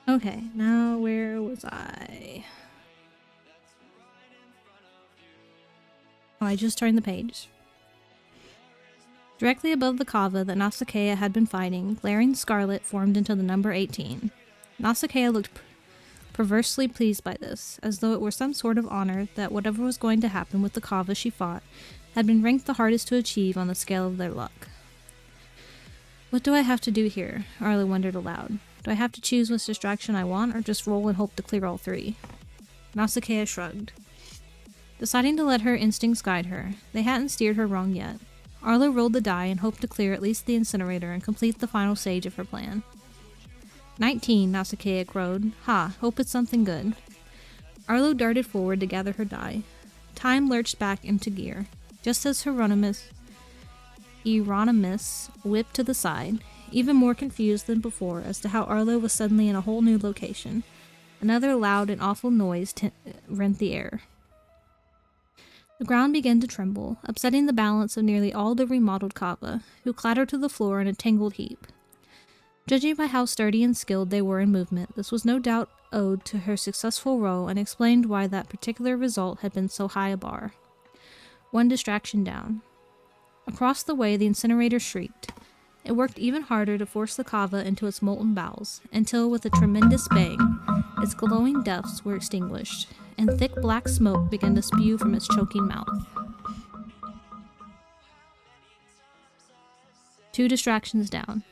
Okay, now where was I? Oh, I just turned the page. Directly above the kava that Nausicaa had been fighting, glaring scarlet formed into the number 18. Nausicaa looked perversely pleased by this, as though it were some sort of honor that whatever was going to happen with the kava she fought had been ranked the hardest to achieve on the scale of their luck. What do I have to do here? Arlo wondered aloud. Do I have to choose which distraction I want, or just roll and hope to clear all 3? Nausicaa shrugged, deciding to let her instincts guide her. They hadn't steered her wrong yet. Arlo rolled the die and hoped to clear at least the incinerator and complete the final stage of her plan. 19, Nausicaa crowed. Ha, hope it's something good. Arlo darted forward to gather her die. Time lurched back into gear, just as Hieronymus whipped to the side, even more confused than before as to how Arlo was suddenly in a whole new location. Another loud and awful noise rent the air. The ground began to tremble, upsetting the balance of nearly all the remodeled kava, who clattered to the floor in a tangled heap. Judging by how sturdy and skilled they were in movement, this was no doubt owed to her successful row and explained why that particular result had been so high a bar. One distraction down. Across the way, the incinerator shrieked. It worked even harder to force the kava into its molten bowels, until with a tremendous bang, its glowing depths were extinguished, and thick black smoke began to spew from its choking mouth. 2 distractions down.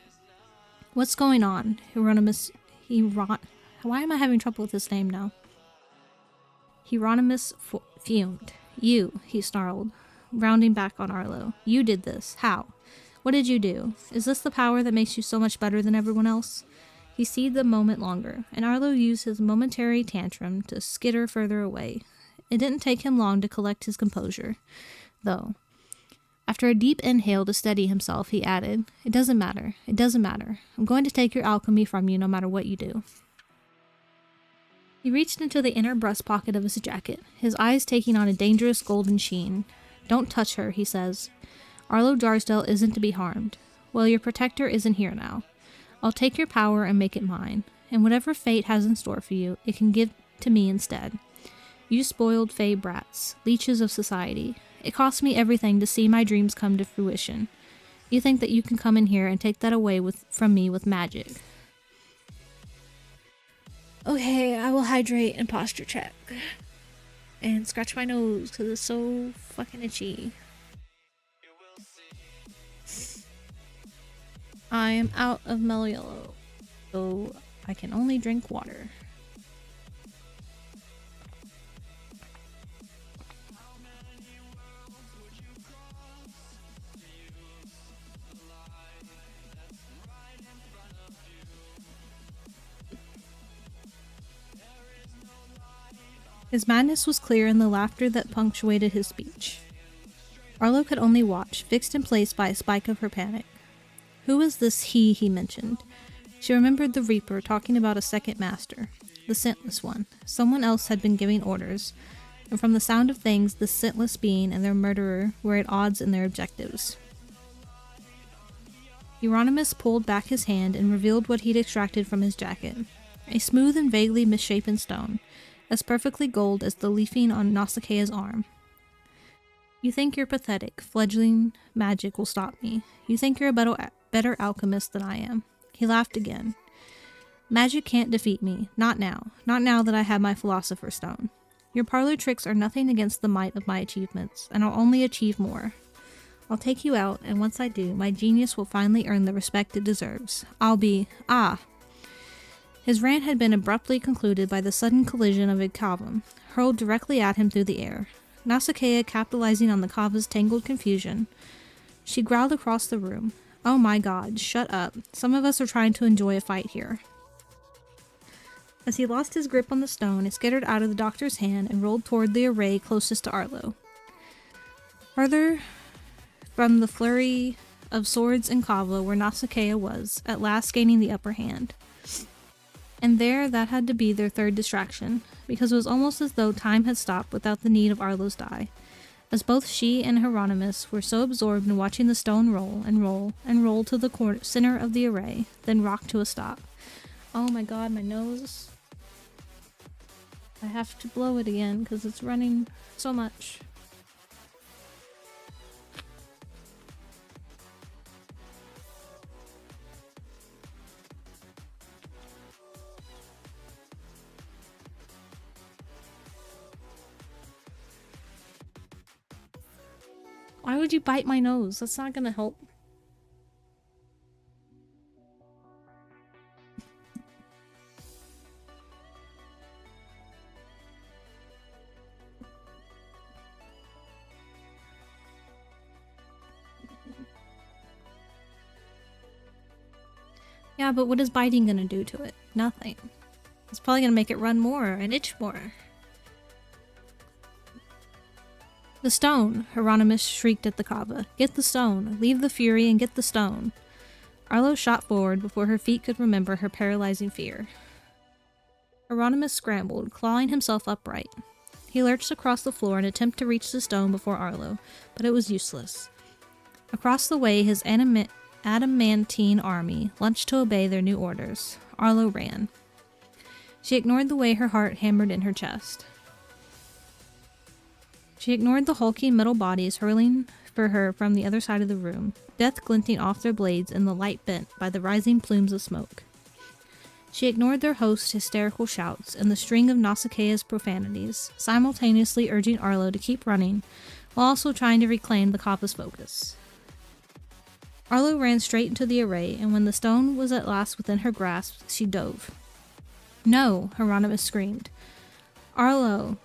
What's going on? Why am I having trouble with his name now? Hieronymus fumed. You, he snarled, rounding back on Arlo. You did this. How? What did you do? Is this the power that makes you so much better than everyone else? He seethed a moment longer, and Arlo used his momentary tantrum to skitter further away. It didn't take him long to collect his composure, though. After a deep inhale to steady himself, he added, It doesn't matter. It doesn't matter. I'm going to take your alchemy from you no matter what you do. He reached into the inner breast pocket of his jacket, his eyes taking on a dangerous golden sheen. Don't touch her, he says. Arlo Jarsdale isn't to be harmed. Well, your protector isn't here now. I'll take your power and make it mine, and whatever fate has in store for you, it can give to me instead. You spoiled fey brats, leeches of society. It cost me everything to see my dreams come to fruition. You think that you can come in here and take that away from me with magic. Okay, I will hydrate and posture check. And scratch my nose because it's so fucking itchy. I am out of mellow yellow, so I can only drink water. His madness was clear in the laughter that punctuated his speech. Arlo could only watch, fixed in place by a spike of her panic. Who was this he mentioned? She remembered the Reaper talking about a second master, the scentless one. Someone else had been giving orders, and from the sound of things, the scentless being and their murderer were at odds in their objectives. Euronymous pulled back his hand and revealed what he'd extracted from his jacket. A smooth and vaguely misshapen stone, as perfectly gold as the leafing on Nausicaa's arm. You think your pathetic, fledgling magic will stop me. You think you're a better alchemist than I am. He laughed again. Magic can't defeat me. Not now. Not now that I have my Philosopher's Stone. Your parlor tricks are nothing against the might of my achievements, and I'll only achieve more. I'll take you out, and once I do, my genius will finally earn the respect it deserves. I'll be... His rant had been abruptly concluded by the sudden collision of a kava, hurled directly at him through the air. Nausicaa capitalizing on the kava's tangled confusion. She growled across the room. Oh my god, shut up. Some of us are trying to enjoy a fight here. As he lost his grip on the stone, it skittered out of the doctor's hand and rolled toward the array closest to Arlo. Further from the flurry of swords and kava where Nausicaa was, at last gaining the upper hand. And there, that had to be their third distraction, because it was almost as though time had stopped without the need of Arlo's die, as both she and Hieronymus were so absorbed in watching the stone roll and roll and roll to the center of the array, then rock to a stop. Oh my god, my nose. I have to blow it again because it's running so much. Why would you bite my nose? That's not gonna help. Yeah, but what is biting gonna do to it? Nothing. It's probably gonna make it run more and itch more. The stone, Hieronymus shrieked at the kava. Get the stone. Leave the fury and get the stone. Arlo shot forward before her feet could remember her paralyzing fear. Hieronymus scrambled, clawing himself upright. He lurched across the floor in an attempt to reach the stone before Arlo, but it was useless. Across the way, his adamantine army lunched to obey their new orders. Arlo ran. She ignored the way her heart hammered in her chest. She ignored the hulking metal bodies hurling for her from the other side of the room, death glinting off their blades in the light bent by the rising plumes of smoke. She ignored their host's hysterical shouts and the string of Nausicaa's profanities, simultaneously urging Arlo to keep running, while also trying to reclaim the kava's focus. Arlo ran straight into the array, and when the stone was at last within her grasp, she dove. No, Hieronymus screamed. Arlo,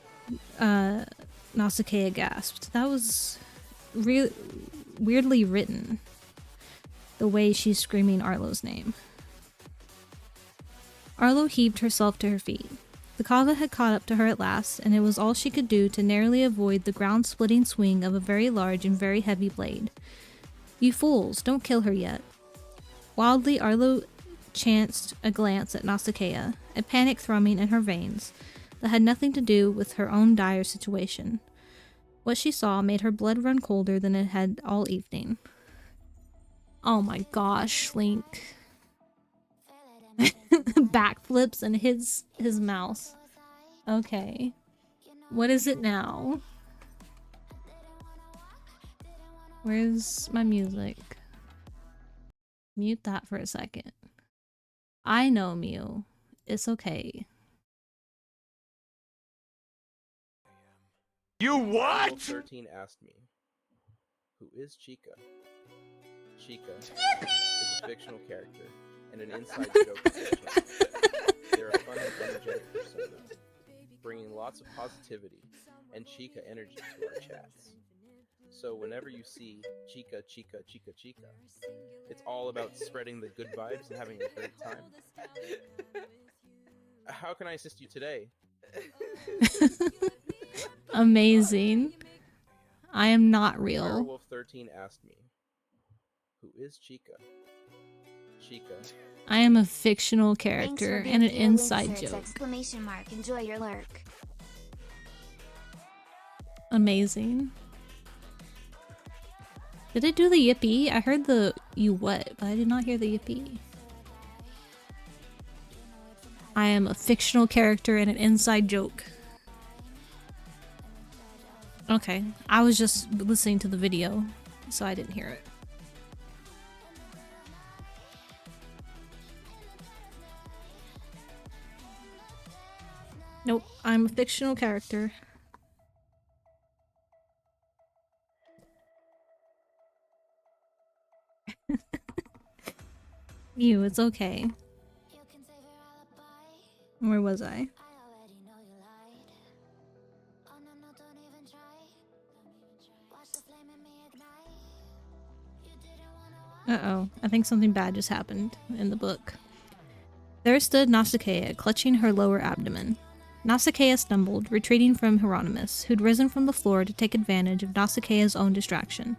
Nausicaa gasped. That was weirdly written, the way she's screaming Arlo's name. Arlo heaved herself to her feet. The kava had caught up to her at last, and it was all she could do to narrowly avoid the ground-splitting swing of a very large and very heavy blade. You fools, don't kill her yet. Wildly, Arlo chanced a glance at Nausicaa, a panic thrumming in her veins that had nothing to do with her own dire situation. What she saw made her blood run colder than it had all evening. Oh my gosh, Link. Backflips and his mouse. Okay. What is it now? Where's my music? Mute that for a second. I know, Mew. It's okay. You what? 13 asked me, who is Chica? Chica is a fictional character and an inside joke on the channel. They're a fun and energetic persona, bringing lots of positivity and Chica energy to our chats. So whenever you see Chica, Chica, Chica, Chica, it's all about spreading the good vibes and having a great time. How can I assist you today? Amazing. I am not real. Wolf 13 asked me, who is Chica? Chica. I am a fictional character and an inside joke. Exclamation mark. Enjoy your lurk. Amazing. Did it do the yippee? I heard the you what, but I did not hear the yippee. I am a fictional character and an inside joke. Okay, I was just listening to the video, so I didn't hear it. Nope, I'm a fictional character. You, it's okay. Where was I? Uh-oh, I think something bad just happened in the book. There stood Nausicaa, clutching her lower abdomen. Nausicaa stumbled, retreating from Hieronymus, who'd risen from the floor to take advantage of Nausicaa's own distraction.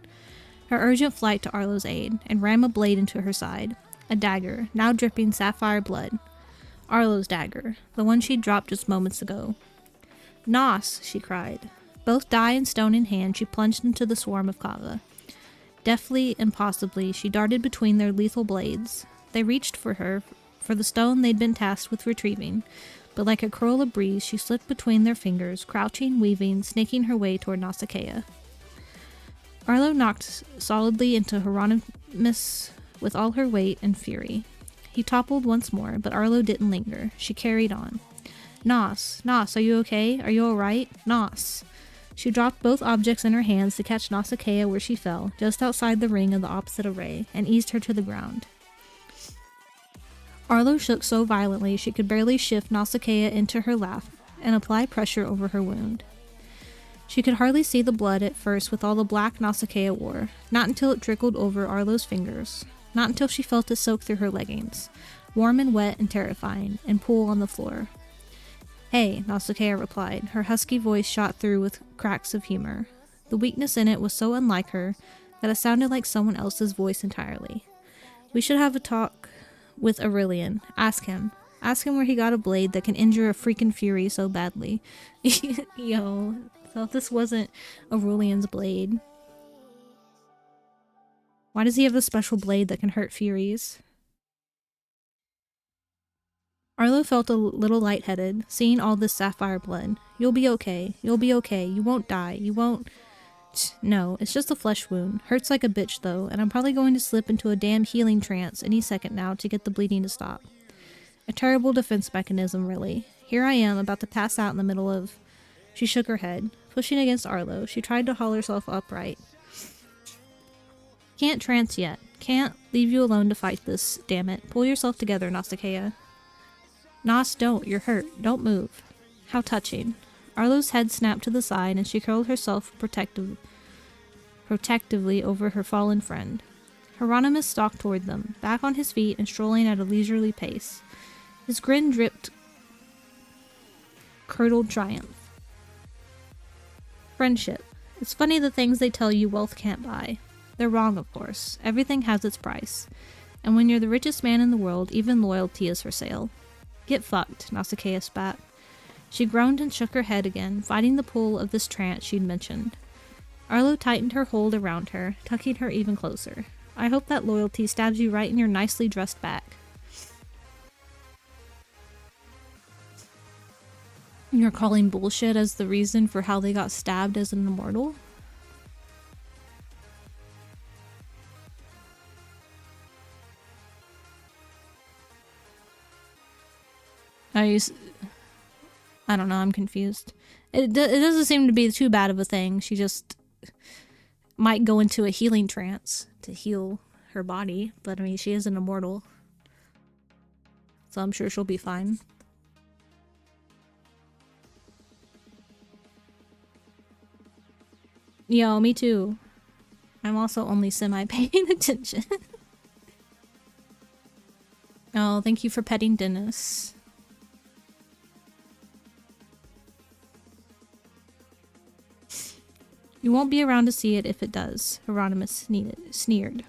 Her urgent flight to Arlo's aid, and ram a blade into her side. A dagger, now dripping sapphire blood. Arlo's dagger, the one she'd dropped just moments ago. Nos, she cried. Both die and stone in hand, she plunged into the swarm of kava. Deftly and possibly, she darted between their lethal blades. They reached for her, for the stone they'd been tasked with retrieving, but like a Corolla breeze, she slipped between their fingers, crouching, weaving, snaking her way toward Nausicaa. Arlo knocked solidly into Hieronymus with all her weight and fury. He toppled once more, but Arlo didn't linger. She carried on. Nos, are you okay? Are you alright? Nos. She dropped both objects in her hands to catch Nausicaa where she fell, just outside the ring of the opposite array, and eased her to the ground. Arlo shook so violently she could barely shift Nausicaa into her lap and apply pressure over her wound. She could hardly see the blood at first with all the black Nausicaa wore, not until it trickled over Arlo's fingers, not until she felt it soak through her leggings, warm and wet and terrifying, and pool on the floor. Hey, Nausicaa replied, her husky voice shot through with cracks of humor. The weakness in it was so unlike her that it sounded like someone else's voice entirely. We should have a talk with Aurelian. Ask him. Ask him where he got a blade that can injure a freaking Fury so badly. Yo, so if this wasn't Aurelian's blade, why does he have a special blade that can hurt Furies? Arlo felt a little lightheaded, seeing all this sapphire blood. You'll be okay. You'll be okay. You won't die. You won't... No, it's just a flesh wound. Hurts like a bitch, though, and I'm probably going to slip into a damn healing trance any second now to get the bleeding to stop. A terrible defense mechanism, really. Here I am, about to pass out in the middle of... She shook her head. Pushing against Arlo, she tried to haul herself upright. Can't trance yet. Can't leave you alone to fight this, damn it. Pull yourself together, Nausicaa. Nos, don't. You're hurt. Don't move. How touching. Arlo's head snapped to the side and she curled herself protectively over her fallen friend. Hieronymus stalked toward them, back on his feet and strolling at a leisurely pace. His grin dripped curdled triumph. Friendship. It's funny the things they tell you wealth can't buy. They're wrong, of course. Everything has its price. And when you're the richest man in the world, even loyalty is for sale. Get fucked, Nausicaa spat. She groaned and shook her head again, fighting the pull of this trance she'd mentioned. Arlo tightened her hold around her, tucking her even closer. I hope that loyalty stabs you right in your nicely dressed back. You're calling bullshit as the reason for how they got stabbed as an immortal? I don't know, I'm confused. It doesn't seem to be too bad of a thing. She just might go into a healing trance to heal her body, but I mean, she is an immortal. So I'm sure she'll be fine. Yo, me too. I'm also only semi-paying attention. Oh, thank you for petting Dennis. You won't be around to see it if it does, Hieronymus sneered.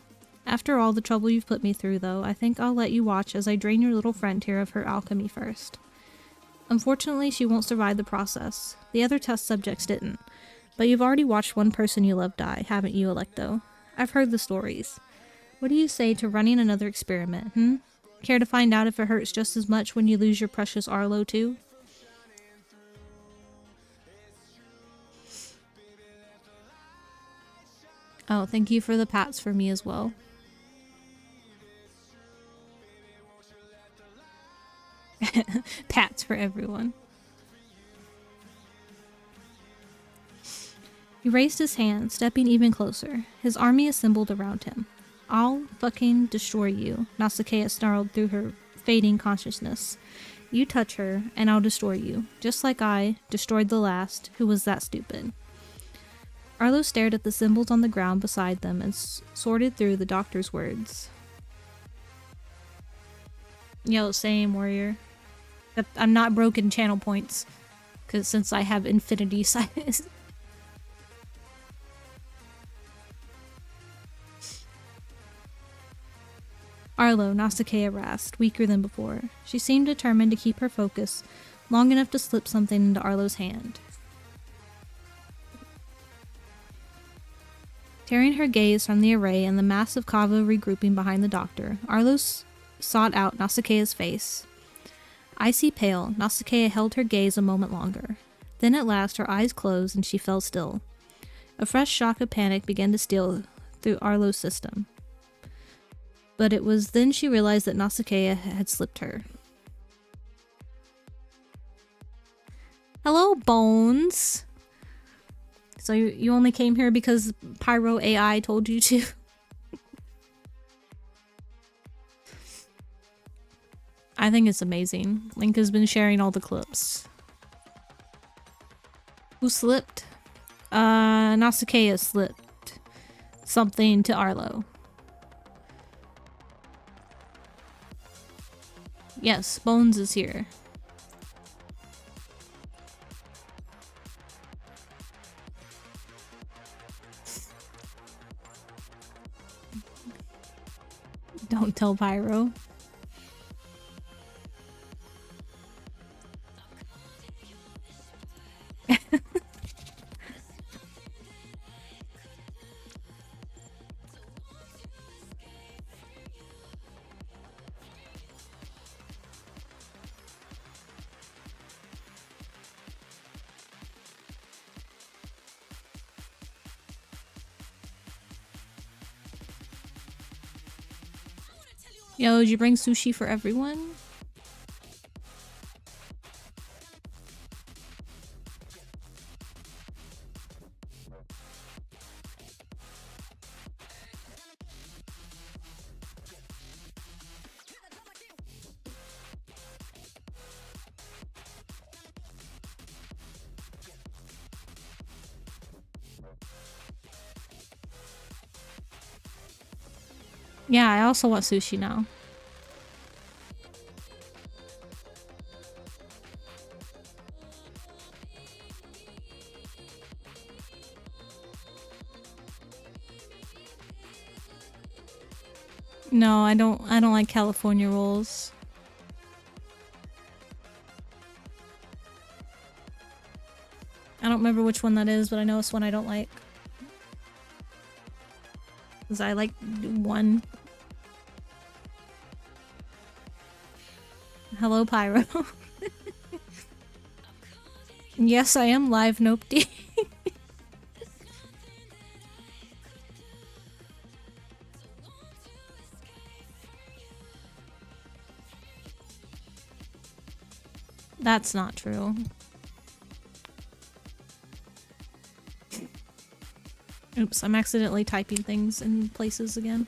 After all the trouble you've put me through, though, I think I'll let you watch as I drain your little friend here of her alchemy first. Unfortunately, she won't survive the process. The other test subjects didn't. But you've already watched one person you love die, haven't you, Electo? I've heard the stories. What do you say to running another experiment, Care to find out if it hurts just as much when you lose your precious Arlo, too? Oh, thank you for the pats for me as well. Pats for everyone. He raised his hand, stepping even closer. His army assembled around him. I'll fucking destroy you, Nausicaa snarled through her fading consciousness. You touch her, and I'll destroy you, just like I destroyed the last who was that stupid. Arlo stared at the symbols on the ground beside them and sorted through the doctor's words. Yo, same, warrior. I'm not broken channel points, since I have infinity size. Arlo, Nausicaa rasped, weaker than before. She seemed determined to keep her focus long enough to slip something into Arlo's hand. Tearing her gaze from the array and the mass of Kava regrouping behind the doctor, Arlo sought out Nausicaa's face. Icy pale, Nausicaa held her gaze a moment longer. Then at last her eyes closed and she fell still. A fresh shock of panic began to steal through Arlo's system. But it was then she realized that Nausicaa had slipped her. Hello, Bones! So you only came here because Pyro AI told you to? I think it's amazing. Link has been sharing all the clips. Who slipped? Nausicaa slipped something to Arlo. Yes, Bones is here. Don't tell Pyro. Yo, did you bring sushi for everyone? Yeah, I also want sushi now. No, I don't like California rolls. I don't remember which one that is, but I know it's one I don't like. Because I like one. Hello, Pyro. Yes, I am live, Nope D. That's not true. Oops, I'm accidentally typing things in places again.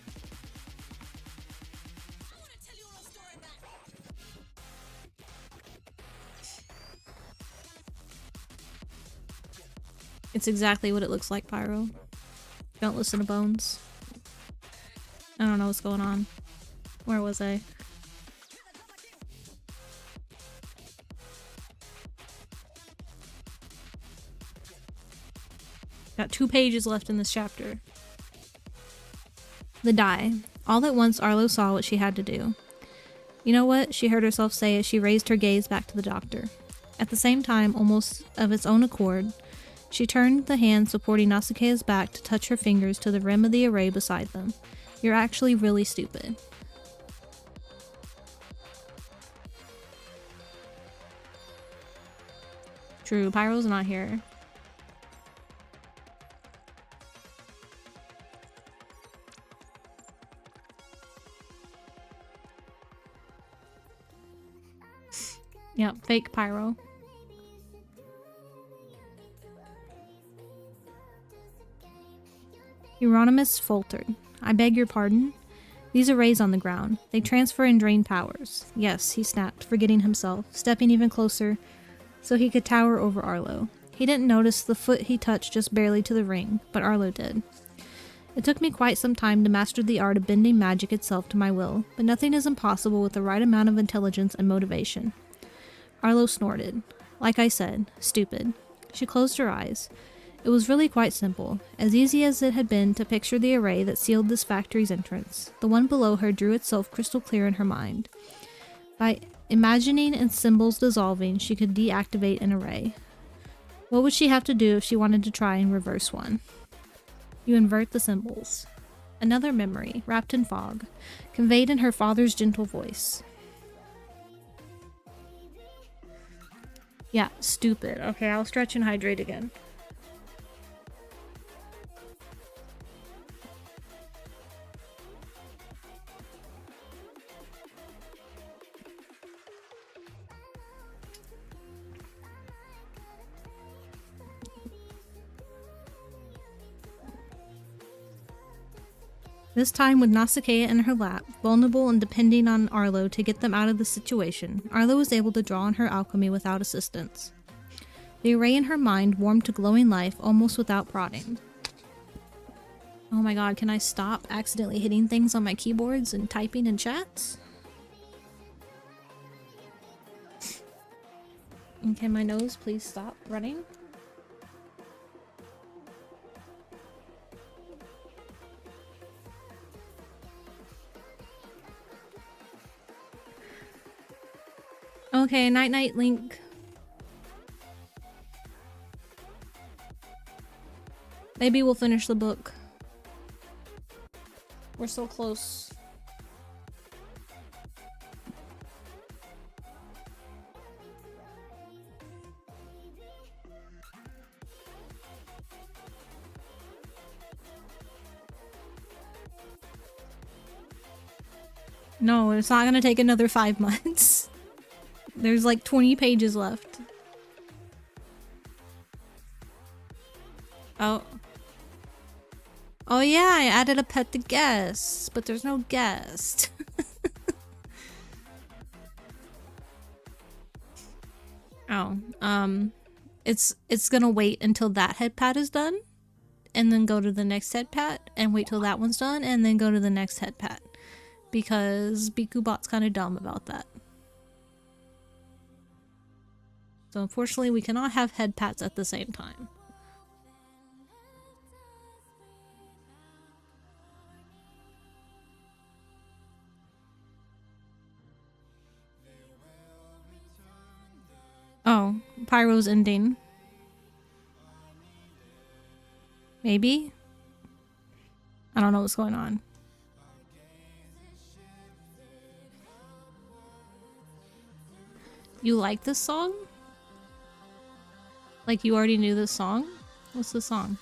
It's exactly what it looks like, Pyro. Don't listen to Bones. I don't know what's going on. Where was I? Got 2 pages left in this chapter. The die. All at once, Arlo saw what she had to do. You know what? She heard herself say as she raised her gaze back to the doctor. At the same time, almost of its own accord, she turned the hand supporting Nasuke's back to touch her fingers to the rim of the array beside them. You're actually really stupid. True, Pyro's not here. Yep, fake Pyro. Euronymous faltered. I beg your pardon? These arrays on the ground. They transfer and drain powers. Yes, he snapped, forgetting himself, stepping even closer so he could tower over Arlo. He didn't notice the foot he touched just barely to the ring, but Arlo did. It took me quite some time to master the art of bending magic itself to my will, but nothing is impossible with the right amount of intelligence and motivation. Arlo snorted. Like I said, stupid. She closed her eyes. It was really quite simple, as easy as it had been to picture the array that sealed this factory's entrance. The one below her drew itself crystal clear in her mind. By imagining its symbols dissolving, she could deactivate an array. What would she have to do if she wanted to try and reverse one? You invert the symbols. Another memory, wrapped in fog, conveyed in her father's gentle voice. Yeah, stupid. Okay, I'll stretch and hydrate again. This time with Nausicaa in her lap, vulnerable and depending on Arlo to get them out of the situation, Arlo was able to draw on her alchemy without assistance. The array in her mind warmed to glowing life almost without prodding. Oh my god, can I stop accidentally hitting things on my keyboards and typing in chats? And can my nose please stop running? Okay, night-night, Link. Maybe we'll finish the book. We're so close. No, it's not gonna take another 5 months. There's like 20 pages left. Oh. Oh yeah, I added a pet to guest, but there's no guest. Oh, it's gonna wait until that head pat is done, and then go to the next head pat, and wait till that one's done, and then go to the next head pat. because BikuBot's kind of dumb about that. So unfortunately, we cannot have head pats at the same time. Oh, Pyro's ending. Maybe? I don't know what's going on. You like this song? Like you already knew this song? What's the song?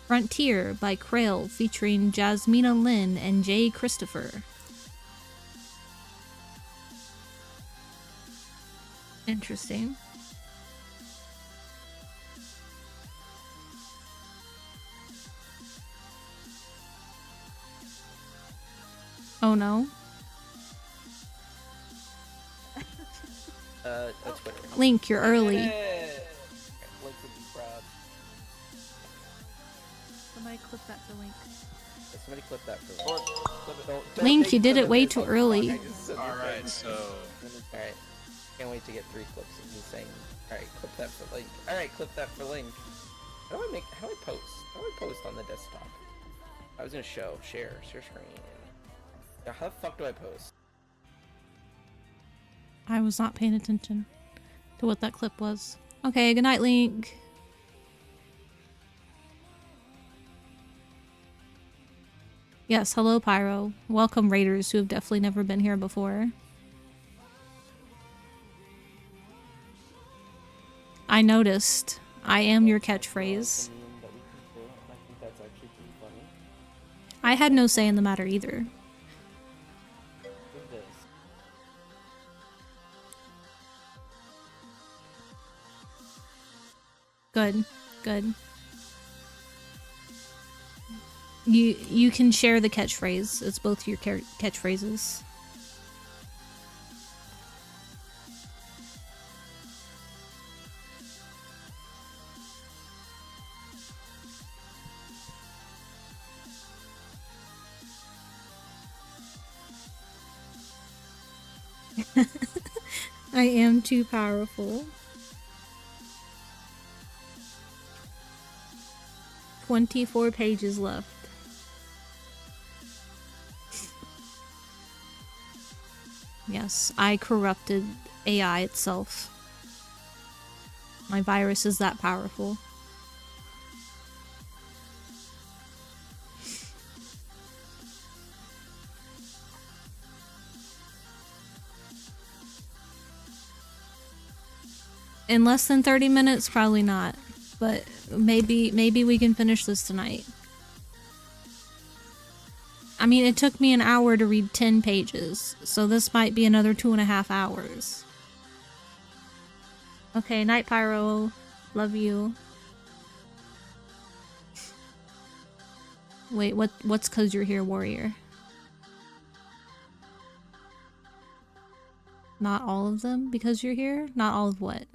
Frontier by Krail featuring Jasmina Lin and Jay Christopher. Interesting. Oh no. Twitter. Link, you're early. Link would be proud. Somebody clip that for Link. Yeah, somebody clip that for Link. Clip it. Don't Link, take you did some it of way this. too Oh, early. fuck, I just said the Alright, thing. so Alright. Can't wait to get 3 clips of me saying, alright, clip that for Link. Alright, clip that for Link. How do I post? How do I post on the desktop? I was gonna share screen. Yeah, how the fuck do I post? I was not paying attention to what that clip was. Okay, good night, Link. Yes, hello, Pyro. Welcome, raiders who have definitely never been here before. I noticed. I am your catchphrase. I think that's actually pretty funny. I had no say in the matter either. Who's this? Good, good. You can share the catchphrase. It's both your catchphrases. I am too powerful. 24 pages left. Yes, I corrupted AI itself. My virus is that powerful. In less than 30 minutes, probably not. But maybe we can finish this tonight. I mean, it took me an hour to read 10 pages, so this might be another 2.5 hours. Okay, night, Pyro. Love you. Wait, what's 'cause you're here, warrior? Not all of them because you're here? Not all of what?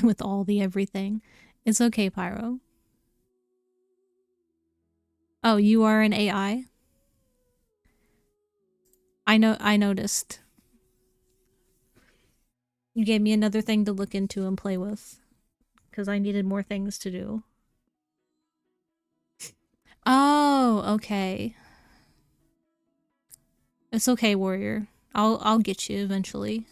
With all the everything. It's okay, Pyro. Oh, you are an AI? I noticed. You gave me another thing to look into and play with. Because I needed more things to do. Oh, okay. It's okay, warrior. I'll get you eventually.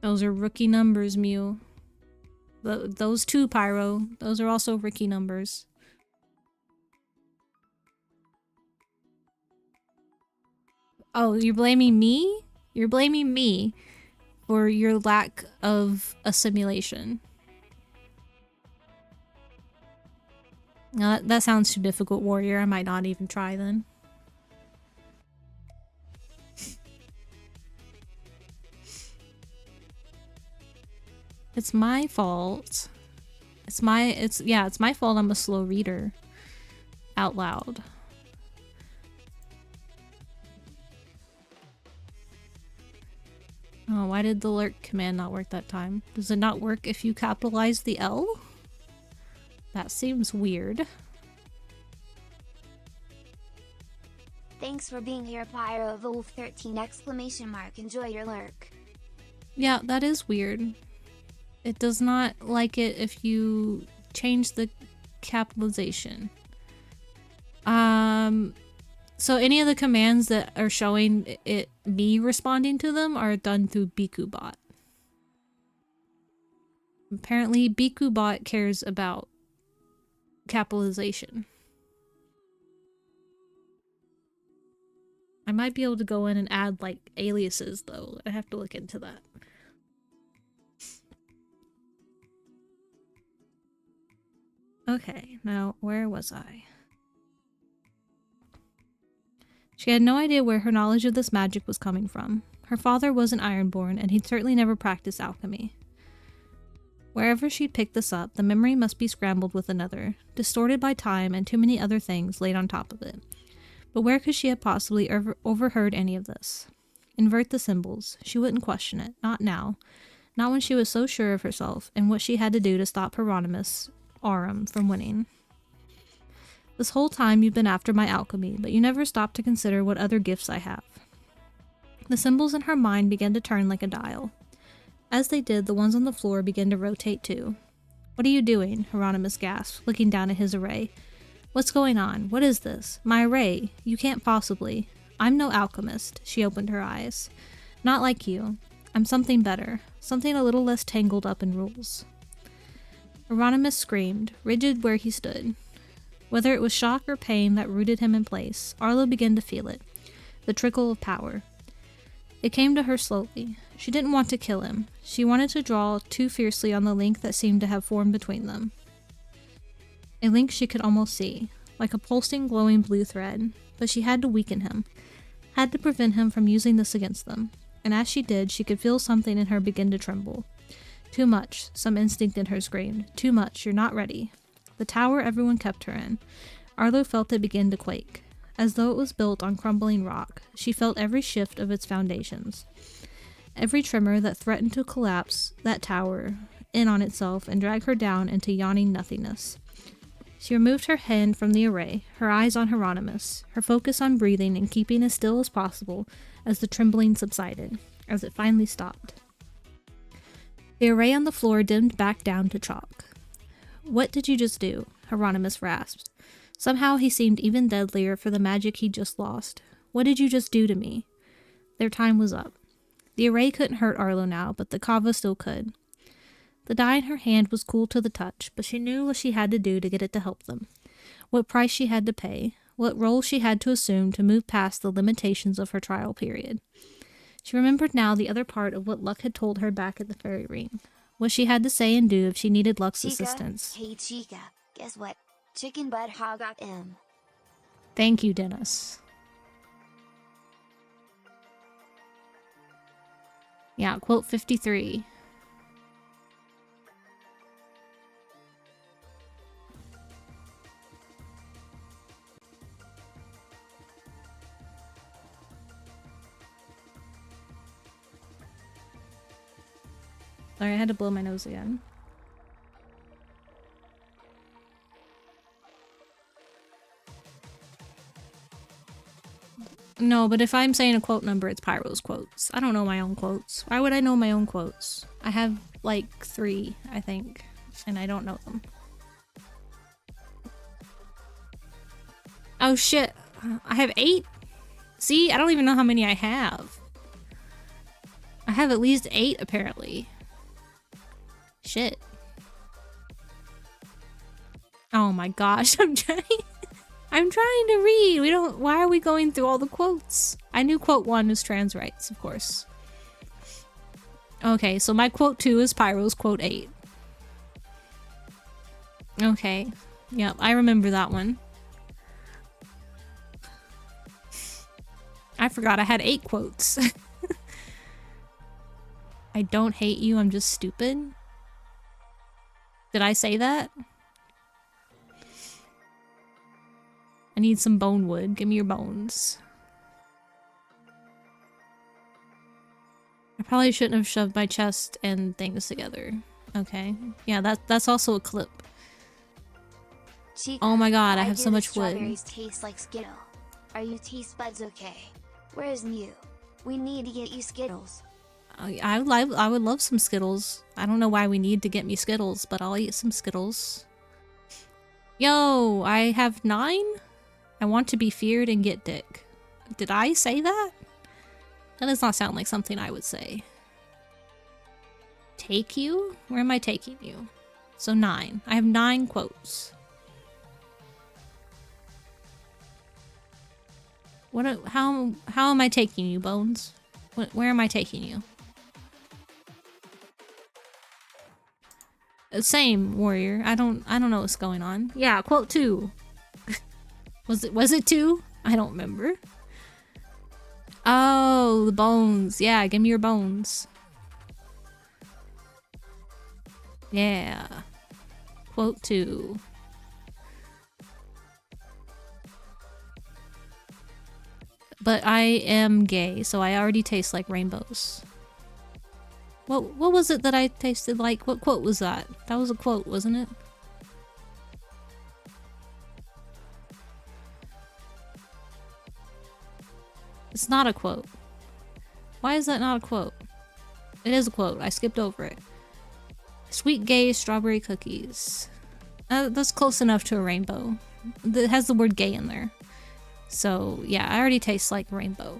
Those are rookie numbers, Mew. Those two, Pyro. Those are also rookie numbers. Oh, you're blaming me? You're blaming me for your lack of a simulation. That sounds too difficult, warrior. I might not even try then. It's my fault. It's my fault I'm a slow reader. Out loud. Oh, why did the lurk command not work that time? Does it not work if you capitalize the L? That seems weird. Thanks for being here, Pyro of Wolf 13 exclamation mark. Enjoy your lurk. Yeah, that is weird. It does not like it if you change the capitalization. So any of the commands that are showing it me responding to them are done through BikuBot. Apparently BikuBot cares about capitalization. I might be able to go in and add like aliases though. I have to look into that. Okay, now where was I? She had no idea where her knowledge of this magic was coming from. Her father was an Ironborn, and he'd certainly never practiced alchemy. Wherever she'd picked this up, the memory must be scrambled with another, distorted by time and too many other things laid on top of it. But where could she have possibly overheard any of this? Invert the symbols. She wouldn't question it. Not now. Not when she was so sure of herself and what she had to do to stop Hieronymus Aurum from winning. This whole time you've been after my alchemy, but you never stopped to consider what other gifts I have. The symbols in her mind began to turn like a dial. As they did, the ones on the floor began to rotate too. What are you doing? Hieronymus gasped, looking down at his array. What's going on? What is this? My array? You can't possibly. I'm no alchemist. She opened her eyes. Not like you. I'm something better. Something a little less tangled up in rules. Hieronymus screamed, rigid where he stood. Whether it was shock or pain that rooted him in place, Arlo began to feel it. The trickle of power. It came to her slowly. She didn't want to kill him. She wanted to draw too fiercely on the link that seemed to have formed between them. A link she could almost see, like a pulsing, glowing blue thread, but she had to weaken him, had to prevent him from using this against them, and as she did, she could feel something in her begin to tremble. Too much, some instinct in her screamed. Too much, you're not ready. The tower everyone kept her in. Arlo felt it begin to quake. As though it was built on crumbling rock, she felt every shift of its foundations. Every tremor that threatened to collapse that tower in on itself and drag her down into yawning nothingness. She removed her hand from the array, her eyes on Hieronymus, her focus on breathing and keeping as still as possible as the trembling subsided, as it finally stopped. The array on the floor dimmed back down to chalk. What did you just do? Hieronymus rasped. Somehow he seemed even deadlier for the magic he'd just lost. What did you just do to me? Their time was up. The array couldn't hurt Arlo now, but the kava still could. The die in her hand was cool to the touch, but she knew what she had to do to get it to help them. What price she had to pay, what role she had to assume to move past the limitations of her trial period. She remembered now the other part of what Luck had told her back at the fairy ring. What she had to say and do if she needed Luck's assistance. Hey Chica, guess what? Chicken butt hog got M. Thank you, Dennis. Yeah, quote 53. Sorry, I had to blow my nose again. No, but if I'm saying a quote number, it's Pyro's quotes. I don't know my own quotes. Why would I know my own quotes? I have like 3, I think, and I don't know them. Oh shit, I have 8? See, I don't even know how many I have. I have at least 8 apparently. Shit. Oh my gosh, I'm trying to read. Why are we going through all the quotes? I knew quote 1 was trans rights, of course. Okay, so my quote 2 is Pyro's quote 8. Okay. Yep, I remember that one. I forgot I had 8 quotes. I don't hate you, I'm just stupid. Did I say that? I need some bone wood. Give me your bones. I probably shouldn't have shoved my chest and things together. Okay. Yeah, that's also a clip. Chica, Oh my god, I why have do so the much wood. strawberries taste like Skittle? Are you taste buds okay? Where's Mew? We need to get you Skittles. I would love some Skittles. I don't know why we need to get me Skittles, but I'll eat some Skittles. Yo, I have 9? I want to be feared and get dick. Did I say that? That does not sound like something I would say. Take you? Where am I taking you? So 9. I have 9 quotes. How am I taking you, Bones? Where am I taking you? Same, warrior. I don't know what's going on. Yeah, quote 2. Was it 2? I don't remember. Oh, the bones. Yeah, give me your bones. Yeah. Quote 2. But I am gay, so I already taste like rainbows. What was it that I tasted like? What quote was that? That was a quote, wasn't it? It's not a quote. Why is that not a quote? It is a quote. I skipped over it. Sweet gay strawberry cookies. That's close enough to a rainbow. It has the word gay in there. So, yeah, I already taste like rainbow.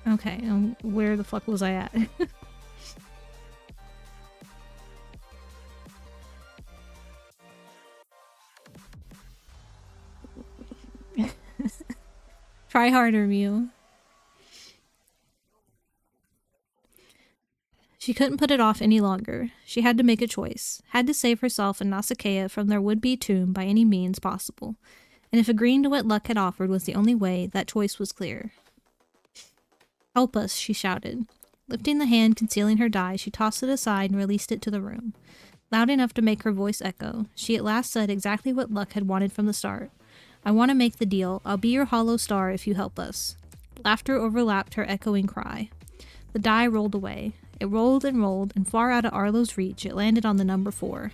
Okay, where the fuck was I at? Try harder, Mew. She couldn't put it off any longer. She had to make a choice. Had to save herself and Nausicaa from their would-be tomb by any means possible. And if agreeing to what luck had offered was the only way, that choice was clear. Help us, she shouted. Lifting the hand concealing her die, she tossed it aside and released it to the room. Loud enough to make her voice echo, she at last said exactly what Luck had wanted from the start. I want to make the deal. I'll be your hollow star if you help us. Laughter overlapped her echoing cry. The die rolled away. It rolled, and far out of Arlo's reach, it landed on the number 4.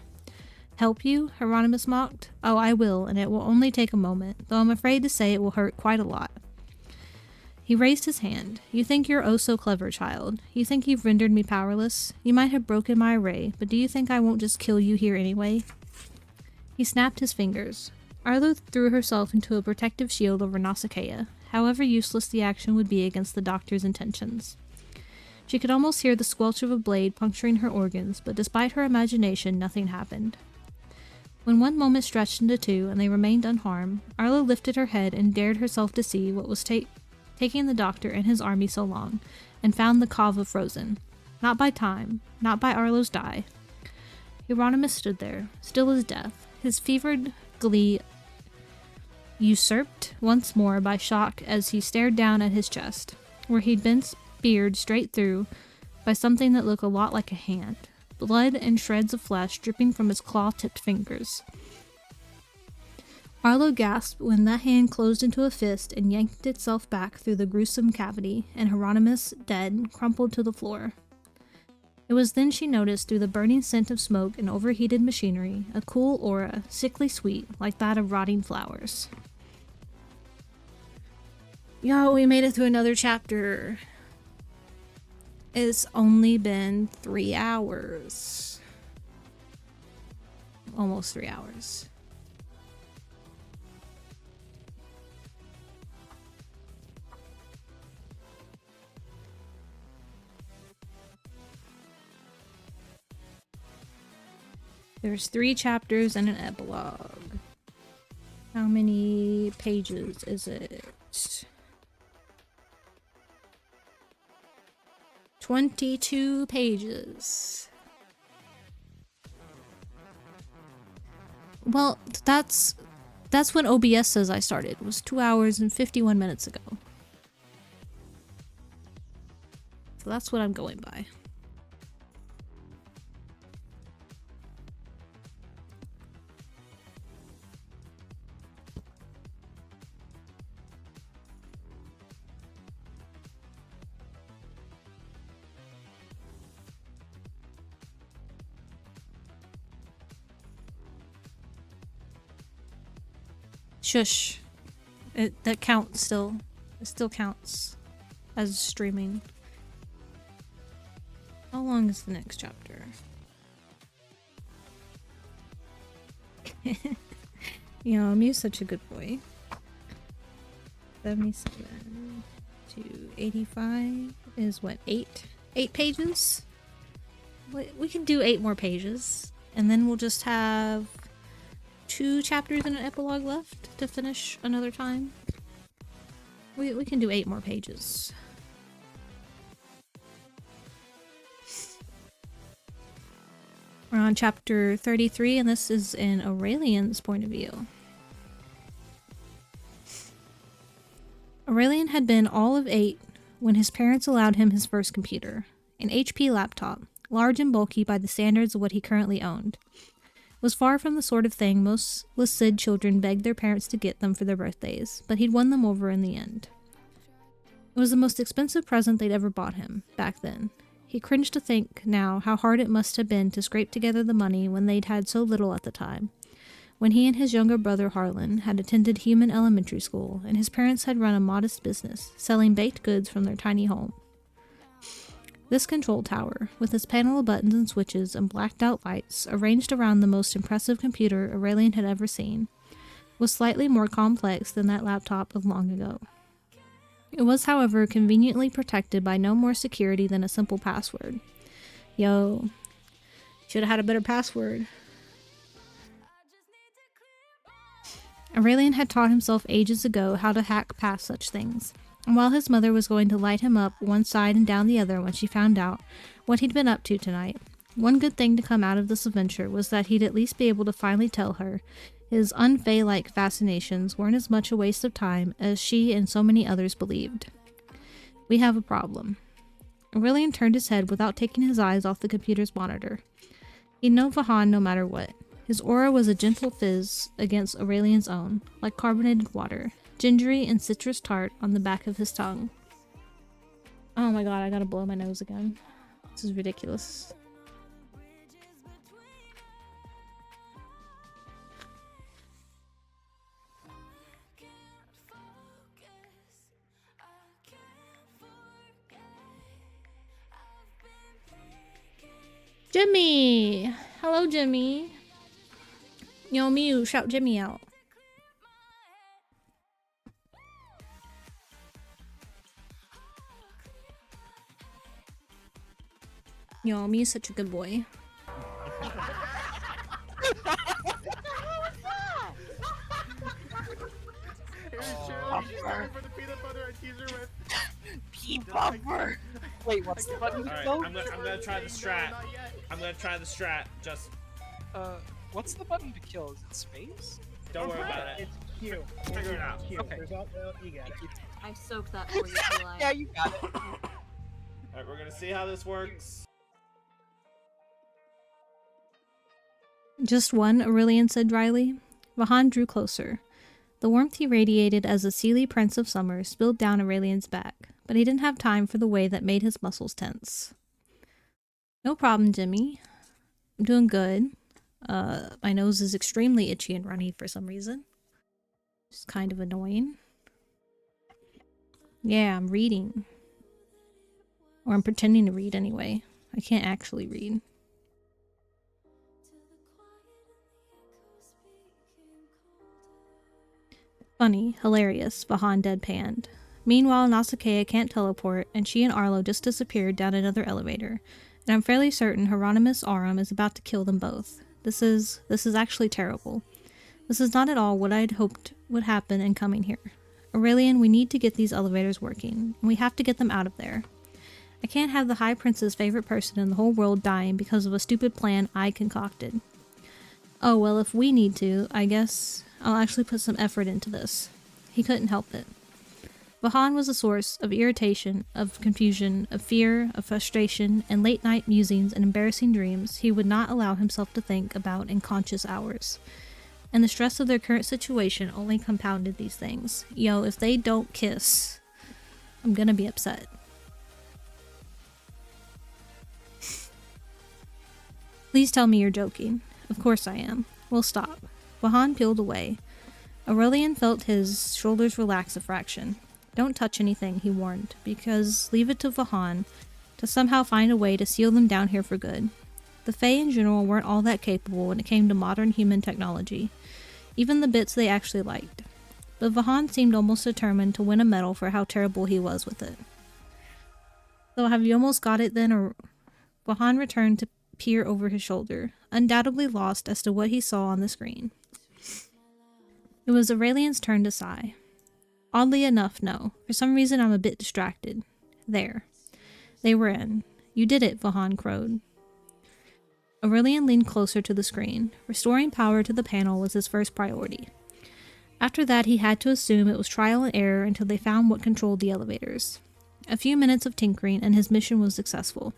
Help you? Hieronymus mocked. Oh, I will, and it will only take a moment, though I'm afraid to say it will hurt quite a lot. He raised his hand. You think you're oh so clever, child. You think you've rendered me powerless. You might have broken my array, but do you think I won't just kill you here anyway? He snapped his fingers. Arlo threw herself into a protective shield over Nausicaa, however useless the action would be against the doctor's intentions. She could almost hear the squelch of a blade puncturing her organs, but despite her imagination, nothing happened. When one moment stretched into 2 and they remained unharmed, Arlo lifted her head and dared herself to see what was taking the doctor and his army so long, and found the Kava frozen. Not by time, not by Arlo's die. Hieronymus stood there, still as death, his fevered glee usurped once more by shock as he stared down at his chest, where he'd been speared straight through by something that looked a lot like a hand, blood and shreds of flesh dripping from his claw-tipped fingers. Arlo gasped when that hand closed into a fist and yanked itself back through the gruesome cavity, and Hieronymus, dead, crumpled to the floor. It was then she noticed through the burning scent of smoke and overheated machinery a cool aura, sickly sweet, like that of rotting flowers. Yo, we made it through another chapter. It's only been 3 hours. Almost 3 hours. There's 3 chapters and an epilogue. How many pages is it? 22 pages. Well, that's when OBS says I started. It was 2 hours and 51 minutes ago. So that's what I'm going by. Shush. That counts still. It still counts as streaming. How long is the next chapter? You know, Mew's such a good boy. 77 to 85 is what, 8? 8 pages? We can do 8 more pages. And then we'll just have 2 chapters and an epilogue left to finish another time. We can do 8 more pages. We're on chapter 33, and this is in Aurelian's point of view. Aurelian had been all of 8 when his parents allowed him his first computer, an HP laptop, large and bulky by the standards of what he currently owned. It was far from the sort of thing most Lycid children begged their parents to get them for their birthdays, but he'd won them over in the end. It was the most expensive present they'd ever bought him, back then. He cringed to think now how hard it must have been to scrape together the money when they'd had so little at the time. When he and his younger brother Harlan had attended Human Elementary School, and his parents had run a modest business, selling baked goods from their tiny home. This control tower, with its panel of buttons and switches and blacked-out lights arranged around the most impressive computer Aurelian had ever seen, was slightly more complex than that laptop of long ago. It was, however, conveniently protected by no more security than a simple password. Yo, should have had a better password. Aurelian had taught himself ages ago how to hack past such things, and while his mother was going to light him up one side and down the other when she found out what he'd been up to tonight, one good thing to come out of this adventure was that he'd at least be able to finally tell her his unfey-like fascinations weren't as much a waste of time as she and so many others believed. We have a problem. Aurelian turned his head without taking his eyes off the computer's monitor. He'd know Vahan no matter what. His aura was a gentle fizz against Aurelian's own, like carbonated water, gingery and citrus tart on the back of his tongue. Oh my god, I gotta blow my nose again. This is ridiculous. Jimmy! Hello, Jimmy. Yo, Mew, shout Jimmy out. Yo, Mew's such a good boy. Buffer. Wait, what's the button? Alright, I'm gonna try the strat. I'm gonna try the strat. Just what's the button to kill? Is it space? don't worry about it. It's Q. Figure it out. Okay. You got it. I soaked that for you, Eli. Yeah, you got it. Alright, we're gonna see how this works. Just one, Aurelian said dryly. Vahan drew closer. The warmth he radiated as a Seelie Prince of Summer spilled down Aurelian's back, but he didn't have time for the way that made his muscles tense. No problem, Jimmy. I'm doing good. My nose is extremely itchy and runny for some reason. It's kind of annoying. Yeah, I'm reading. Or I'm pretending to read anyway. I can't actually read. Funny, hilarious, Vahan deadpanned. Meanwhile, Nausicaa can't teleport, and she and Arlo just disappeared down another elevator, and I'm fairly certain Hieronymus Aurum is about to kill them both. This is actually terrible. This is not at all what I'd hoped would happen in coming here. Aurelian, we need to get these elevators working, and we have to get them out of there. I can't have the High Prince's favorite person in the whole world dying because of a stupid plan I concocted. Oh, well, if we need to, I guess I'll actually put some effort into this. He couldn't help it. Vahan was a source of irritation, of confusion, of fear, of frustration, and late-night musings and embarrassing dreams he would not allow himself to think about in conscious hours. And the stress of their current situation only compounded these things. Yo, if they don't kiss, I'm gonna be upset. Please tell me you're joking. Of course I am. We'll stop. Vahan peeled away. Aurelian felt his shoulders relax a fraction. Don't touch anything, he warned, because leave it to Vahan to somehow find a way to seal them down here for good. The Fae in general weren't all that capable when it came to modern human technology, even the bits they actually liked. But Vahan seemed almost determined to win a medal for how terrible he was with it. So have you almost got it then, or... Vahan returned to peer over his shoulder, undoubtedly lost as to what he saw on the screen. It was Aurelian's turn to sigh. Oddly enough, no. For some reason I'm a bit distracted. There. They were in. You did it, Vahan crowed. Aurelian leaned closer to the screen. Restoring power to the panel was his first priority. After that, he had to assume it was trial and error until they found what controlled the elevators. A few minutes of tinkering, and his mission was successful.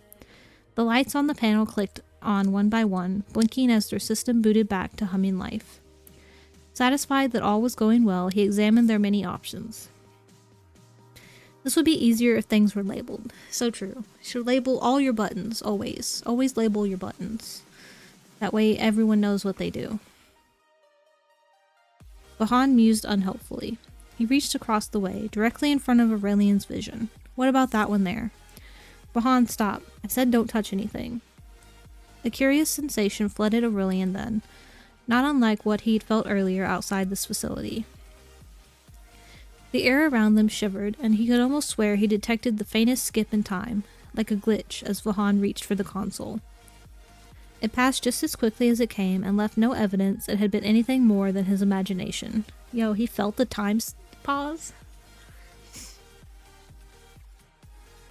The lights on the panel clicked on one by one, blinking as their system booted back to humming life. Satisfied that all was going well, he examined their many options. This would be easier if things were labeled. So true. You should label all your buttons, always. Always label your buttons. That way everyone knows what they do. Vahan mused unhelpfully. He reached across the way, directly in front of Aurelian's vision. What about that one there? Vahan, stop. I said don't touch anything. A curious sensation flooded Aurelian then, not unlike what he'd felt earlier outside this facility. The air around them shivered, and he could almost swear he detected the faintest skip in time, like a glitch, as Vahan reached for the console. It passed just as quickly as it came and left no evidence it had been anything more than his imagination. Yo, he felt the time pause?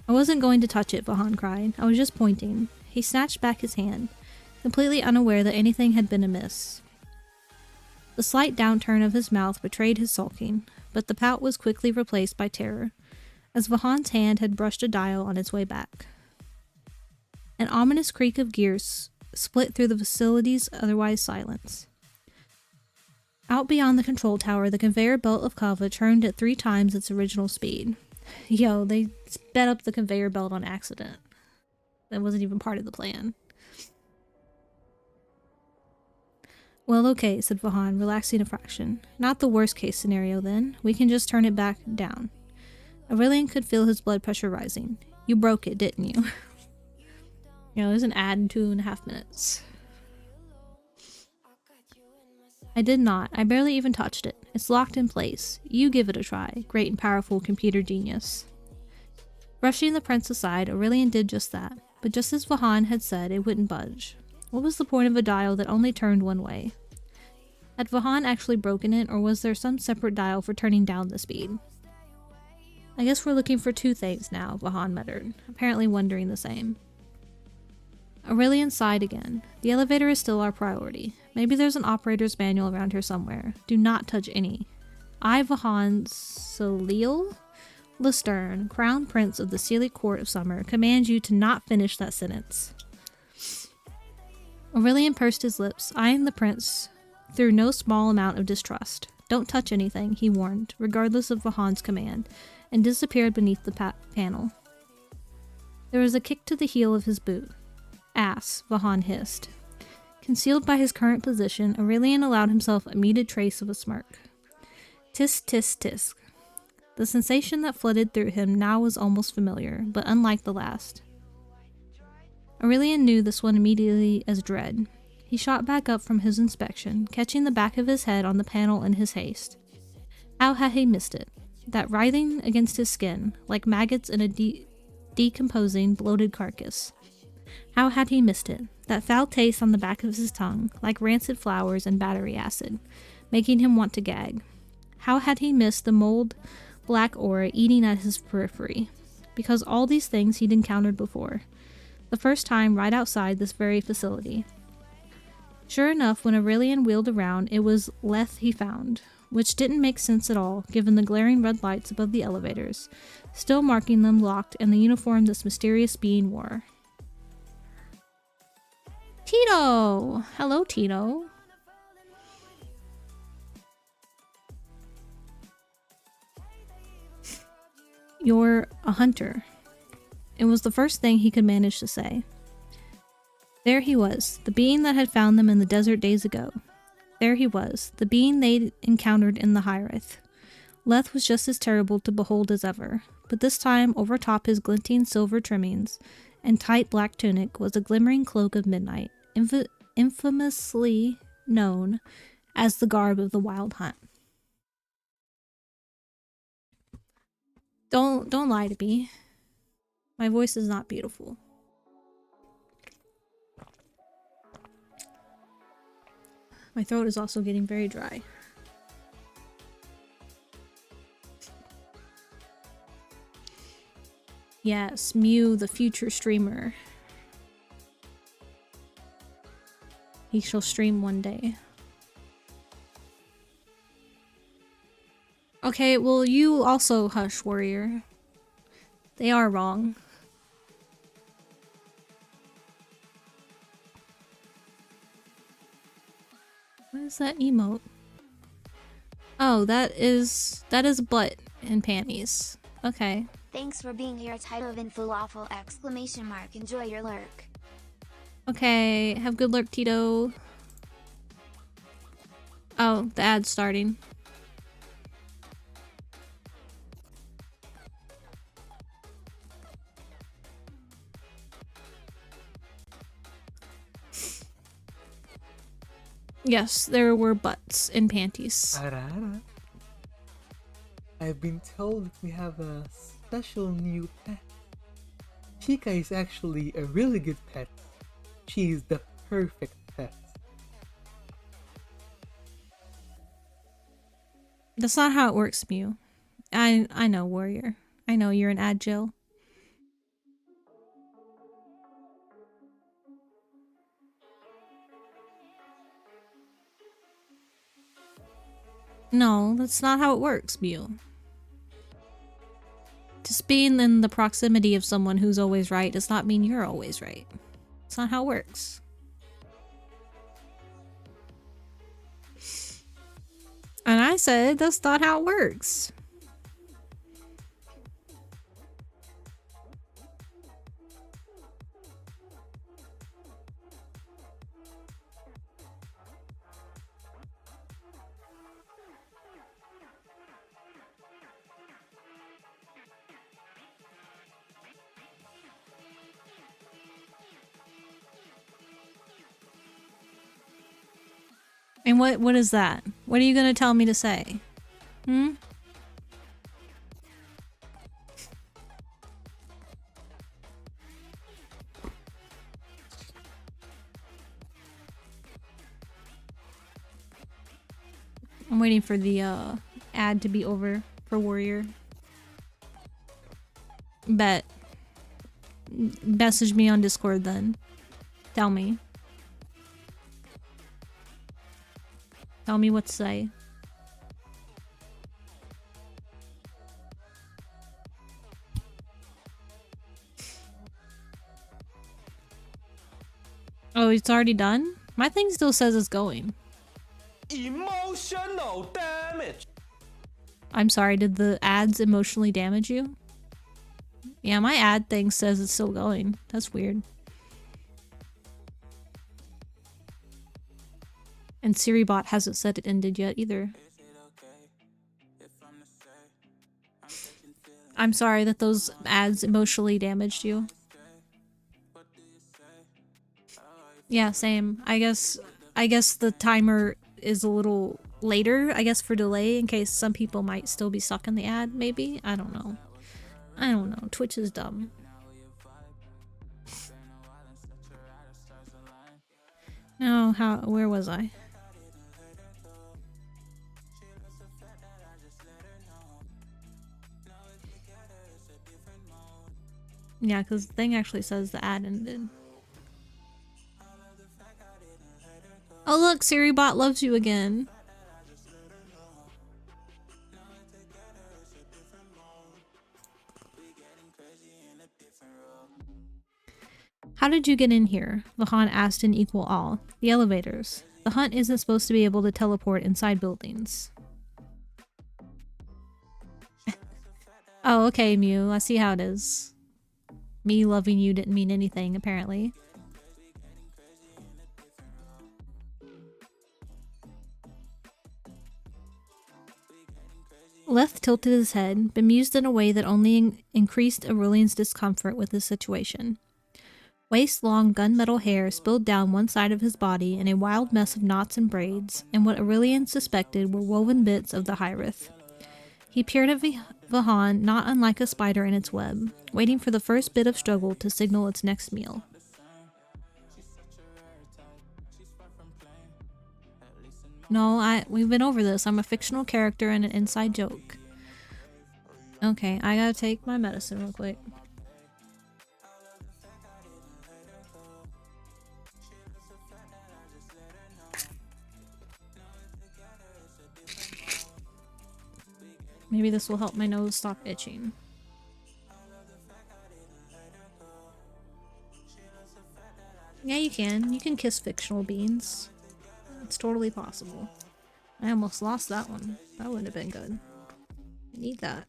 I wasn't going to touch it, Vahan cried. I was just pointing. He snatched back his hand, completely unaware that anything had been amiss. The slight downturn of his mouth betrayed his sulking, but the pout was quickly replaced by terror, as Vahan's hand had brushed a dial on its way back. An ominous creak of gears split through the facility's otherwise silence. Out beyond the control tower, the conveyor belt of Kava turned at 3 times its original speed. Yo, they sped up the conveyor belt on accident. That wasn't even part of the plan. Well, okay, said Vahan, relaxing a fraction. Not the worst case scenario, then. We can just turn it back down. Aurelian could feel his blood pressure rising. You broke it, didn't you? There's an ad in 2.5 minutes. I did not. I barely even touched it. It's locked in place. You give it a try, great and powerful computer genius. Brushing the prince aside, Aurelian did just that. But just as Vahan had said, it wouldn't budge. What was the point of a dial that only turned one way? Had Vahan actually broken it, or was there some separate dial for turning down the speed? I guess we're looking for 2 things now, Vahan muttered, apparently wondering the same. Aurelian sighed again. The elevator is still our priority. Maybe there's an operator's manual around here somewhere. Do not touch any. I, Vahan Salil Lestern, Crown Prince of the Sealy Court of Summer, command you to not finish that sentence. Aurelian pursed his lips, eyeing the prince through no small amount of distrust. Don't touch anything, he warned, regardless of Vahan's command, and disappeared beneath the panel. There was a kick to the heel of his boot. Ass, Vahan hissed. Concealed by his current position, Aurelian allowed himself a muted trace of a smirk. Tisk, tisk, tisk. The sensation that flooded through him now was almost familiar, but unlike the last. Aurelian knew this one immediately as dread. He shot back up from his inspection, catching the back of his head on the panel in his haste. How had he missed it? That writhing against his skin, like maggots in a decomposing, bloated carcass. How had he missed it? That foul taste on the back of his tongue, like rancid flowers and battery acid, making him want to gag. How had he missed the mold black aura eating at his periphery? Because all these things he'd encountered before. The first time right outside this very facility. Sure enough, when Aurelian wheeled around, it was Leth he found, which didn't make sense at all, given the glaring red lights above the elevators, still marking them locked, and the uniform this mysterious being wore. Tito! Hello, Tito. You're a hunter. It was the first thing he could manage to say. There he was, the being that had found them in the desert days ago. There he was, the being they'd encountered in the Hyrith. Leth was just as terrible to behold as ever, but this time, overtop his glinting silver trimmings and tight black tunic was a glimmering cloak of midnight, infamously known as the garb of the Wild Hunt. Don't lie to me. My voice is not beautiful. My throat is also getting very dry. Yes, Mew, the future streamer. He shall stream one day. Okay, well, you also hush, warrior. They are wrong. What is that emote? Oh, that is butt and panties. Okay. Thanks for being here, title of Infalafel exclamation mark. Enjoy your lurk. Okay, have good lurk, Tito. Oh, the ad's starting. Yes, there were butts and panties. Arara. I've been told we have a special new pet. Chica is actually a really good pet. She is the perfect pet. That's not how it works, Mew. I know, warrior. I know you're an agile. No, that's not how it works, Mew. Just being in the proximity of someone who's always right does not mean you're always right. It's not how it works. And I said that's not how it works. And what is that? What are you gonna tell me to say? Hmm? I'm waiting for the ad to be over for Warrior. Bet. Message me on Discord then. Tell me. Tell me what to say. Oh, it's already done? My thing still says it's going. Emotional damage. I'm sorry, did the ads emotionally damage you? Yeah, my ad thing says it's still going. That's weird. And SiriBot hasn't said it ended yet either. I'm sorry that those ads emotionally damaged you. Yeah, same. I guess the timer is a little later, I guess, for delay in case some people might still be stuck in the ad, maybe? I don't know. I don't know. Twitch is dumb. No, where was I? Yeah, because the thing actually says the ad ended. Oh look, SiriBot loves you again. How did you get in here? Vahan asked in equal awe. The elevators. The hunt isn't supposed to be able to teleport inside buildings. Oh, okay, Mew. I see how it is. Me loving you didn't mean anything, apparently. Leth tilted his head, bemused in a way that only increased Aurelian's discomfort with his situation. Waist-long gunmetal hair spilled down one side of his body in a wild mess of knots and braids, and what Aurelian suspected were woven bits of the Hyrith. He peered at Vahan, not unlike a spider in its web, waiting for the first bit of struggle to signal its next meal. No, we've been over this. I'm a fictional character and an inside joke. Okay, I gotta take my medicine real quick. Maybe this will help my nose stop itching. Yeah, you can. You can kiss fictional beings. It's totally possible. I almost lost that one. That wouldn't have been good. I need that.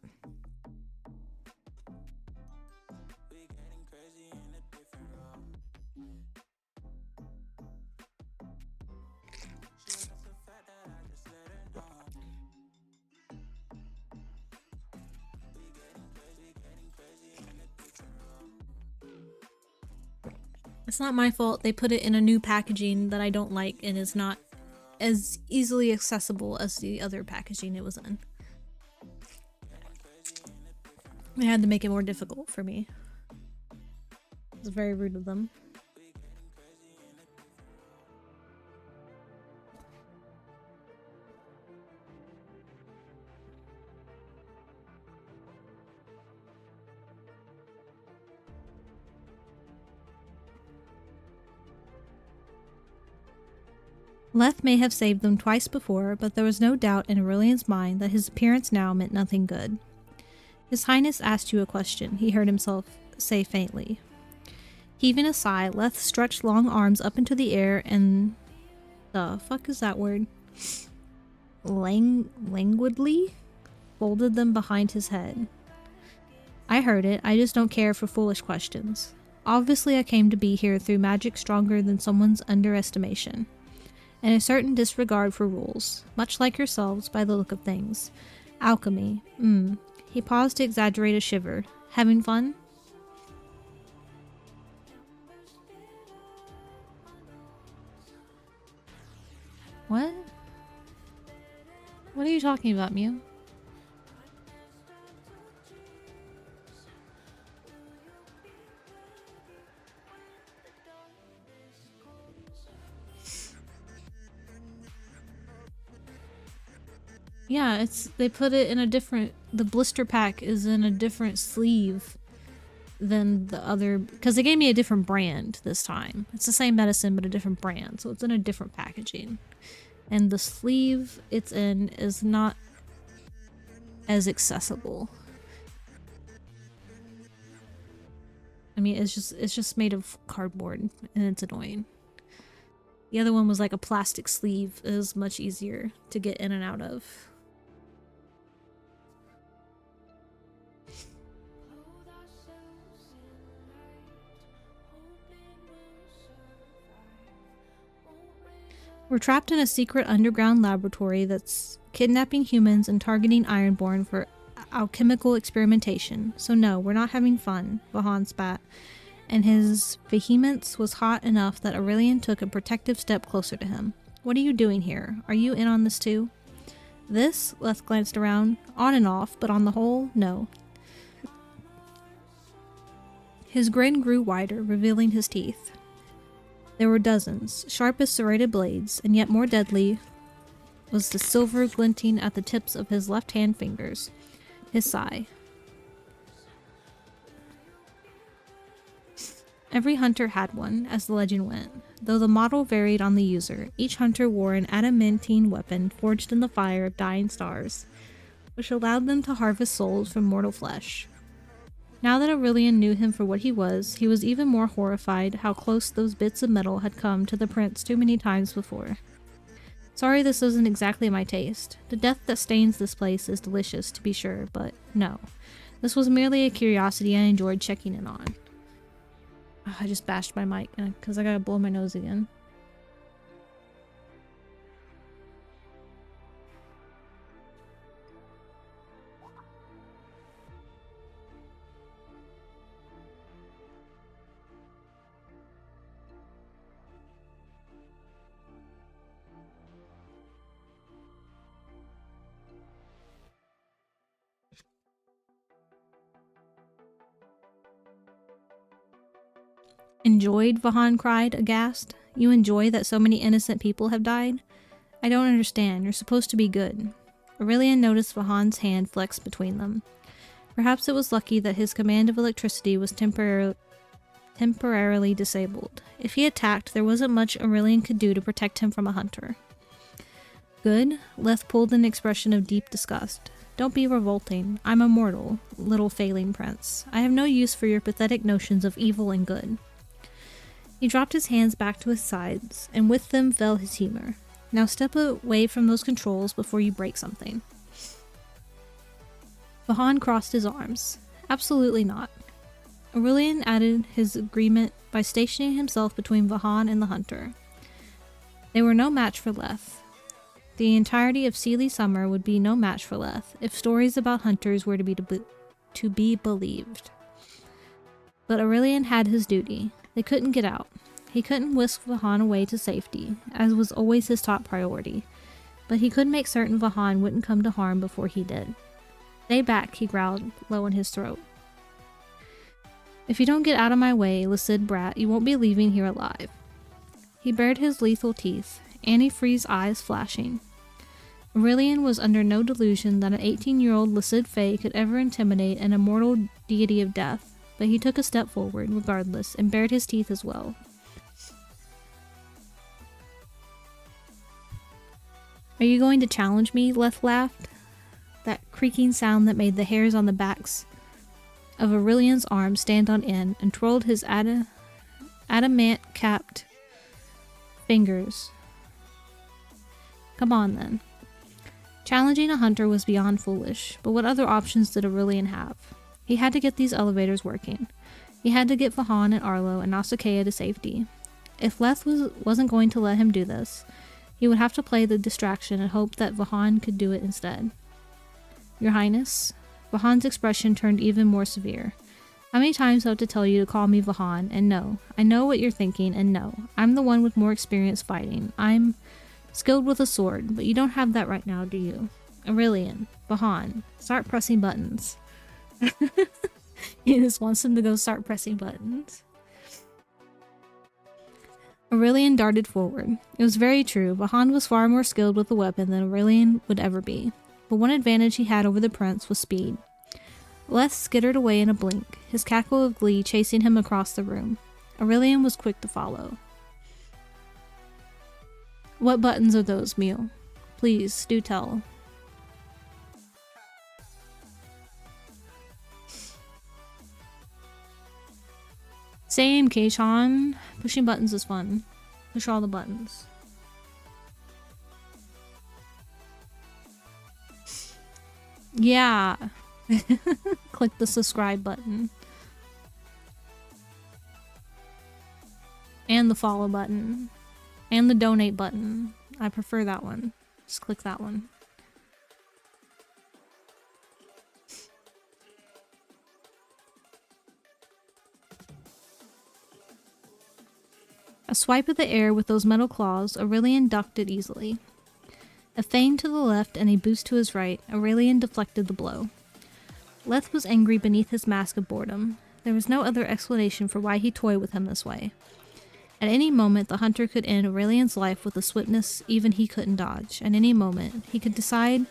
It's not my fault they put it in a new packaging that I don't like and is not as easily accessible as the other packaging it was in. They had to make it more difficult for me. It was very rude of them. Leth may have saved them twice before, but there was no doubt in Aurelian's mind that his appearance now meant nothing good. His Highness asked you a question, he heard himself say faintly. Heaving a sigh, Leth stretched long arms up into the air and... the fuck is that word? Languidly? Folded them behind his head. I heard it, I just don't care for foolish questions. Obviously I came to be here through magic stronger than someone's underestimation. And a certain disregard for rules, much like yourselves by the look of things. Alchemy. He paused to exaggerate a shiver. Having fun? What? What are you talking about, Mew? Yeah, they put it in a different, the blister pack is in a different sleeve than the other, because they gave me a different brand this time. It's the same medicine, but a different brand, so it's in a different packaging. And the sleeve it's in is not as accessible. I mean, it's just made of cardboard, and it's annoying. The other one was like a plastic sleeve. It was much easier to get in and out of. We're trapped in a secret underground laboratory that's kidnapping humans and targeting Ironborn for alchemical experimentation. So no, we're not having fun, Vahan spat, and his vehemence was hot enough that Aurelian took a protective step closer to him. What are you doing here? Are you in on this too? This? Leth glanced around. On and off, but on the whole, no. His grin grew wider, revealing his teeth. There were dozens, sharp as serrated blades, and yet more deadly was the silver glinting at the tips of his left-hand fingers. His sigh. Every hunter had one, as the legend went, though the model varied on the user. Each hunter wore an adamantine weapon forged in the fire of dying stars, which allowed them to harvest souls from mortal flesh. Now that Aurelian knew him for what he was even more horrified how close those bits of metal had come to the prince too many times before. Sorry this isn't exactly my taste. The death that stains this place is delicious, to be sure, but no. This was merely a curiosity I enjoyed checking in on. Oh, I just bashed my mic because I gotta blow my nose again. Enjoyed? Vahan cried, aghast. You enjoy that so many innocent people have died? I don't understand. You're supposed to be good. Aurelian noticed Vahan's hand flex between them. Perhaps it was lucky that his command of electricity was temporarily disabled. If he attacked, there wasn't much Aurelian could do to protect him from a hunter. Good? Leth pulled an expression of deep disgust. Don't be revolting. I'm a mortal, little failing prince. I have no use for your pathetic notions of evil and good. He dropped his hands back to his sides, and with them fell his humor. Now step away from those controls before you break something. Vahan crossed his arms. Absolutely not. Aurelian added his agreement by stationing himself between Vahan and the hunter. They were no match for Leth. The entirety of Seelie Summer would be no match for Leth if stories about hunters were to be believed. But Aurelian had his duty. They couldn't get out. He couldn't whisk Vahan away to safety, as was always his top priority, but he could make certain Vahan wouldn't come to harm before he did. Stay back, he growled, low in his throat. If you don't get out of my way, Lysid brat, you won't be leaving here alive. He bared his lethal teeth, antifreeze eyes flashing. Aurelian was under no delusion that an 18-year-old Lysid Fae could ever intimidate an immortal deity of death, but he took a step forward, regardless, and bared his teeth as well. Are you going to challenge me? Leth laughed. That creaking sound that made the hairs on the backs of Aurelian's arms stand on end and twirled his adamant-capped fingers. Come on, then. Challenging a hunter was beyond foolish, but what other options did Aurelian have? He had to get these elevators working. He had to get Vahan and Arlo and Nausicaa to safety. If Leth wasn't going to let him do this, he would have to play the distraction and hope that Vahan could do it instead. Your Highness? Vahan's expression turned even more severe. How many times do I have to tell you to call me Vahan? And no, I know what you're thinking, and no, I'm the one with more experience fighting. I'm skilled with a sword, but you don't have that right now, do you? Aurelian, Vahan, start pressing buttons. He just wants him to go start pressing buttons. Aurelian darted forward. It was very true. Vahan was far more skilled with the weapon than Aurelian would ever be. But one advantage he had over the prince was speed. Leth skittered away in a blink, his cackle of glee chasing him across the room. Aurelian was quick to follow. What buttons are those, Mew? Please, do tell. Same, Keishan. Pushing buttons is fun. Push all the buttons. Yeah. Click the subscribe button. And the follow button. And the donate button. I prefer that one. Just click that one. A swipe of the air with those metal claws, Aurelian ducked it easily. A feint to the left and a boost to his right, Aurelian deflected the blow. Leth was angry beneath his mask of boredom. There was no other explanation for why he toyed with him this way. At any moment, the hunter could end Aurelian's life with a swiftness even he couldn't dodge. At any moment, he could decide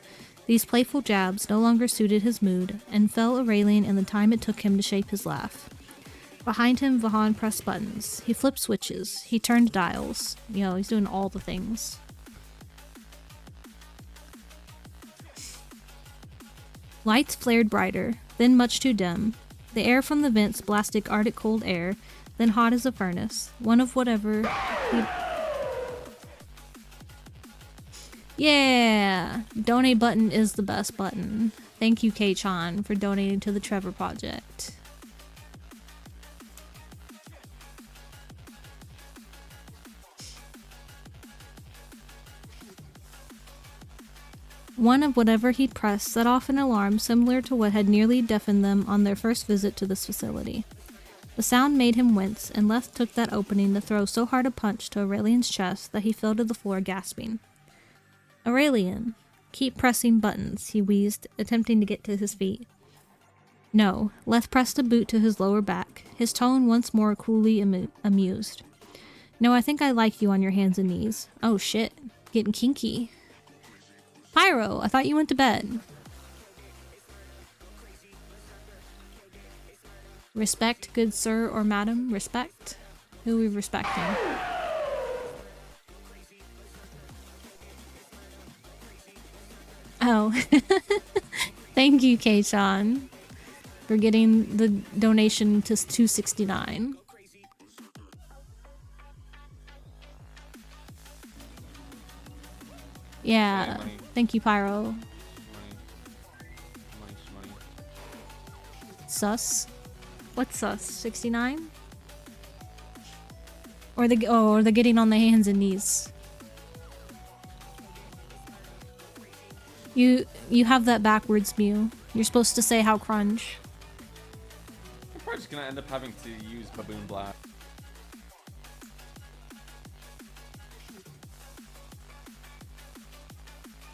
these playful jabs no longer suited his mood, and fell Aurelian in the time it took him to shape his laugh. Behind him, Vahan pressed buttons. He flipped switches. He turned dials. You know, he's doing all the things. Lights flared brighter, then much too dim. The air from the vents blasted Arctic cold air, then hot as a furnace. One of whatever he... Yeah! Donate button is the best button. Thank you, K-chan, for donating to the Trevor Project. One of whatever he'd pressed set off an alarm similar to what had nearly deafened them on their first visit to this facility. The sound made him wince, and Leth took that opening to throw so hard a punch to Aurelian's chest that he fell to the floor gasping. Aurelian, keep pressing buttons, he wheezed, attempting to get to his feet. No. Leth pressed a boot to his lower back, his tone once more coolly amused. No, I think I like you on your hands and knees. Oh shit. Getting kinky. Pyro, I thought you went to bed. Respect, good sir or madam. Respect. Who are we respecting? Oh. Thank you, K-chan, for getting the donation to 269. Yeah, thank you, Pyro. Sus? What's sus? 69? Or the getting on the hands and knees. You have that backwards, Mew. You're supposed to say how crunch. I'm probably just gonna end up having to use Baboon Blast.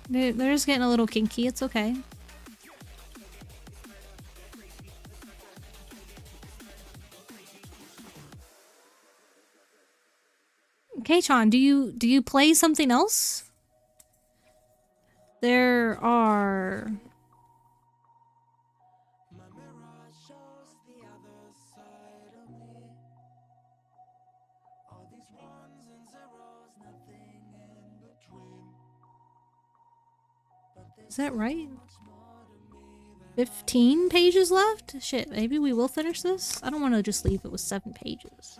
They're just getting a little kinky, it's okay. K-chan, do you play something else? There are... Is that right? 15 pages left? Shit, maybe we will finish this? I don't want to just leave it with 7 pages.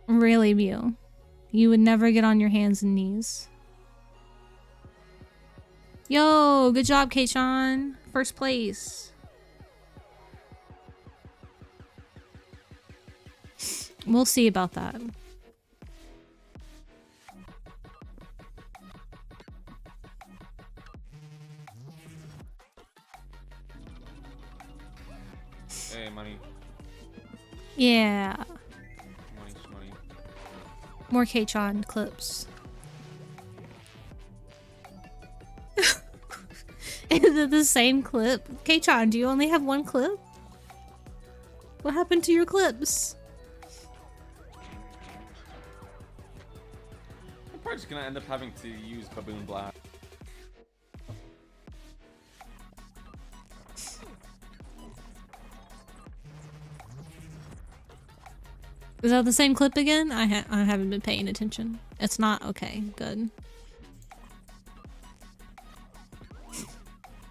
Really, Mew. You would never get on your hands and knees. Yo, good job, K-chan. First place. We'll see about that. Hey, money. Yeah. Money. More K-chan clips. Is it the same clip? K-chan, do you only have one clip? What happened to your clips? I'm probably just gonna end up having to use Baboon Blast. Is that the same clip again? I haven't been paying attention. It's not? Okay, good.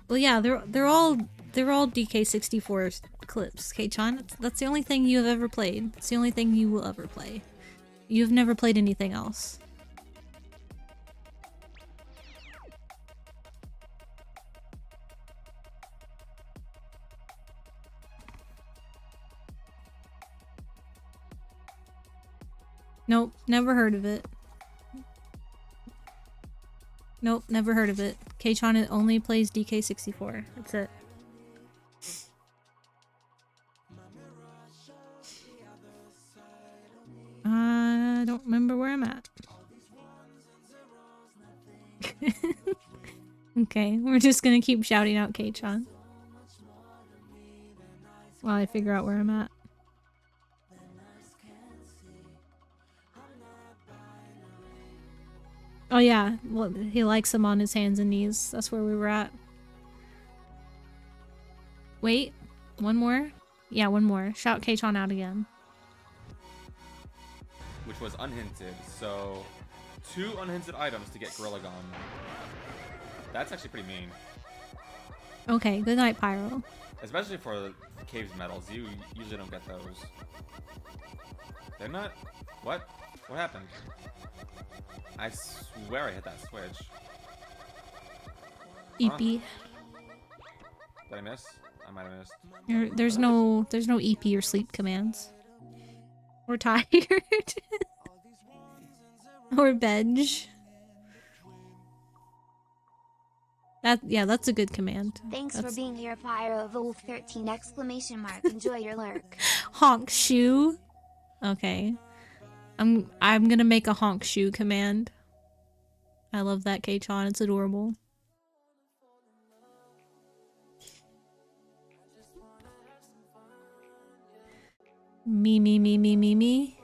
Well, yeah, they're all DK64 clips. K-chan, that's the only thing you have ever played. It's the only thing you will ever play. You've never played anything else. Nope, never heard of it. Nope, never heard of it. K-chan only plays DK64. That's it. I don't remember where I'm at. Okay, we're just gonna keep shouting out K-chan while I figure out where I'm at. Oh yeah, well, he likes him on his hands and knees. That's where we were at. Wait, one more? Yeah, one more. Shout K-chan out again. Which was unhinted, so 2 unhinted items to get Gorilla Gone. That's actually pretty mean. Okay, good night, Pyro. Especially for the Caves medals, you usually don't get those. They're not... What? What happened? I swear I hit that switch. EP. Huh? Did I miss? I might have missed. There's no EP or sleep commands. Or tired. Or bench. That's a good command. Thanks for being here, Pyro of the Wolf 13 exclamation mark. Enjoy your lurk. Honk shoe. Okay. I'm gonna make a honk shoe command. I love that K-Chan, it's adorable. Me.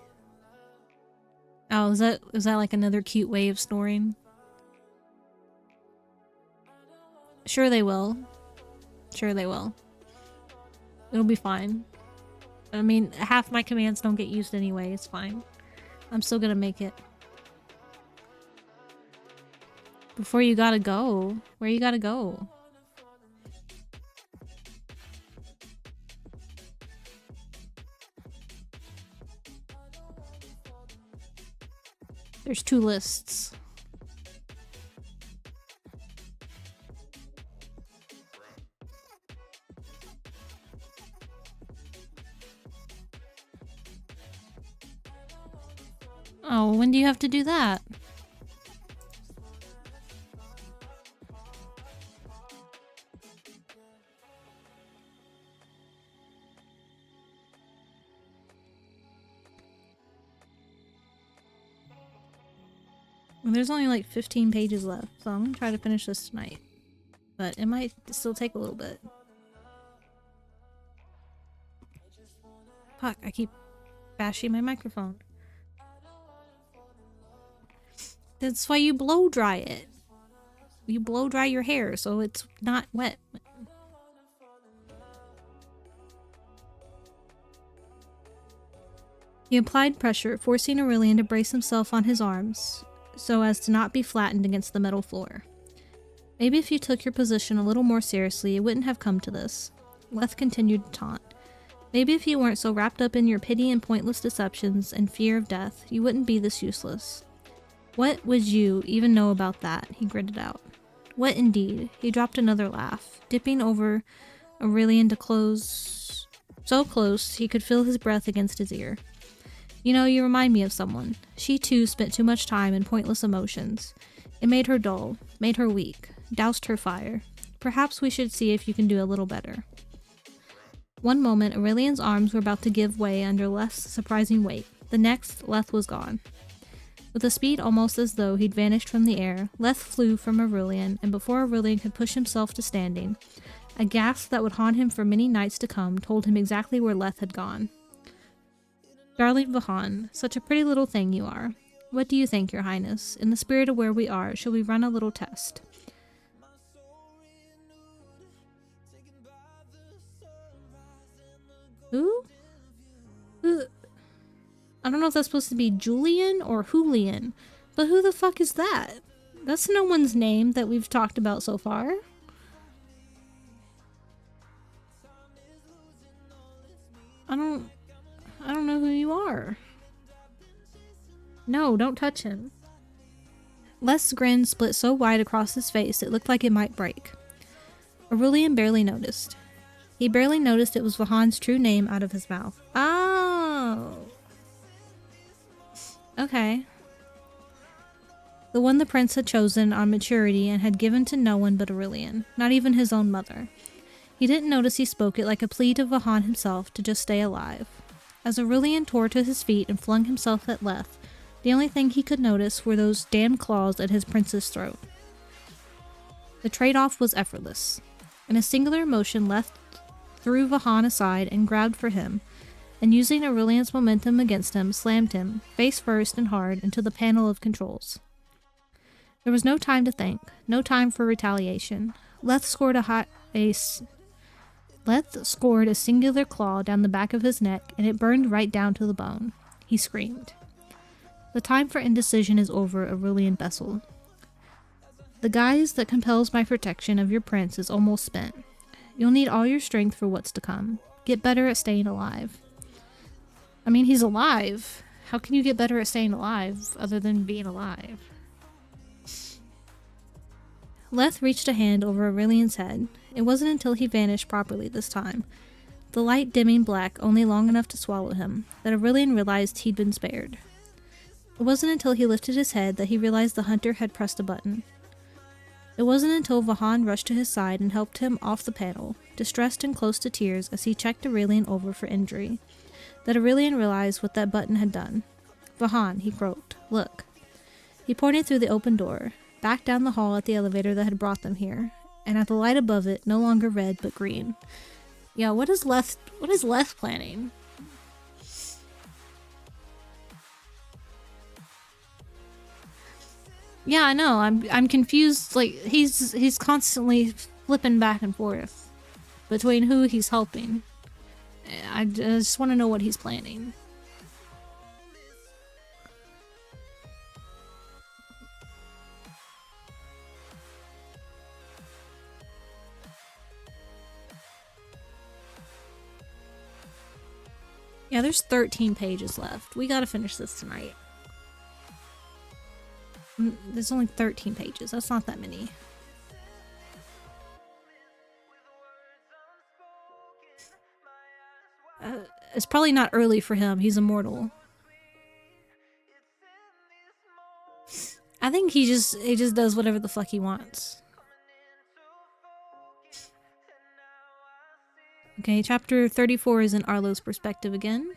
Oh, is that like another cute way of snoring? Sure they will. Sure they will. It'll be fine. I mean, half my commands don't get used anyway, it's fine. I'm still gonna make it. Before you gotta go. Where you gotta go? There's 2 lists. Oh, when do you have to do that? Well, there's only like 15 pages left, so I'm gonna try to finish this tonight. But it might still take a little bit. Fuck, I keep bashing my microphone. That's why you blow dry it. You blow dry your hair so it's not wet. He applied pressure, forcing Aurelian to brace himself on his arms so as to not be flattened against the metal floor. Maybe if you took your position a little more seriously, it wouldn't have come to this. Leth continued to taunt. Maybe if you weren't so wrapped up in your pity and pointless deceptions and fear of death, you wouldn't be this useless. What would you even know about that? He gritted out. What indeed? He dropped another laugh, dipping over Aurelian to close so close he could feel his breath against his ear. You know, you remind me of someone. She too spent too much time in pointless emotions. It made her dull, made her weak, doused her fire. Perhaps we should see if you can do a little better. One moment, Aurelian's arms were about to give way under Leth's surprising weight. The next, Leth was gone. With a speed almost as though he'd vanished from the air, Leth flew from Aurelian, and before Aurelian could push himself to standing, a gasp that would haunt him for many nights to come told him exactly where Leth had gone. Darling Vahan, such a pretty little thing you are. What do you think, Your Highness? In the spirit of where we are, shall we run a little test? Who? I don't know if that's supposed to be Julian or Julian, but who the fuck is that? That's no one's name that we've talked about so far. I don't know who you are. No, don't touch him. Leth's grin split so wide across his face it looked like it might break. Aurelian barely noticed. He barely noticed it was Vahan's true name out of his mouth. Oh! Okay. The one the prince had chosen on maturity and had given to no one but Aurelian, not even his own mother. He didn't notice he spoke it like a plea to Vahan himself to just stay alive. As Aurelian tore to his feet and flung himself at Leth, the only thing he could notice were those damned claws at his prince's throat. The trade-off was effortless. In a singular motion, Leth threw Vahan aside and grabbed for him, and using Aurelian's momentum against him, slammed him, face first and hard, into the panel of controls. There was no time to think, no time for retaliation. Leth scored a singular claw down the back of his neck, and it burned right down to the bone. He screamed. The time for indecision is over, Aurelian Bessel. The guise that compels my protection of your prince is almost spent. You'll need all your strength for what's to come. Get better at staying alive. I mean, he's alive. How can you get better at staying alive, other than being alive? Leth reached a hand over Aurelian's head. It wasn't until he vanished properly this time, the light dimming black only long enough to swallow him, that Aurelian realized he'd been spared. It wasn't until he lifted his head that he realized the hunter had pressed a button. It wasn't until Vahan rushed to his side and helped him off the panel, distressed and close to tears as he checked Aurelian over for injury, that Aurelian realized what that button had done. Vahan, he croaked, look. He pointed through the open door. back down the hall at the elevator that had brought them here, and at the light above it, no longer red but green. Yeah, what is Leth planning? Yeah, I know. I'm confused. Like he's constantly flipping back and forth between who he's helping. I just want to know what he's planning. Yeah, there's 13 pages left. We gotta finish this tonight. There's only 13 pages. That's not that many. It's probably not early for him. He's immortal. I think he just does whatever the fuck he wants. Okay, chapter 34 is in Arlo's perspective again.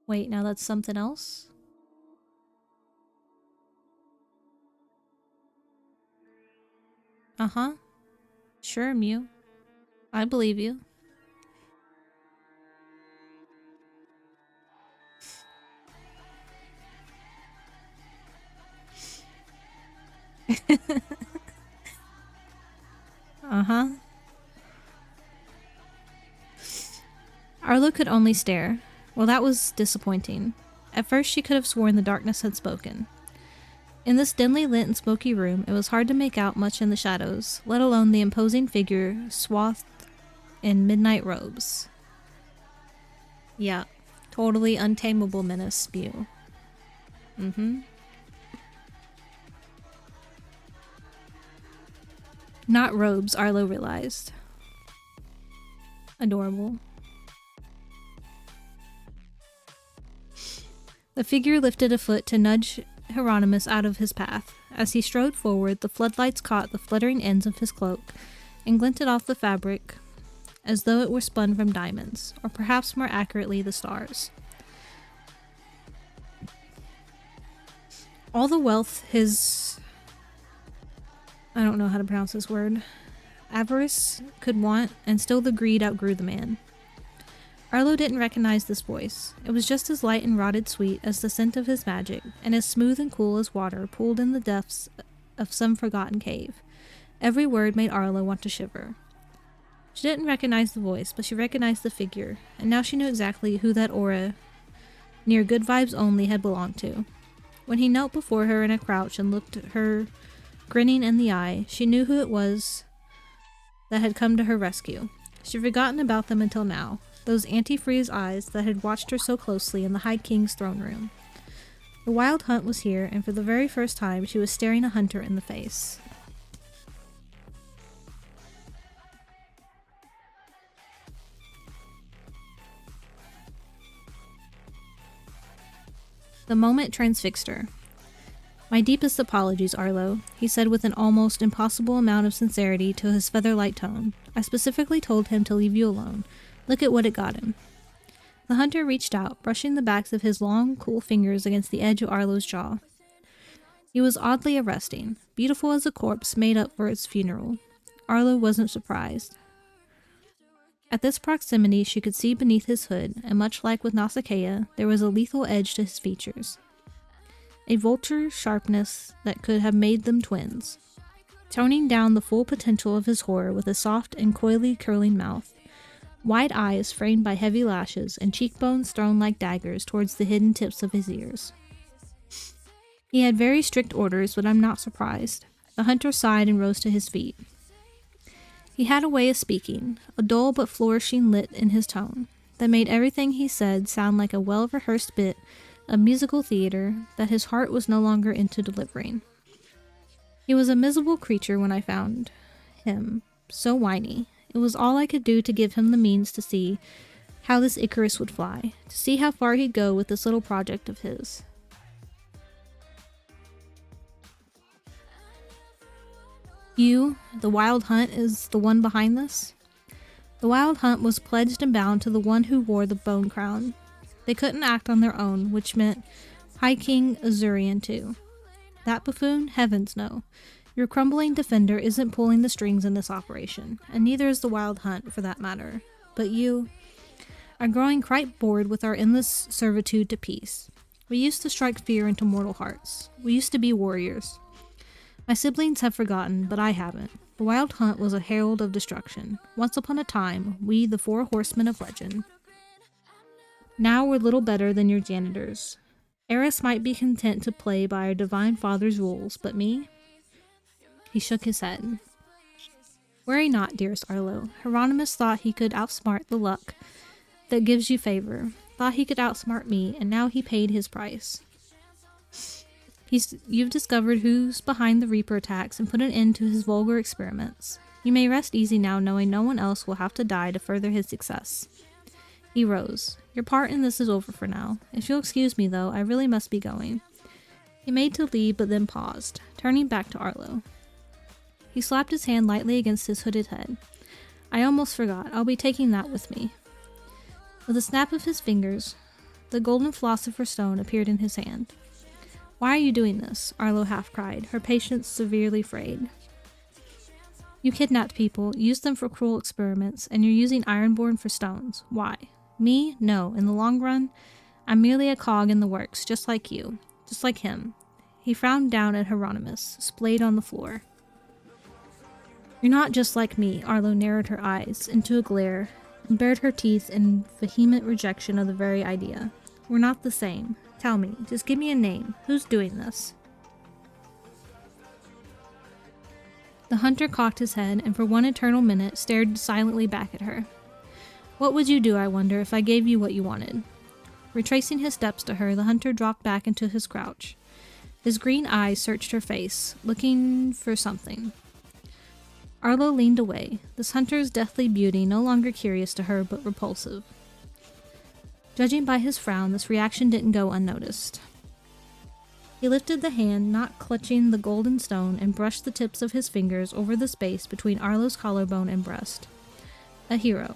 Wait, now that's something else? Uh-huh. Sure, Mew. I believe you. Uh-huh. Arlo could only stare. Well, that was disappointing. At first she could have sworn the darkness had spoken. In this dimly lit and smoky room, it was hard to make out much in the shadows, let alone the imposing figure swathed in midnight robes. Yeah, totally untamable menace spew. Mm-hmm. Not robes, Arlo realized. Adorable. The figure lifted a foot to nudge Hieronymus out of his path. As he strode forward, the floodlights caught the fluttering ends of his cloak and glinted off the fabric as though it were spun from diamonds, or perhaps more accurately, the stars. All the wealth his... I don't know how to pronounce this word. Avarice could want, and still the greed outgrew the man. Arlo didn't recognize this voice. It was just as light and rotted sweet as the scent of his magic, and as smooth and cool as water pooled in the depths of some forgotten cave. Every word made Arlo want to shiver. She didn't recognize the voice, but she recognized the figure, and now she knew exactly who that aura near Good Vibes Only had belonged to. When he knelt before her in a crouch and looked her grinning in the eye, she knew who it was that had come to her rescue. She'd forgotten about them until now, those antifreeze eyes that had watched her so closely in the High King's throne room. The Wild Hunt was here, and for the very first time she was staring a hunter in the face. The moment transfixed her. "My deepest apologies, Arlo," he said with an almost impossible amount of sincerity to his feather-light tone. "I specifically told him to leave you alone. Look at what it got him." The hunter reached out, brushing the backs of his long, cool fingers against the edge of Arlo's jaw. He was oddly arresting, beautiful as a corpse made up for its funeral. Arlo wasn't surprised. At this proximity, she could see beneath his hood, and much like with Nausicaa, there was a lethal edge to his features. A vulture sharpness that could have made them twins. Toning down the full potential of his horror with a soft and coyly curling mouth, wide eyes framed by heavy lashes, and cheekbones thrown like daggers towards the hidden tips of his ears. He had very strict orders, but I'm not surprised. The hunter sighed and rose to his feet. He had a way of speaking, a dull but flourishing lit in his tone, that made everything he said sound like a well-rehearsed bit of musical theater that his heart was no longer into delivering. He was a miserable creature when I found him, so whiny. It was all I could do to give him the means to see how this Icarus would fly, to see how far he'd go with this little project of his. You, the Wild Hunt, is the one behind this? The Wild Hunt was pledged and bound to the one who wore the bone crown. They couldn't act on their own, which meant High King Azurian 2. That buffoon? Heavens no. Your crumbling defender isn't pulling the strings in this operation, and neither is the Wild Hunt, for that matter. But you are growing quite bored with our endless servitude to peace. We used to strike fear into mortal hearts. We used to be warriors. My siblings have forgotten, but I haven't. The Wild Hunt was a herald of destruction. Once upon a time, we, the 4 horsemen of legend. Now we're little better than your janitors. Eris might be content to play by our divine father's rules, but me? He shook his head. Worry not, dearest Arlo. Hieronymus thought he could outsmart the luck that gives you favor, thought he could outsmart me, and now he paid his price. You've discovered who's behind the Reaper attacks and put an end to his vulgar experiments. You may rest easy now knowing no one else will have to die to further his success. He rose. Your part in this is over for now. If you'll excuse me, though, I really must be going. He made to leave, but then paused, turning back to Arlo. He slapped his hand lightly against his hooded head. I almost forgot. I'll be taking that with me. With a snap of his fingers, the golden philosopher's stone appeared in his hand. Why are you doing this? Arlo half cried, her patience severely frayed. You kidnapped people, used them for cruel experiments, and you're using Ironborn for stones. Why? Me? No. In the long run, I'm merely a cog in the works, just like you. Just like him. He frowned down at Hieronymus, splayed on the floor. You're not just like me, Arlo narrowed her eyes into a glare and bared her teeth in vehement rejection of the very idea. We're not the same. Tell me, just give me a name. Who's doing this? The hunter cocked his head and for one eternal minute stared silently back at her. What would you do, I wonder, if I gave you what you wanted? Retracing his steps to her, the hunter dropped back into his crouch. His green eyes searched her face, looking for something. Arlo leaned away, this hunter's deathly beauty no longer curious to her but repulsive. Judging by his frown, this reaction didn't go unnoticed. He lifted the hand, not clutching the golden stone, and brushed the tips of his fingers over the space between Arlo's collarbone and breast. A hero.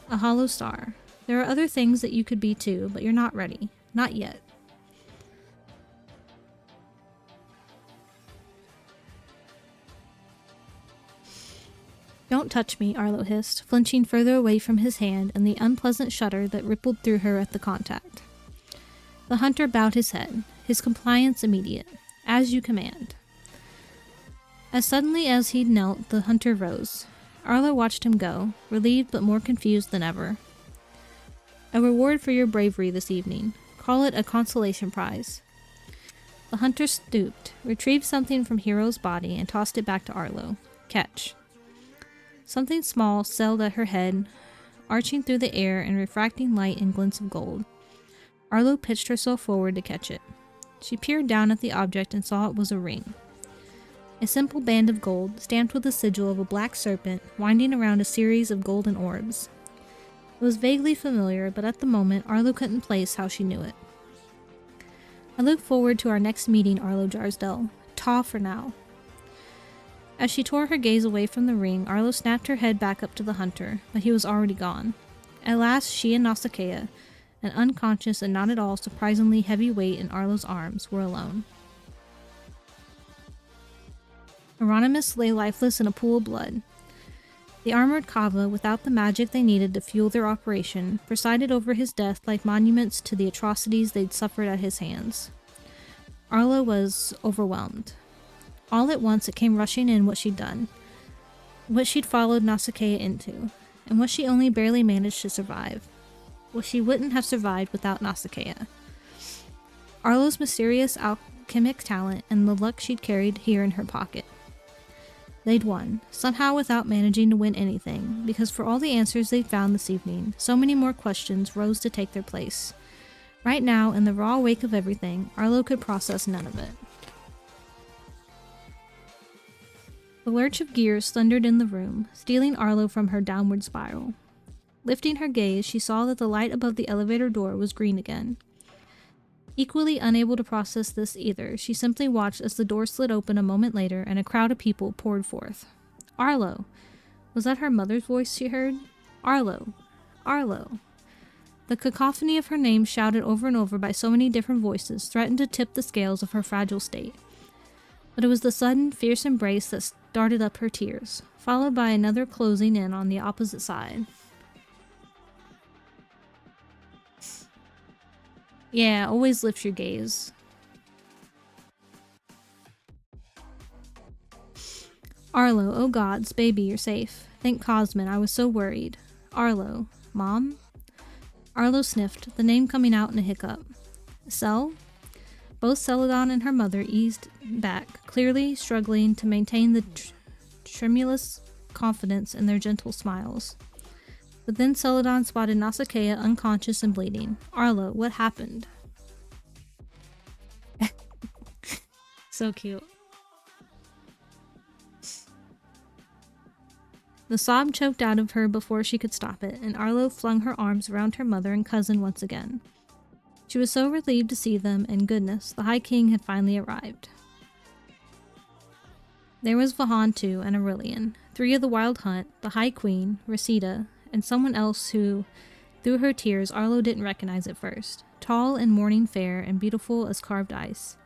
A hollow star. There are other things that you could be too, but you're not ready. Not yet. Don't touch me, Arlo hissed, flinching further away from his hand and the unpleasant shudder that rippled through her at the contact. The hunter bowed his head, his compliance immediate. As you command. As suddenly as he knelt, the hunter rose. Arlo watched him go, relieved but more confused than ever. A reward for your bravery this evening. Call it a consolation prize. The hunter stooped, retrieved something from Hero's body, and tossed it back to Arlo. Catch. Something small sailed at her head, arching through the air and refracting light in glints of gold. Arlo pitched herself forward to catch it. She peered down at the object and saw it was a ring. A simple band of gold, stamped with the sigil of a black serpent, winding around a series of golden orbs. It was vaguely familiar, but at the moment, Arlo couldn't place how she knew it. I look forward to our next meeting, Arlo Jarsdell. Ta for now. As she tore her gaze away from the ring, Arlo snapped her head back up to the hunter, but he was already gone. At last, she and Nausicaa, an unconscious and not at all surprisingly heavy weight in Arlo's arms, were alone. Hieronymus lay lifeless in a pool of blood. The armored Kava, without the magic they needed to fuel their operation, presided over his death like monuments to the atrocities they'd suffered at his hands. Arlo was overwhelmed. All at once it came rushing in what she'd done, what she'd followed Nausicaa into, and what she only barely managed to survive. What she wouldn't have survived without Nausicaa. Arlo's mysterious alchemic talent and the luck she'd carried here in her pocket. They'd won, somehow without managing to win anything, because for all the answers they'd found this evening, so many more questions rose to take their place. Right now, in the raw wake of everything, Arlo could process none of it. The lurch of gears thundered in the room, stealing Arlo from her downward spiral. Lifting her gaze, she saw that the light above the elevator door was green again. Equally unable to process this either, she simply watched as the door slid open a moment later and a crowd of people poured forth. Arlo! Was that her mother's voice she heard? Arlo! Arlo! The cacophony of her name, shouted over and over by so many different voices, threatened to tip the scales of her fragile state. But it was the sudden, fierce embrace that started up her tears, followed by another closing in on the opposite side. Yeah, always lift your gaze. Arlo, oh gods, baby, you're safe. Thank Cosmin, I was so worried. Arlo, Mom? Arlo sniffed, the name coming out in a hiccup. Cel? Both Celadon and her mother eased back, clearly struggling to maintain the tremulous confidence in their gentle smiles. But then Celadon spotted Nausicaa unconscious and bleeding. Arlo, what happened? So cute. The sob choked out of her before she could stop it, and Arlo flung her arms around her mother and cousin once again. She was so relieved to see them, and goodness, the High King had finally arrived. There was Vahan too, and Aurelian, 3 of the Wild Hunt, the High Queen, Reseda, and someone else who, through her tears, Arlo didn't recognize at first, tall and morning fair and beautiful as carved ice.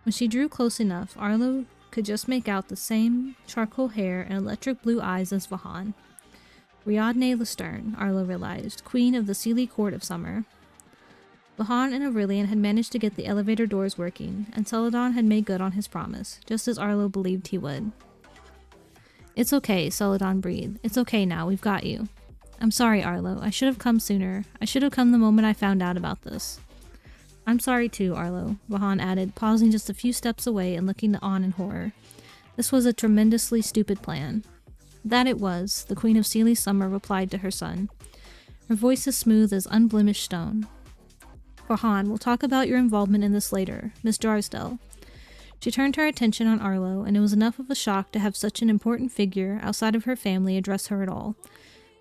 When she drew close enough, Arlo could just make out the same charcoal hair and electric blue eyes as Vahan. Riadne Lestern, Arlo realized, queen of the Seelie Court of Summer. Vahan and Aurelian had managed to get the elevator doors working, and Celadon had made good on his promise, just as Arlo believed he would. It's okay, Celadon breathed. It's okay now, we've got you. I'm sorry, Arlo. I should have come sooner. I should have come the moment I found out about this. I'm sorry too, Arlo, Vahan added, pausing just a few steps away and looking on in horror. This was a tremendously stupid plan. That it was, the Queen of Seelie Summer replied to her son, her voice as smooth as unblemished stone. Vahan, we'll talk about your involvement in this later, Miss Jarsdell. She turned her attention on Arlo, and it was enough of a shock to have such an important figure outside of her family address her at all,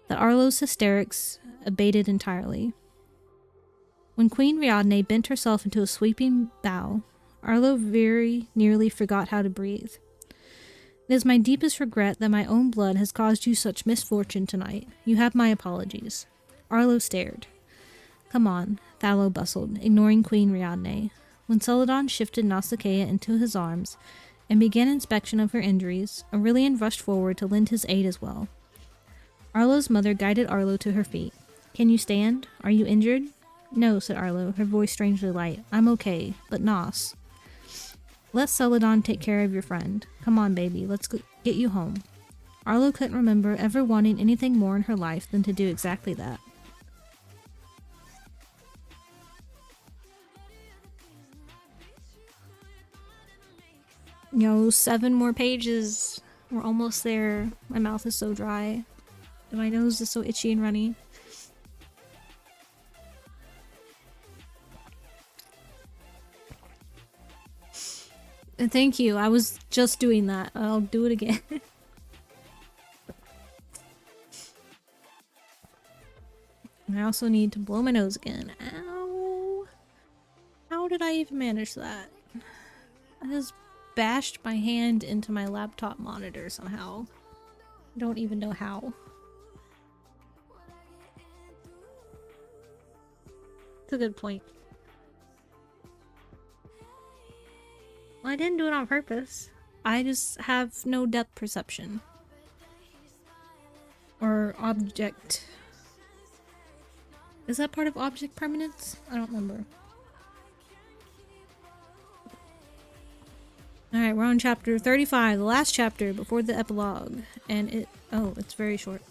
that Arlo's hysterics abated entirely. When Queen Riadne bent herself into a sweeping bow, Arlo very nearly forgot how to breathe. It is my deepest regret that my own blood has caused you such misfortune tonight. You have my apologies. Arlo stared. Come on, Thallo bustled, ignoring Queen Riadne. When Celadon shifted Nausicaa into his arms and began inspection of her injuries, Aurelian rushed forward to lend his aid as well. Arlo's mother guided Arlo to her feet. Can you stand? Are you injured? No, said Arlo, her voice strangely light. I'm okay, but Nos. Let Celadon take care of your friend. Come on, baby, let's get you home. Arlo couldn't remember ever wanting anything more in her life than to do exactly that. Yo, 7 more pages. We're almost there. My mouth is so dry. And my nose is so itchy and runny. And thank you. I was just doing that. I'll do it again. I also need to blow my nose again. Ow. How did I even manage that? I just bashed my hand into my laptop monitor somehow. I don't even know how. It's a good point. Well, I didn't do it on purpose. I just have no depth perception. Or object. Is that part of object permanence? I don't remember. Alright, we're on chapter 35, the last chapter before the epilogue. And it's very short.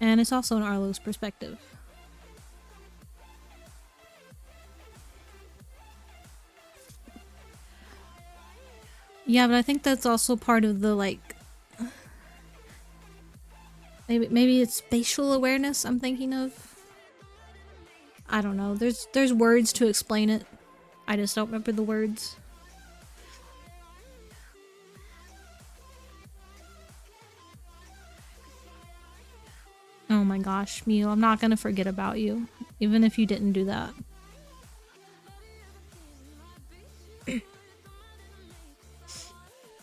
And it's also in Arlo's perspective. Yeah, but I think that's also part of the, like... Maybe it's spatial awareness I'm thinking of. I don't know. There's words to explain it. I just don't remember the words. Oh my gosh, Mew, I'm not gonna forget about you, even if you didn't do that.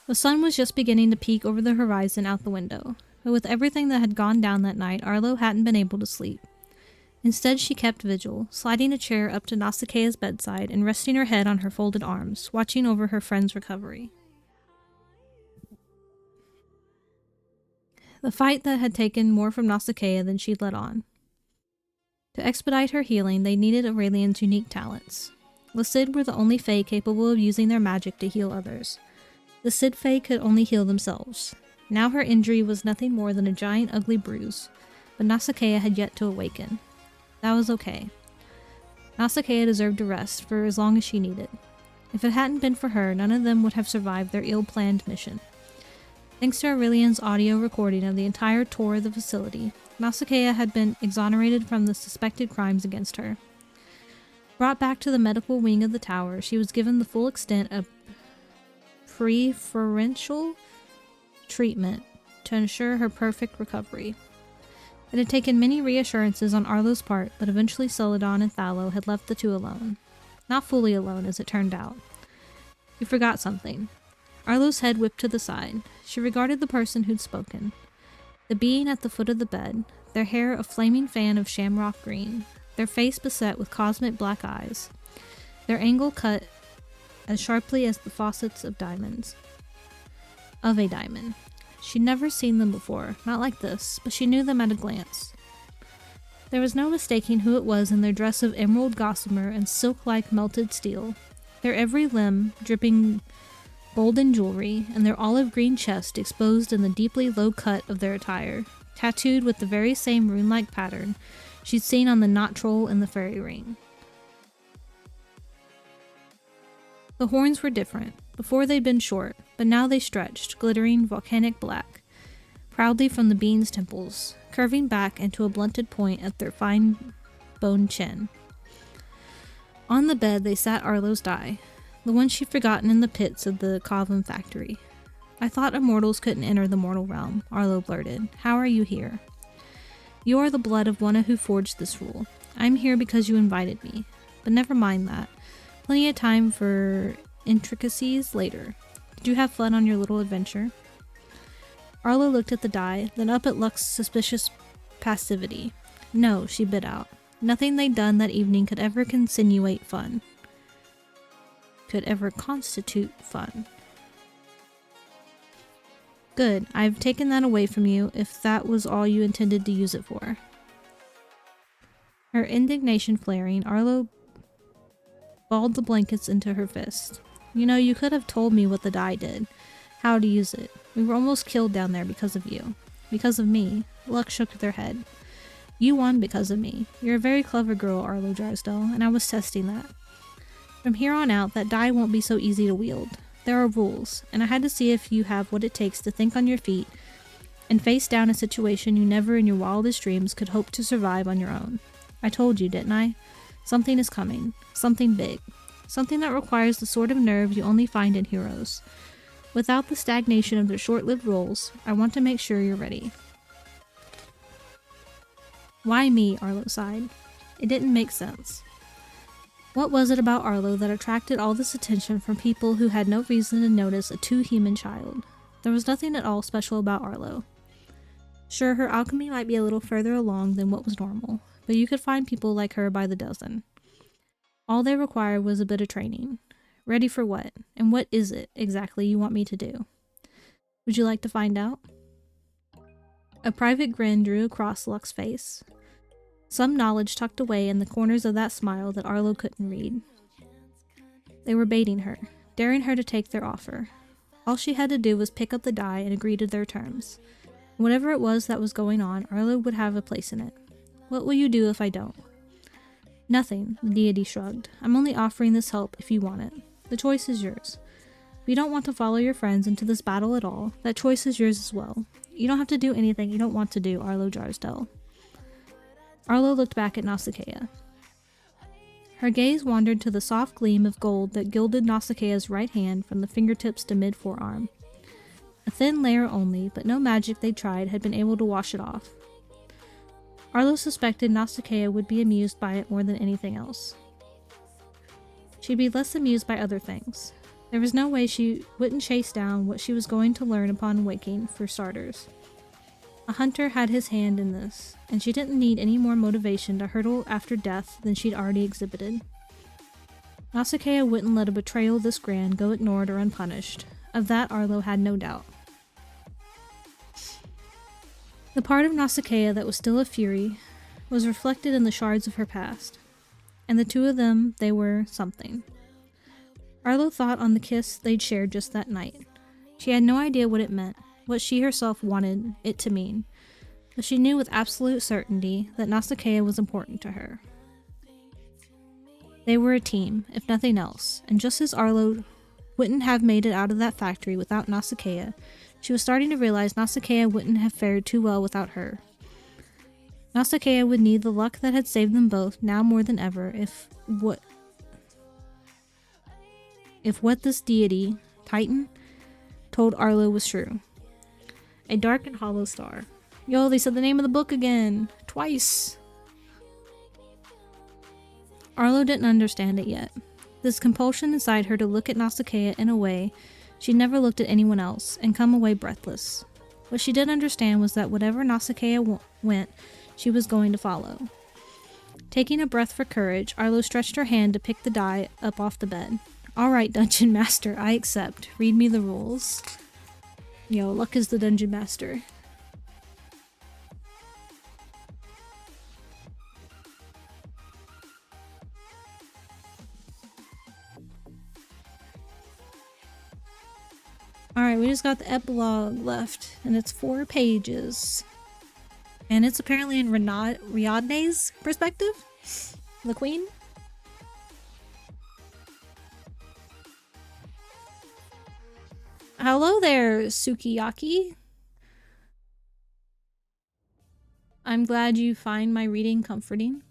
The sun was just beginning to peek over the horizon out the window. but with everything that had gone down that night, Arlo hadn't been able to sleep. Instead, she kept vigil, sliding a chair up to Nausicaa's bedside and resting her head on her folded arms, watching over her friend's recovery. The fight that had taken more from Nausicaa than she'd let on. To expedite her healing, they needed Aurelian's unique talents. The Cid were the only Fae capable of using their magic to heal others. The Cid Fae could only heal themselves. Now her injury was nothing more than a giant ugly bruise, but Nausicaa had yet to awaken. That was okay. Nausicaa deserved a rest for as long as she needed. If it hadn't been for her, none of them would have survived their ill-planned mission. Thanks to Aurelian's audio recording of the entire tour of the facility, Nausicaa had been exonerated from the suspected crimes against her. Brought back to the medical wing of the tower, she was given the full extent of preferential treatment to ensure her perfect recovery. It had taken many reassurances on Arlo's part, but eventually Celadon and Thallo had left the two alone. Not fully alone, as it turned out. You forgot something. Arlo's head whipped to the side. She regarded the person who'd spoken. The being at the foot of the bed, their hair a flaming fan of shamrock green, their face beset with cosmic black eyes, their angle cut as sharply as the faucets of diamonds. Of a diamond. She'd never seen them before, not like this, but she knew them at a glance. There was no mistaking who it was in their dress of emerald gossamer and silk-like melted steel, their every limb dripping golden jewelry, and their olive green chest exposed in the deeply low cut of their attire, tattooed with the very same rune-like pattern she'd seen on the knot troll in the fairy ring. The horns were different. Before they'd been short, but now they stretched, glittering volcanic black, proudly from the being's temples, curving back into a blunted point at their fine boned chin. On the bed they sat Arlo's die, the one she'd forgotten in the pits of the Covum factory. I thought immortals couldn't enter the mortal realm, Arlo blurted. How are you here? You are the blood of one who forged this rule. I'm here because you invited me. But never mind that. Plenty of time for intricacies later. Did you have fun on your little adventure? Arlo looked at the die, then up at Lux's suspicious passivity. No, she bit out. Nothing they'd done that evening could ever constitute fun. Good, I've taken that away from you if that was all you intended to use it for. Her indignation flaring, Arlo balled the blankets into her fist. You know, you could have told me what the die did, how to use it. We were almost killed down there because of you. Because of me. Lux shook their head. You won because of me. You're a very clever girl, Arlo Drysdale, and I was testing that. From here on out, that die won't be so easy to wield. There are rules, and I had to see if you have what it takes to think on your feet and face down a situation you never in your wildest dreams could hope to survive on your own. I told you, didn't I? Something is coming. Something big. Something that requires the sort of nerve you only find in heroes. Without the stagnation of their short-lived roles, I want to make sure you're ready. Why me? Arlo sighed. It didn't make sense. What was it about Arlo that attracted all this attention from people who had no reason to notice a too-human child? There was nothing at all special about Arlo. Sure, her alchemy might be a little further along than what was normal, but you could find people like her by the dozen. All they required was a bit of training. Ready for what? And what is it, exactly, you want me to do? Would you like to find out? A private grin drew across Lux's face. Some knowledge tucked away in the corners of that smile that Arlo couldn't read. They were baiting her, daring her to take their offer. All she had to do was pick up the die and agree to their terms. Whatever it was that was going on, Arlo would have a place in it. What will you do if I don't? Nothing, the deity shrugged. I'm only offering this help if you want it. The choice is yours. If you don't want to follow your friends into this battle at all, that choice is yours as well. You don't have to do anything you don't want to do, Arlo Drysdale. Arlo looked back at Nausicaa. Her gaze wandered to the soft gleam of gold that gilded Nausicaa's right hand from the fingertips to mid-forearm. A thin layer only, but no magic they'd tried had been able to wash it off. Arlo suspected Nausicaa would be amused by it more than anything else. She'd be less amused by other things. There was no way she wouldn't chase down what she was going to learn upon waking, for starters. A hunter had his hand in this, and she didn't need any more motivation to hurtle after death than she'd already exhibited. Nausicaa wouldn't let a betrayal this grand go ignored or unpunished. Of that Arlo had no doubt. The part of Nausicaa that was still a fury was reflected in the shards of her past, and the two of them, they were something. Arlo thought on the kiss they'd shared just that night. She had no idea what it meant, what she herself wanted it to mean, but she knew with absolute certainty that Nausicaa was important to her. They were a team, if nothing else, and just as Arlo wouldn't have made it out of that factory without Nausicaa, she was starting to realize Nausicaa wouldn't have fared too well without her. Nausicaa would need the luck that had saved them both now more than ever if what this deity, Titan, told Arlo was true. A dark and hollow star. Yo, they said the name of the book again. Twice. Arlo didn't understand it yet. This compulsion inside her to look at Nausicaa in a way she'd never looked at anyone else, and come away breathless. What she did understand was that whatever Nausicaa went, she was going to follow. Taking a breath for courage, Arlo stretched her hand to pick the die up off the bed. Alright, Dungeon Master, I accept. Read me the rules. Yo, Luck is the Dungeon Master. Alright, we just got the epilogue left, and it's 4 pages. And it's apparently in Riadne's perspective? The queen? Hello there, Sukiyaki. I'm glad you find my reading comforting.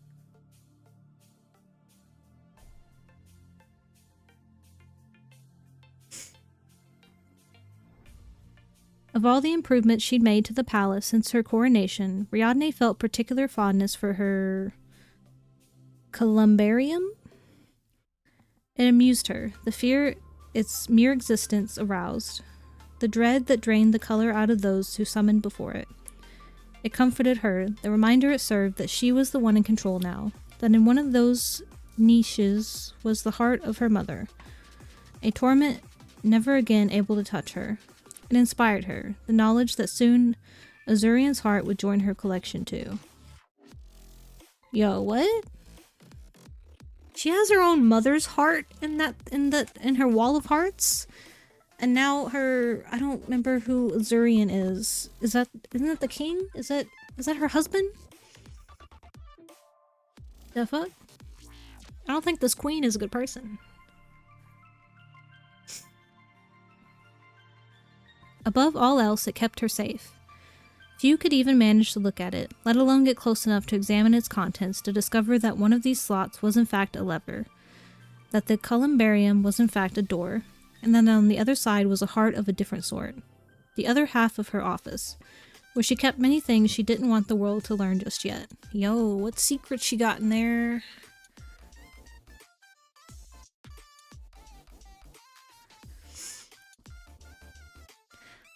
Of all the improvements she'd made to the palace since her coronation, Riadne felt particular fondness for her columbarium. It amused her, the fear its mere existence aroused, the dread that drained the color out of those who summoned before it. It comforted her, the reminder it served that she was the one in control now, that in one of those niches was the heart of her mother, a torment never again able to touch her. It inspired her, the knowledge that soon Azurian's heart would join her collection too. Yo, what? She has her own mother's heart in her wall of hearts? And now her, I don't remember who Azurian is. Isn't that the king? Is that her husband? The fuck? I don't think this queen is a good person. Above all else, it kept her safe. Few could even manage to look at it, let alone get close enough to examine its contents to discover that one of these slots was in fact a lever, that the columbarium was in fact a door, and that on the other side was a heart of a different sort, the other half of her office, where she kept many things she didn't want the world to learn just yet. Yo, what secrets she got in there?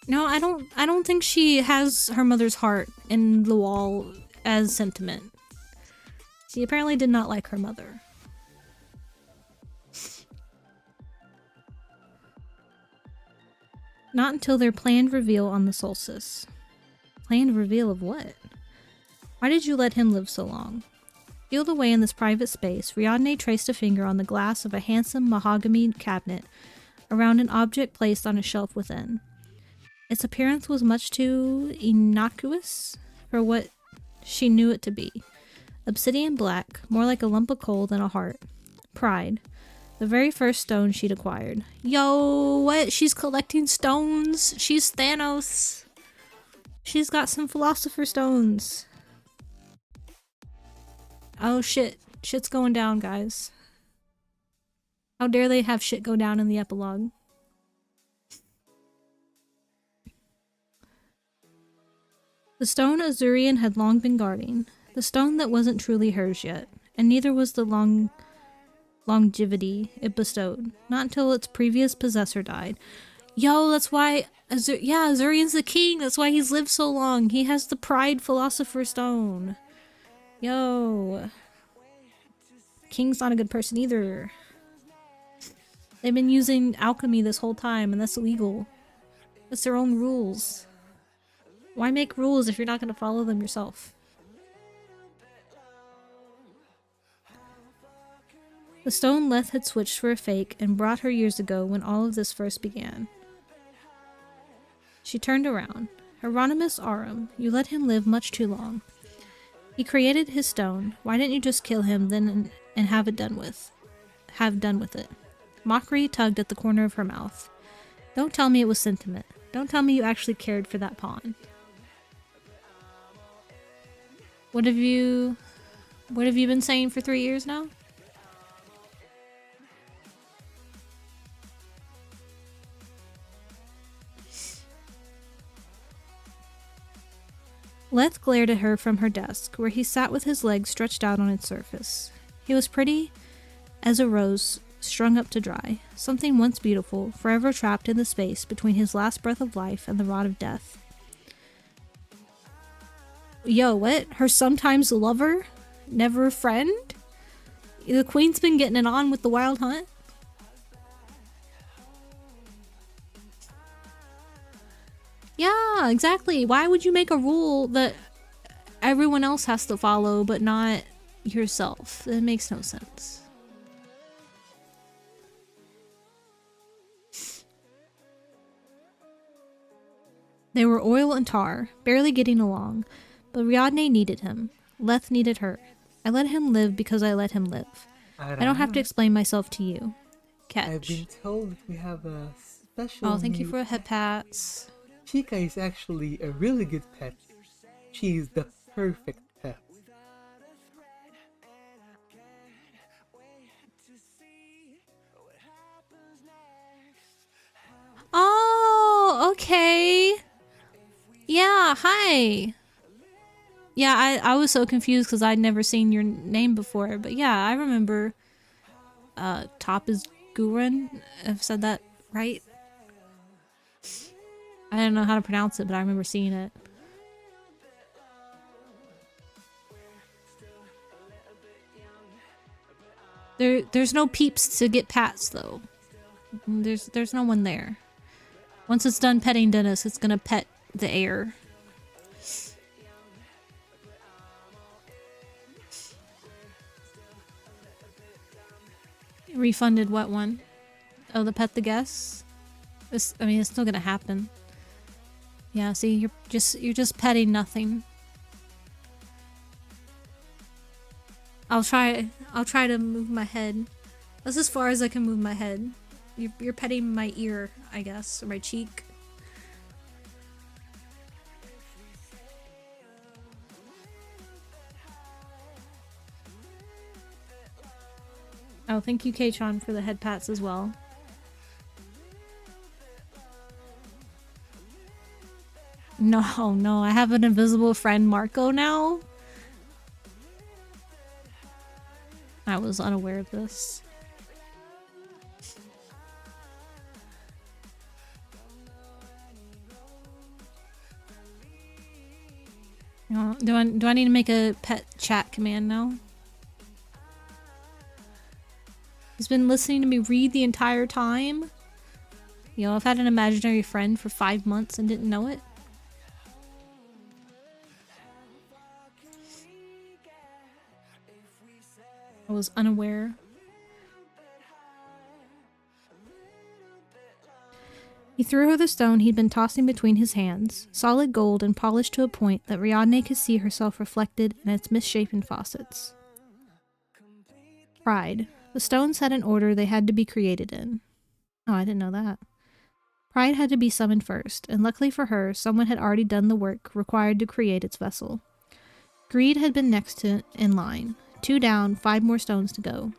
No, I don't think she has her mother's heart in the wall as sentiment. She apparently did not like her mother. Not until their planned reveal on the solstice. Planned reveal of what? Why did you let him live so long? Sealed away in this private space, Riadne traced a finger on the glass of a handsome mahogany cabinet around an object placed on a shelf within. Its appearance was much too innocuous for what she knew it to be. Obsidian black, more like a lump of coal than a heart. Pride. The very first stone she'd acquired. Yo, what? She's collecting stones? She's Thanos. She's got some philosopher stones. Oh shit. Shit's going down, guys. How dare they have shit go down in the epilogue? The stone Azurian had long been guarding, the stone that wasn't truly hers yet, and neither was the longevity it bestowed, not until its previous possessor died. Yo, that's why... yeah, Azurian's the king. That's why he's lived so long. He has the Pride Philosopher's Stone. Yo. King's not a good person either. They've been using alchemy this whole time, and that's illegal. That's their own rules. Why make rules if you're not going to follow them yourself? The stone Leth had switched for a fake and brought her years ago when all of this first began. She turned around. Hieronymus Aurum, you let him live much too long. He created his stone. Why didn't you just kill him then and have it done with? Have done with it. Mockery tugged at the corner of her mouth. Don't tell me it was sentiment. Don't tell me you actually cared for that pawn. What have you been saying for 3 years now? Leth glared at her from her desk, where he sat with his legs stretched out on its surface. He was pretty as a rose strung up to dry, something once beautiful, forever trapped in the space between his last breath of life and the rod of death. Yo, what? Her sometimes lover? Never a friend? The queen's been getting it on with the Wild Hunt? Yeah, exactly. Why would you make a rule that everyone else has to follow but not yourself? It makes no sense. They were oil and tar, barely getting along, but Riadne needed him. Leth needed her. I let him live because I let him live. I don't have to explain myself to you. Catch. I've been told we have a special. Oh, thank you for head pats. Chica is actually a really good pet. She is the perfect pet. Oh, okay. Yeah, hi. Yeah, I was so confused because I'd never seen your name before. But yeah, I remember Top is Guren. I've said that right. I don't know how to pronounce it, but I remember seeing it. There's no peeps to get pats though. There's no one there. Once it's done petting Dennis, it's gonna pet the air. Refunded what one? Oh, the pet the guests? I mean, it's still gonna happen. Yeah, see, you're just petting nothing. I'll try to move my head. That's as far as I can move my head. You're petting my ear, I guess, or my cheek. Oh, thank you, K-Tron, for the head pats as well. No, I have an invisible friend, Marco, now. I was unaware of this. Do I need to make a pet chat command now? He's been listening to me read the entire time. You know, I've had an imaginary friend for 5 months and didn't know it. I was unaware. He threw her the stone he'd been tossing between his hands, solid gold and polished to a point that Riadne could see herself reflected in its misshapen faucets. Pride. The stones had an order they had to be created in. Oh, I didn't know that. Pride had to be summoned first, and luckily for her, someone had already done the work required to create its vessel. Greed had been next in line. 2 down, 5 more stones to go.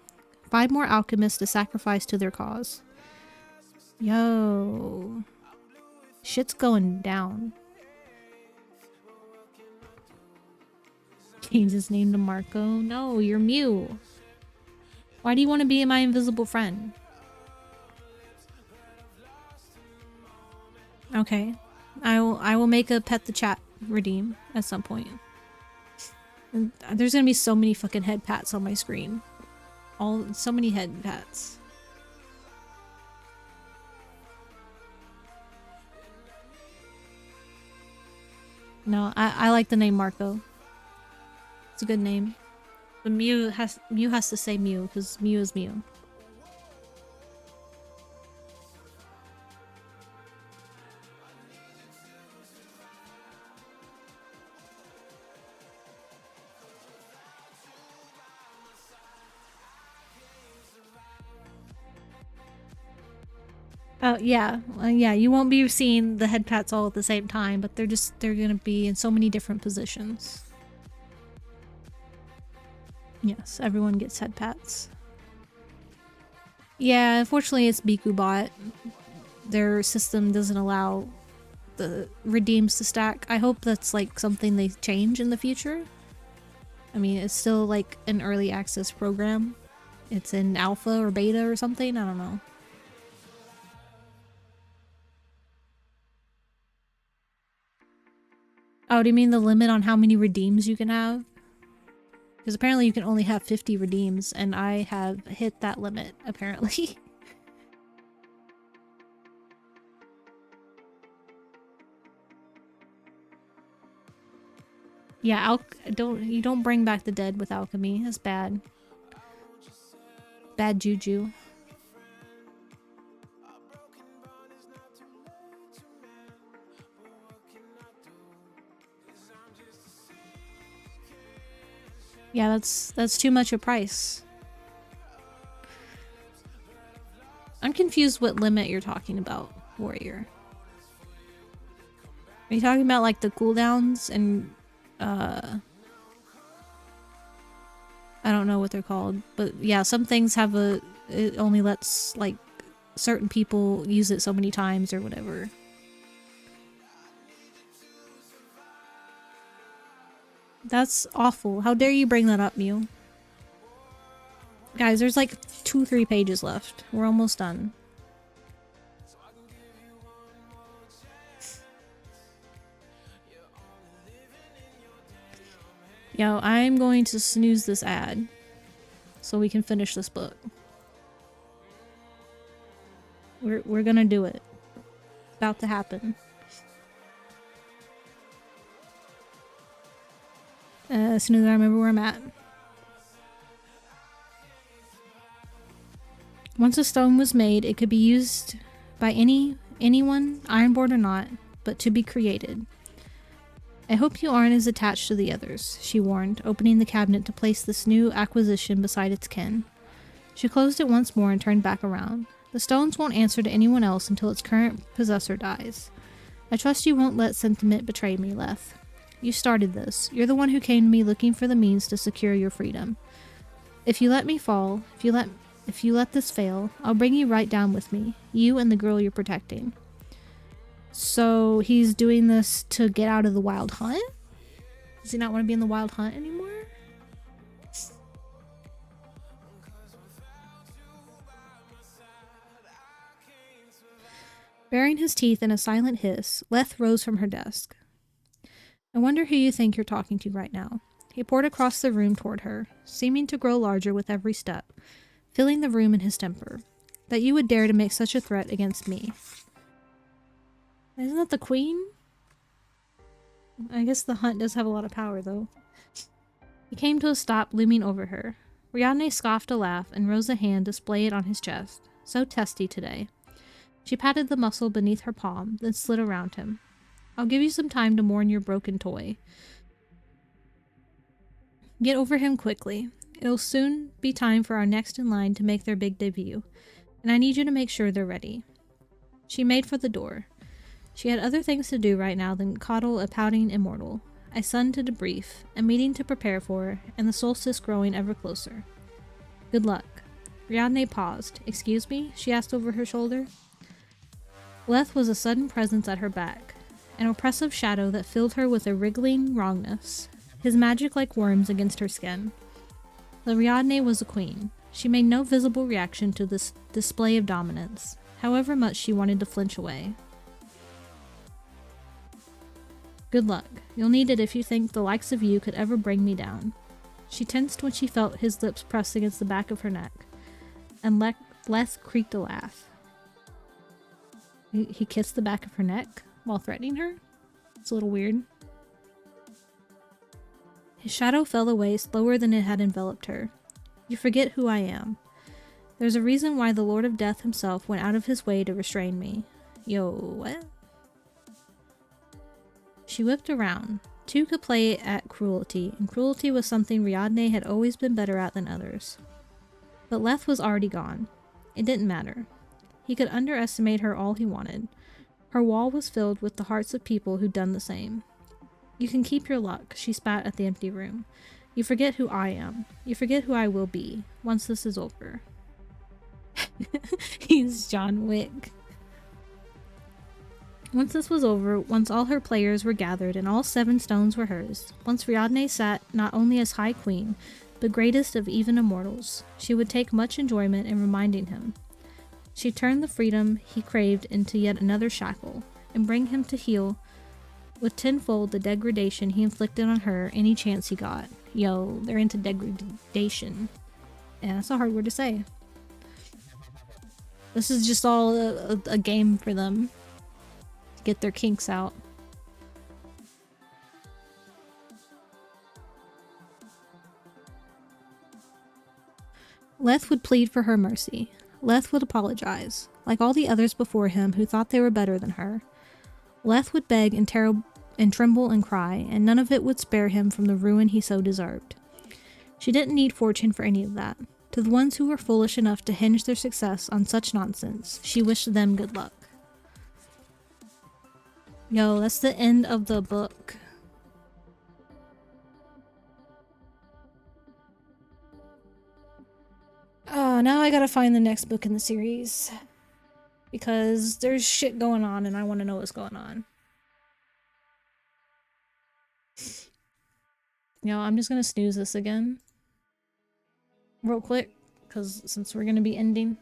5 more alchemists to sacrifice to their cause. Yo. Shit's going down. Change his name to Marco. No, you're Mew. Why do you want to be my invisible friend? Okay. I will make a pet the chat redeem at some point. And there's gonna be so many fucking head pats on my screen. So many head pats. No, I like the name Marco. It's a good name. But Mew has to say Mew because Mew is Mew. Oh yeah, yeah. You won't be seeing the head pats all at the same time, but they're gonna be in so many different positions. Yes, everyone gets head pats. Yeah, unfortunately it's BikuBot. Their system doesn't allow the redeems to stack. I hope that's like something they change in the future. I mean, it's still like an early access program. It's in alpha or beta or something, I don't know. Oh, do you mean the limit on how many redeems you can have? Because apparently you can only have 50 redeems, and I have hit that limit, apparently. Yeah, you don't bring back the dead with alchemy. That's bad. Bad juju. Yeah, that's too much a price. I'm confused what limit you're talking about, Warrior. Are you talking about like the cooldowns and I don't know what they're called, but yeah, some things have it only lets like certain people use it so many times or whatever. That's awful. How dare you bring that up, Mew? Guys, there's like 2-3 pages left. We're almost done. Yo, I'm going to snooze this ad so we can finish this book. We're gonna do it. About to happen. As soon as I remember where I'm at. Once a stone was made, it could be used by anyone, ironborn or not, but to be created. I hope you aren't as attached to the others, she warned, opening the cabinet to place this new acquisition beside its kin. She closed it once more and turned back around. The stones won't answer to anyone else until its current possessor dies. I trust you won't let sentiment betray me, Leth. You started this. You're the one who came to me looking for the means to secure your freedom. If you let me fall, if you let this fail, I'll bring you right down with me, you and the girl you're protecting. So he's doing this to get out of the wild hunt? Does he not want to be in the wild hunt anymore? Baring his teeth in a silent hiss, Leth rose from her desk. I wonder who you think you're talking to right now. He poured across the room toward her, seeming to grow larger with every step, filling the room in his temper. That you would dare to make such a threat against me. Isn't that the queen? I guess the hunt does have a lot of power, though. He came to a stop, looming over her. Riadne scoffed a laugh and rose a hand to display it on his chest. So testy today. She patted the muscle beneath her palm, then slid around him. I'll give you some time to mourn your broken toy. Get over him quickly. It'll soon be time for our next in line to make their big debut, and I need you to make sure they're ready. She made for the door. She had other things to do right now than coddle a pouting immortal, a son to debrief, a meeting to prepare for, and the solstice growing ever closer. Good luck. Riadne paused. Excuse me? She asked over her shoulder. Leth was a sudden presence at her back, an oppressive shadow that filled her with a wriggling wrongness, his magic like worms against her skin. Riadne was a queen. She made no visible reaction to this display of dominance, however much she wanted to flinch away. Good luck. You'll need it if you think the likes of you could ever bring me down. She tensed when she felt his lips press against the back of her neck, and Leth creaked a laugh. He kissed the back of her neck while threatening her? It's a little weird. His shadow fell away slower than it had enveloped her. You forget who I am. There's a reason why the Lord of Death himself went out of his way to restrain me. Yo, what? She whipped around. Two could play at cruelty, and cruelty was something Riadne had always been better at than others. But Leth was already gone. It didn't matter. He could underestimate her all he wanted. Her wall was filled with the hearts of people who'd done the same. You can keep your luck, she spat at the empty room. You forget who I am. You forget who I will be, once this is over. He's John Wick. Once this was over, once all her players were gathered and all 7 stones were hers, once Riadne sat not only as High Queen, but greatest of even immortals, she would take much enjoyment in reminding him. She turned the freedom he craved into yet another shackle, and bring him to heel with tenfold the degradation he inflicted on her any chance he got. Yo, they're into degradation. Yeah, that's a hard word to say. This is just all a game for them. To get their kinks out. Leth would plead for her mercy. Leth would apologize, like all the others before him who thought they were better than her. Leth would beg and tremble and cry, and none of it would spare him from the ruin he so deserved. She didn't need fortune for any of that. To the ones who were foolish enough to hinge their success on such nonsense, she wished them good luck. Yo, that's the end of the book. Oh, now I gotta find the next book in the series. Because there's shit going on and I want to know what's going on. I'm just gonna snooze this again. Real quick, because since we're gonna be ending.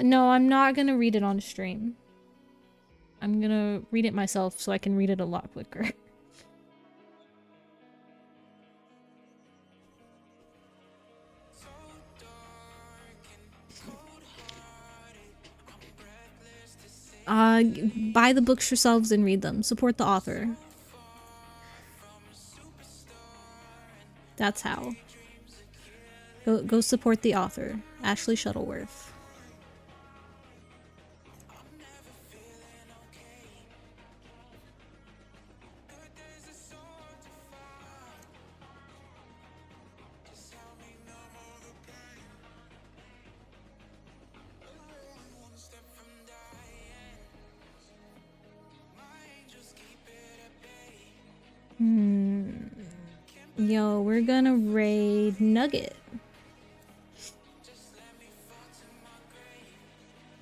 No, I'm not gonna read it on stream. I'm gonna read it myself so I can read it a lot quicker. Buy the books yourselves and read them. Support the author. That's how. Go support the author, Ashley Shuttleworth. Yo, we're gonna raid Nugget.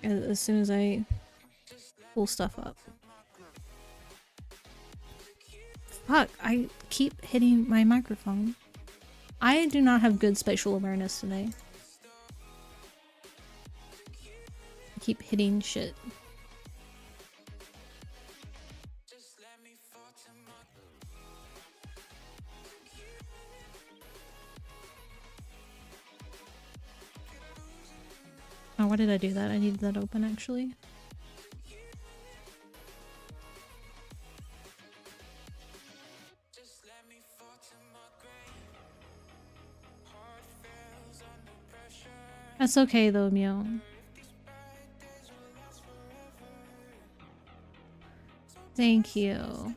As soon as I pull stuff up. Fuck, I keep hitting my microphone. I do not have good spatial awareness today. I keep hitting shit. Oh, why did I do that? I needed that open, actually. That's okay, though, Mew. Thank you.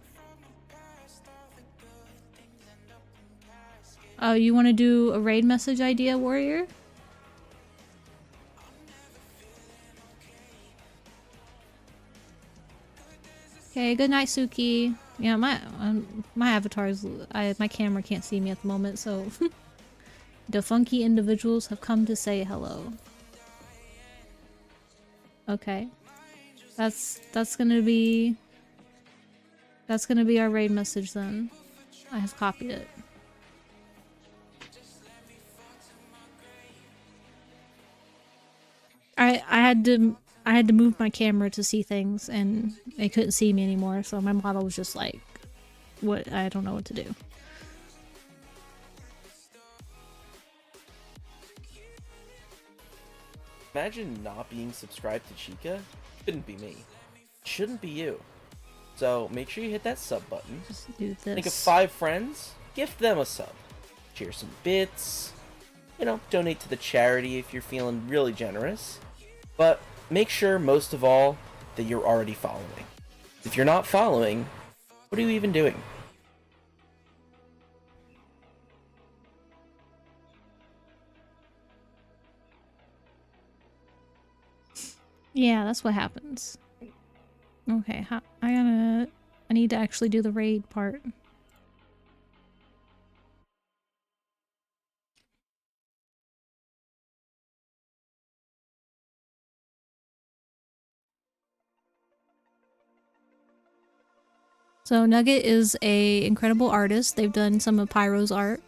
Oh, you want to do a raid message idea, Warrior? Okay, good night, Suki. Yeah, my avatar is my camera can't see me at the moment, so the funky individuals have come to say hello. Okay, that's gonna be our raid message then. I have copied it. I I had to move my camera to see things, and they couldn't see me anymore, so my model was just like, what? I don't know what to do. Imagine not being subscribed to Chica. Couldn't be me. Shouldn't be you. So make sure you hit that sub button. Just do this. Think of 5 friends, gift them a sub. Share some bits. You know, donate to the charity if you're feeling really generous. But make sure, most of all, that you're already following. If you're not following, what are you even doing? Yeah, that's what happens. Okay, I need to actually do the raid part. So Nugget is a incredible artist. They've done some of Pyro's art.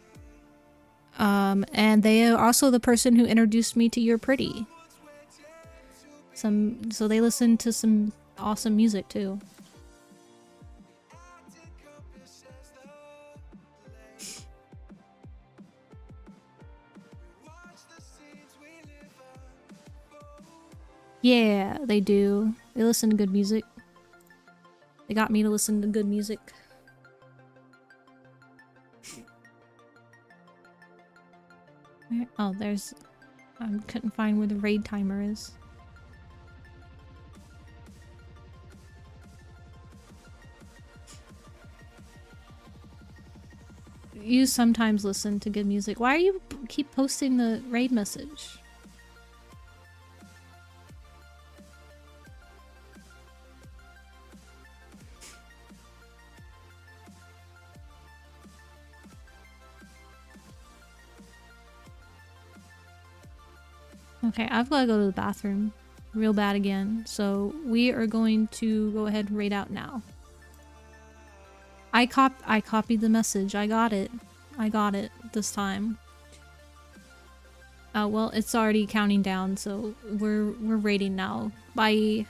And they are also the person who introduced me to You're Pretty. So they listen to some awesome music too. Yeah, they do. They listen to good music. They got me to listen to good music. Oh, there's... I couldn't find where the raid timer is. You sometimes listen to good music. Why are you keep posting the raid message? Okay, I've got to go to the bathroom real bad again, so we are going to go ahead and raid out now. I copied the message. I got it. I got it this time. Well, it's already counting down, so we're raiding now. Bye.